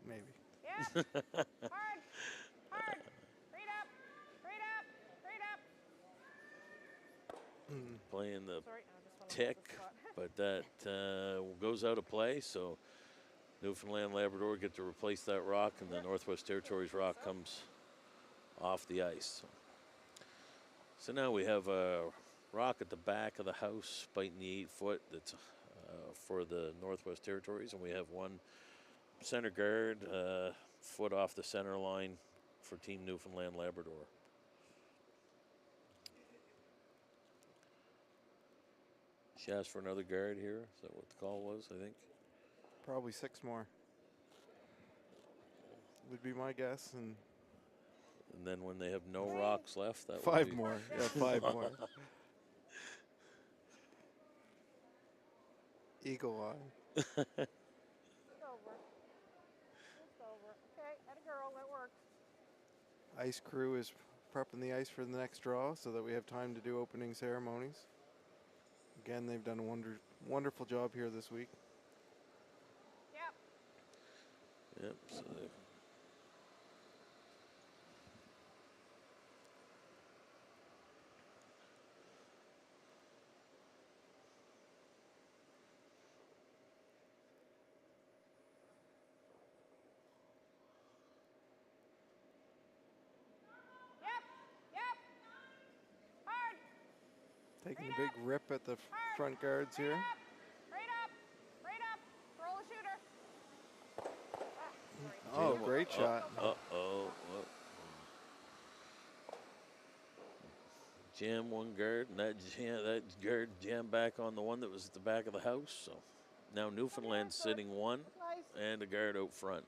Maybe. Yep. Hard. Hard. Read up. Read up. Read up. Playing the Sorry, I just wanna tick, hold this spot. but that goes out of play, so Newfoundland Labrador get to replace that rock, and the Northwest Territories rock comes off the ice. So now we have a rock at the back of the house biting the 8-foot that's for the Northwest Territories, and we have one center guard foot off the center line for Team Newfoundland Labrador. She asked for another guard here. Is that what the call was, I think? Probably 6 more. Would be my guess. And then when they have no rocks left, that 5 would be more. Yeah, 5 more. Eagle eye. It's over. It's over. Okay, at a girl, that works. Ice crew is prepping the ice for the next draw so that we have time to do opening ceremonies. Again, they've done a wonderful job here this week. Yep. Yep. So Yep. Yep. Hard. Taking a big rip at the front guards here. Right up. Right up. Roll the shooter. Oh, great shot. Uh-oh. Jam one guard, and that guard jammed back on the one that was at the back of the house. So now Newfoundland's sitting one and a guard out front.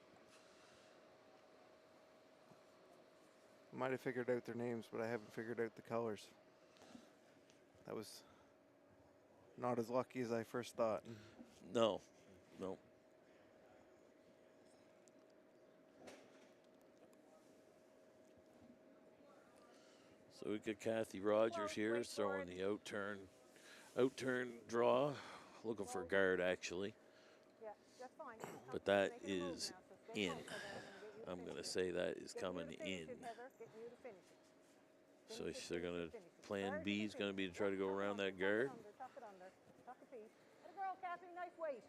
Might have figured out their names, but I haven't figured out the colors. That was not as lucky as I first thought. No. So we got Kathy Rogers here throwing the outturn draw, looking for a guard actually. Yeah, that's fine. But that is in. I'm going to say that is coming in. So they're going to, plan B is going to be to try to go around that guard. Tuck it under. Tuck a piece. Good girl, Kathy. Nice weight.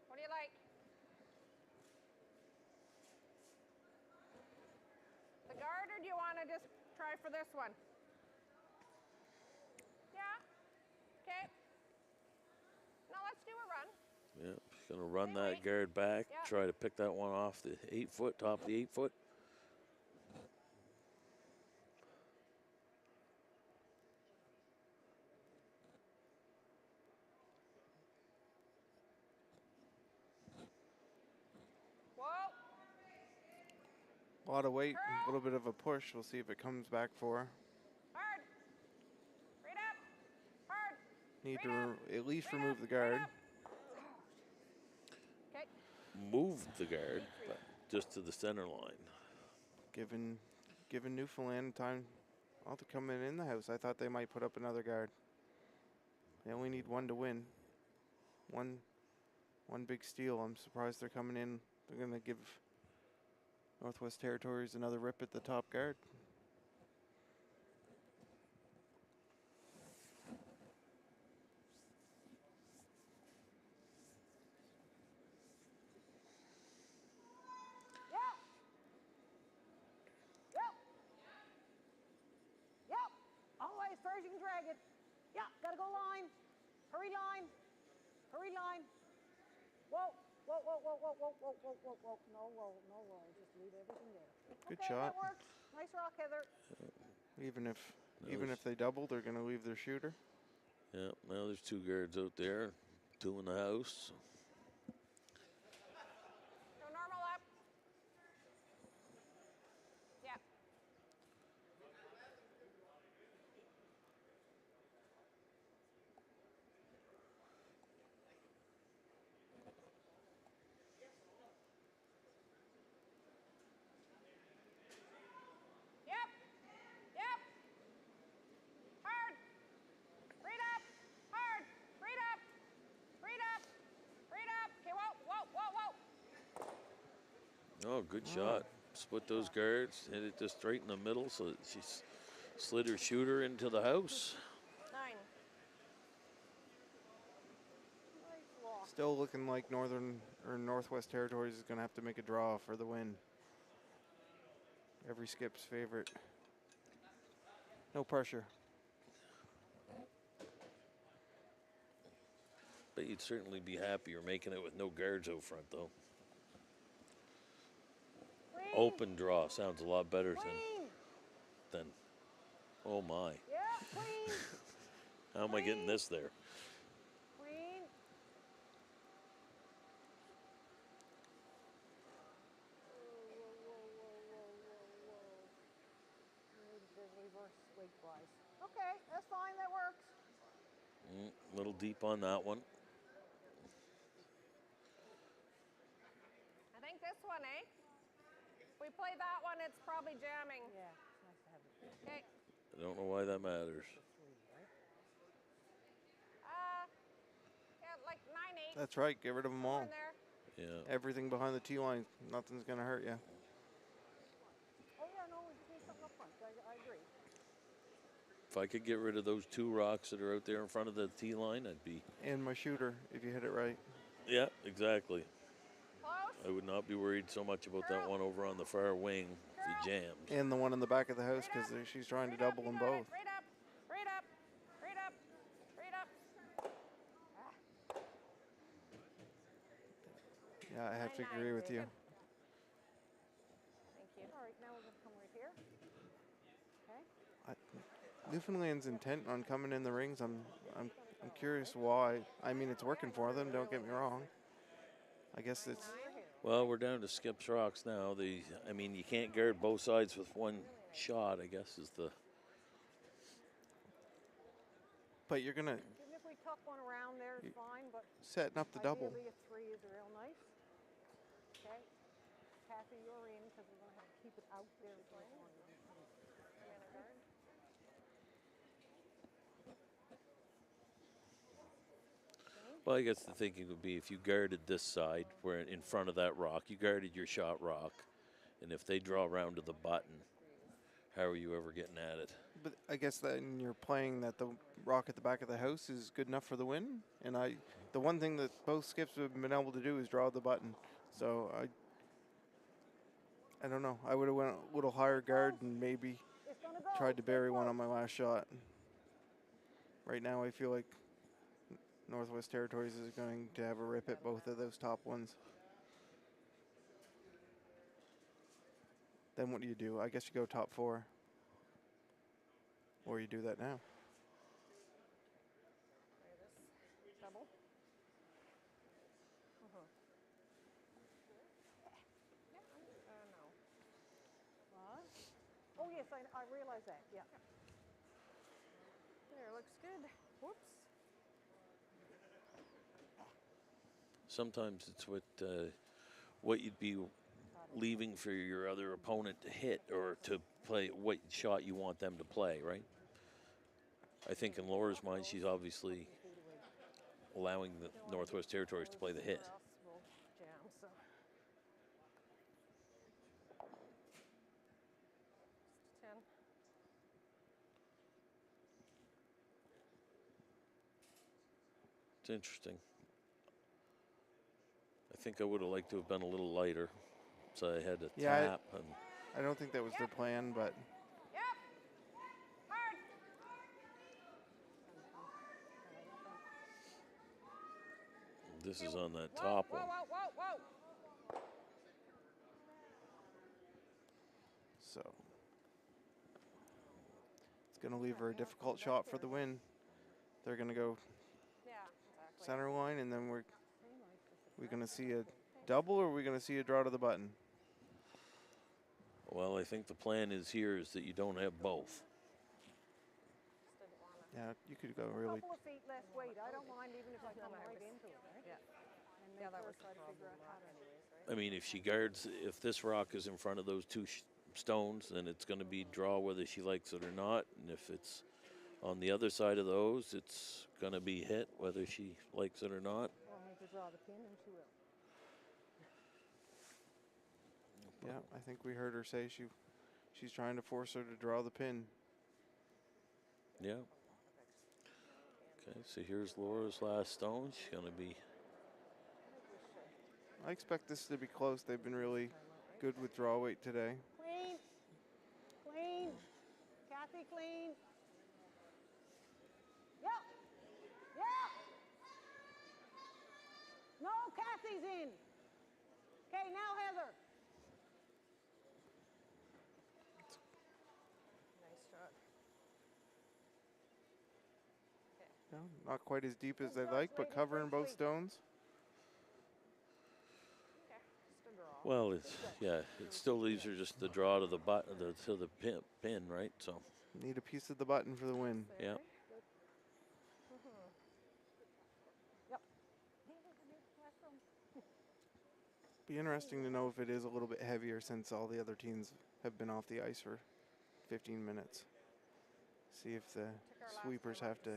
What do you like? The guard, or do you want to just try for this one? Yeah? Okay. Now let's do a run. Yeah, going to run that guard back, try to pick that one off the 8-foot, top of the 8-foot. Whoa. A lot of weight, a little bit of a push. We'll see if it comes back for her. Hard. Right up. Hard. Need to at least remove the guard. Okay. Moved the guard, but just to the center line. Given Newfoundland time to come in the house. I thought they might put up another guard. They only need one to win. One big steal. I'm surprised they're coming in. They're going to give Northwest Territories another rip at the top guard. Yep. Always, as far as you can drag it. Yep. Gotta go line. Hurry line. Hurry line. Whoa. Whoa, whoa, whoa, whoa, whoa, whoa, whoa, whoa, whoa. No roll, no roll. Just leave everything there. Good Okay, shot. that works. Nice rock, Heather. Even if they double, they're going to leave their shooter. Yeah, now there's two guards out there, two in the house. Go normal up. Yeah. Yep. Yep. Hard. Read up. Hard. Read up. Read up. Read up. Okay, whoa, whoa, whoa, whoa. Oh, good shot. Split those guards, hit it just straight in the middle so that she slid her shooter into the house. 9. Still looking like Northwest Territories is going to have to make a draw for the win. Every skip's favorite. No pressure. But you'd certainly be happier making it with no guards out front, though. Open draw sounds a lot better than oh my. Yeah, queen. How am I getting this there? Queen. Reverse weight-wise. Okay, that's fine. That works. Little deep on that one. play that one, it's probably jamming. Yeah, it's nice to have it. Okay. I don't know why that matters. Yeah, like 9-8. That's right. Get rid of them all. In there. Yeah. Everything behind the tee line. Nothing's going to hurt you. Oh, yeah, no, we just need something up front. I agree. If I could get rid of those 2 rocks that are out there in front of the tee line, I'd be. And my shooter, if you hit it right. Yeah, exactly. Close. I would not be worried so much about that one over on the far wing if he jams. And the one in the back of the house because she's trying to double them both. Right up. Right up. Right up. Right up. Yeah, I have to agree with you. Thank you. All right, now we're going to come right here. Okay. Newfoundland's intent on coming in the rings. I'm curious why. I mean, it's working for them. Don't get me wrong. I guess it's. Well, we're down to Skips Rocks now. I mean, you can't guard both sides with one shot, I guess, is the. But you're gonna. Even if we tuck one around there, it's fine, but setting up the double. ideally a 3 is real nice. Okay. Kathy, you're in because we're going to have to keep it out there as long as we can. Well, I guess the thinking would be if you guarded this side, where in front of that rock, you guarded your shot rock, and if they draw around to the button, how are you ever getting at it? But I guess then you're playing that the rock at the back of the house is good enough for the win. And the one thing that both skips have been able to do is draw the button. So I don't know. I would have went a little higher guard and maybe tried to bury one on my last shot. Right now, I feel like Northwest Territories is going to have a rip at both of those top ones. Then what do? I guess you go top 4. Or you do that now. Double. No. Oh, yes, I realize that. Yeah. There, looks good. Whoops. Sometimes it's what you'd be leaving for your other opponent to hit or to play, what shot you want them to play, right? I think in Laura's mind, she's obviously allowing the Northwest Territories to play the hit. Jam, so. Just 10. It's interesting. I think I would have liked to have been a little lighter, so I had to tap. And I don't think that was their plan, but. This is on that top one. Whoa. So it's going to leave her a difficult shot for the win. They're going to go center line, and then we're going to see a double, or are we going to see a draw to the button? Well, I think the plan is that you don't have both. Yeah, you could go really. A couple of feet less weight. I don't mind even if I come right into it, right? Yeah. And then that was try to figure out how to. anyways, right? I mean, if this rock is in front of those 2 stones, then it's going to be draw whether she likes it or not. And if it's on the other side of those, it's going to be hit whether she likes it or not. Want me to draw the pin, and she will. Yeah, I think we heard her say she's trying to force her to draw the pin. Yeah. Okay, so here's Laura's last stone. She's going to be. I expect this to be close. They've been really good with draw weight today. Clean. Kathy, clean. Yep. No, Kathy's in. Okay, now Heather. Nice shot. No, not quite as deep as they'd like, but covering both stones. Well, it still leaves her just the draw to the button, to the pin, right? So. Need a piece of the button for the win. Yeah. Yep. Be interesting to know if it is a little bit heavier since all the other teams have been off the ice for 15 minutes. See if the sweepers have to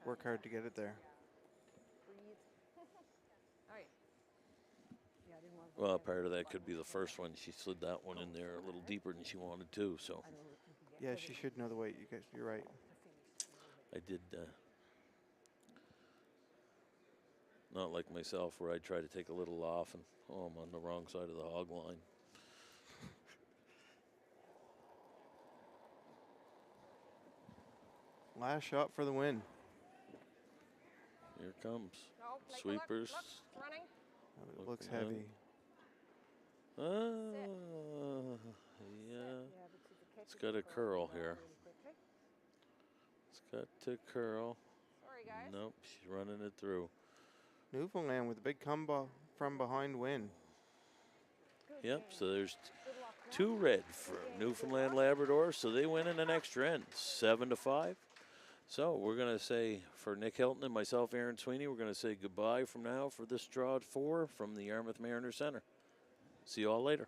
work hard to get it there. Well, part of that could be the first one. She slid that one in there a little deeper than she wanted to. So Yeah, she should know the weight. You guys, you're right. I did. Not like myself, where I try to take a little off and I'm on the wrong side of the hog line. Last shot for the win. Here it comes. No, take Sweepers. A look. Look, running. It looks heavy. Yeah. It's got a curl here. It's got to curl. Sorry, guys. Nope, she's running it through. Newfoundland with a big come from behind win. Yep, so there's 2 red for Newfoundland Labrador, so they win in the next end, 7-5. So we're going to say, for Nick Hilton and myself, Aaron Sweeney, we're going to say goodbye from now for this draw 4 from the Yarmouth Mariners Center. See you all later.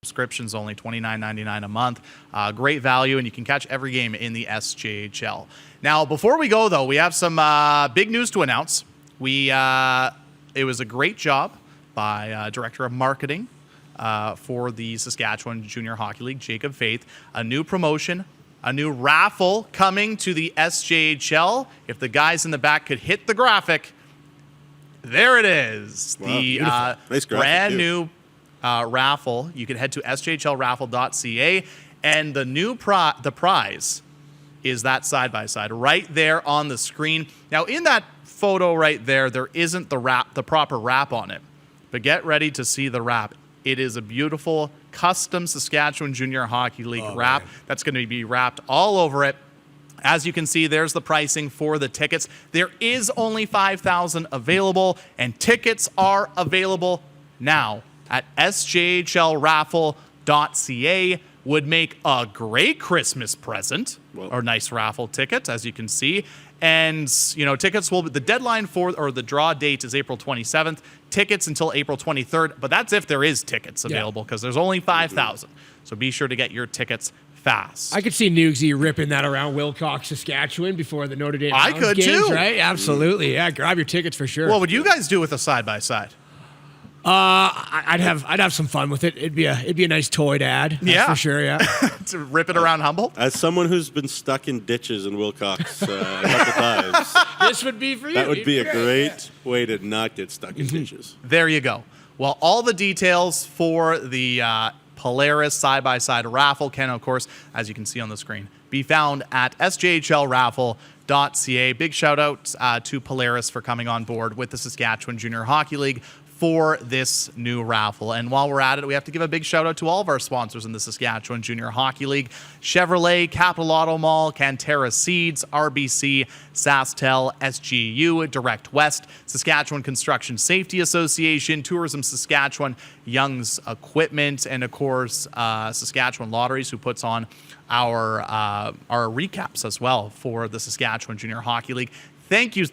Subscriptions only $29.99 a month. Great value, and you can catch every game in the SJHL. Now, before we go, though, we have some big news to announce. It was a great job by Director of Marketing for the Saskatchewan Junior Hockey League, Jacob Faith. A new promotion, a new raffle coming to the SJHL. If the guys in the back could hit the graphic, there it is. Wow, the nice graphic, brand too. new raffle. You can head to sjhlraffle.ca, and the prize is that side-by-side right there on the screen. Now, in that photo right there, there isn't the proper wrap on it, but get ready to see the wrap. It is a beautiful custom Saskatchewan Junior Hockey League wrap that's going to be wrapped all over it. As you can see, there's the pricing for the tickets. There is only 5,000 available, and tickets are available now at sjhlraffle.ca. would make a great Christmas present or nice raffle ticket, as you can see. And, tickets the deadline the draw date is April 27th. Tickets until April 23rd, but that's if there is tickets available because there's only 5,000. So be sure to get your tickets fast. I could see Nugsy ripping that around Wilcox, Saskatchewan before the Notre Dame I Hounds could games, too. right? Absolutely. Yeah, grab your tickets for sure. What would you guys do with a side-by-side? I'd have some fun with it. It'd be a nice toy to add. That's for sure. Yeah. To rip it around Humboldt. As someone who's been stuck in ditches in Wilcox a couple times, this would be for you. That would be a great way to not get stuck in ditches. There you go. Well, all the details for the Polaris side-by-side raffle can, of course, as you can see on the screen, be found at sjhlraffle.ca. Big shout out to Polaris for coming on board with the Saskatchewan Junior Hockey League for this new raffle. And while we're at it, we have to give a big shout out to all of our sponsors in the Saskatchewan Junior Hockey League: Chevrolet, Capital Auto Mall, Cantera Seeds, RBC, SaskTel, SGU, Direct West, Saskatchewan Construction Safety Association, Tourism Saskatchewan, Young's Equipment, and of course, Saskatchewan Lotteries, who puts on our recaps as well for the Saskatchewan Junior Hockey League. Thank you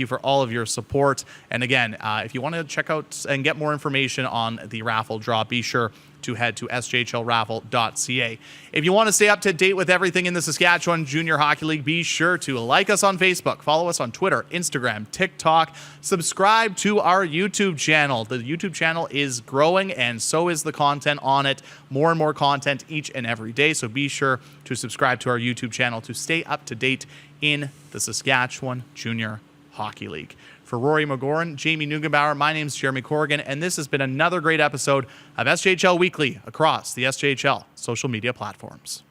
for all of your support. And again, if you want to check out and get more information on the raffle draw, be sure to head to sjhlraffle.ca. If you want to stay up to date with everything in the Saskatchewan Junior Hockey League, be sure to like us on Facebook, follow us on Twitter, Instagram, TikTok, subscribe to our YouTube channel. The YouTube channel is growing, and so is the content on it. More and more content each and every day, so be sure to subscribe to our YouTube channel to stay up to date in the Saskatchewan Junior Hockey League. For Rory McGoran, Jamie Neugebauer, my name's Jeremy Corrigan, and this has been another great episode of SJHL Weekly across the SJHL social media platforms.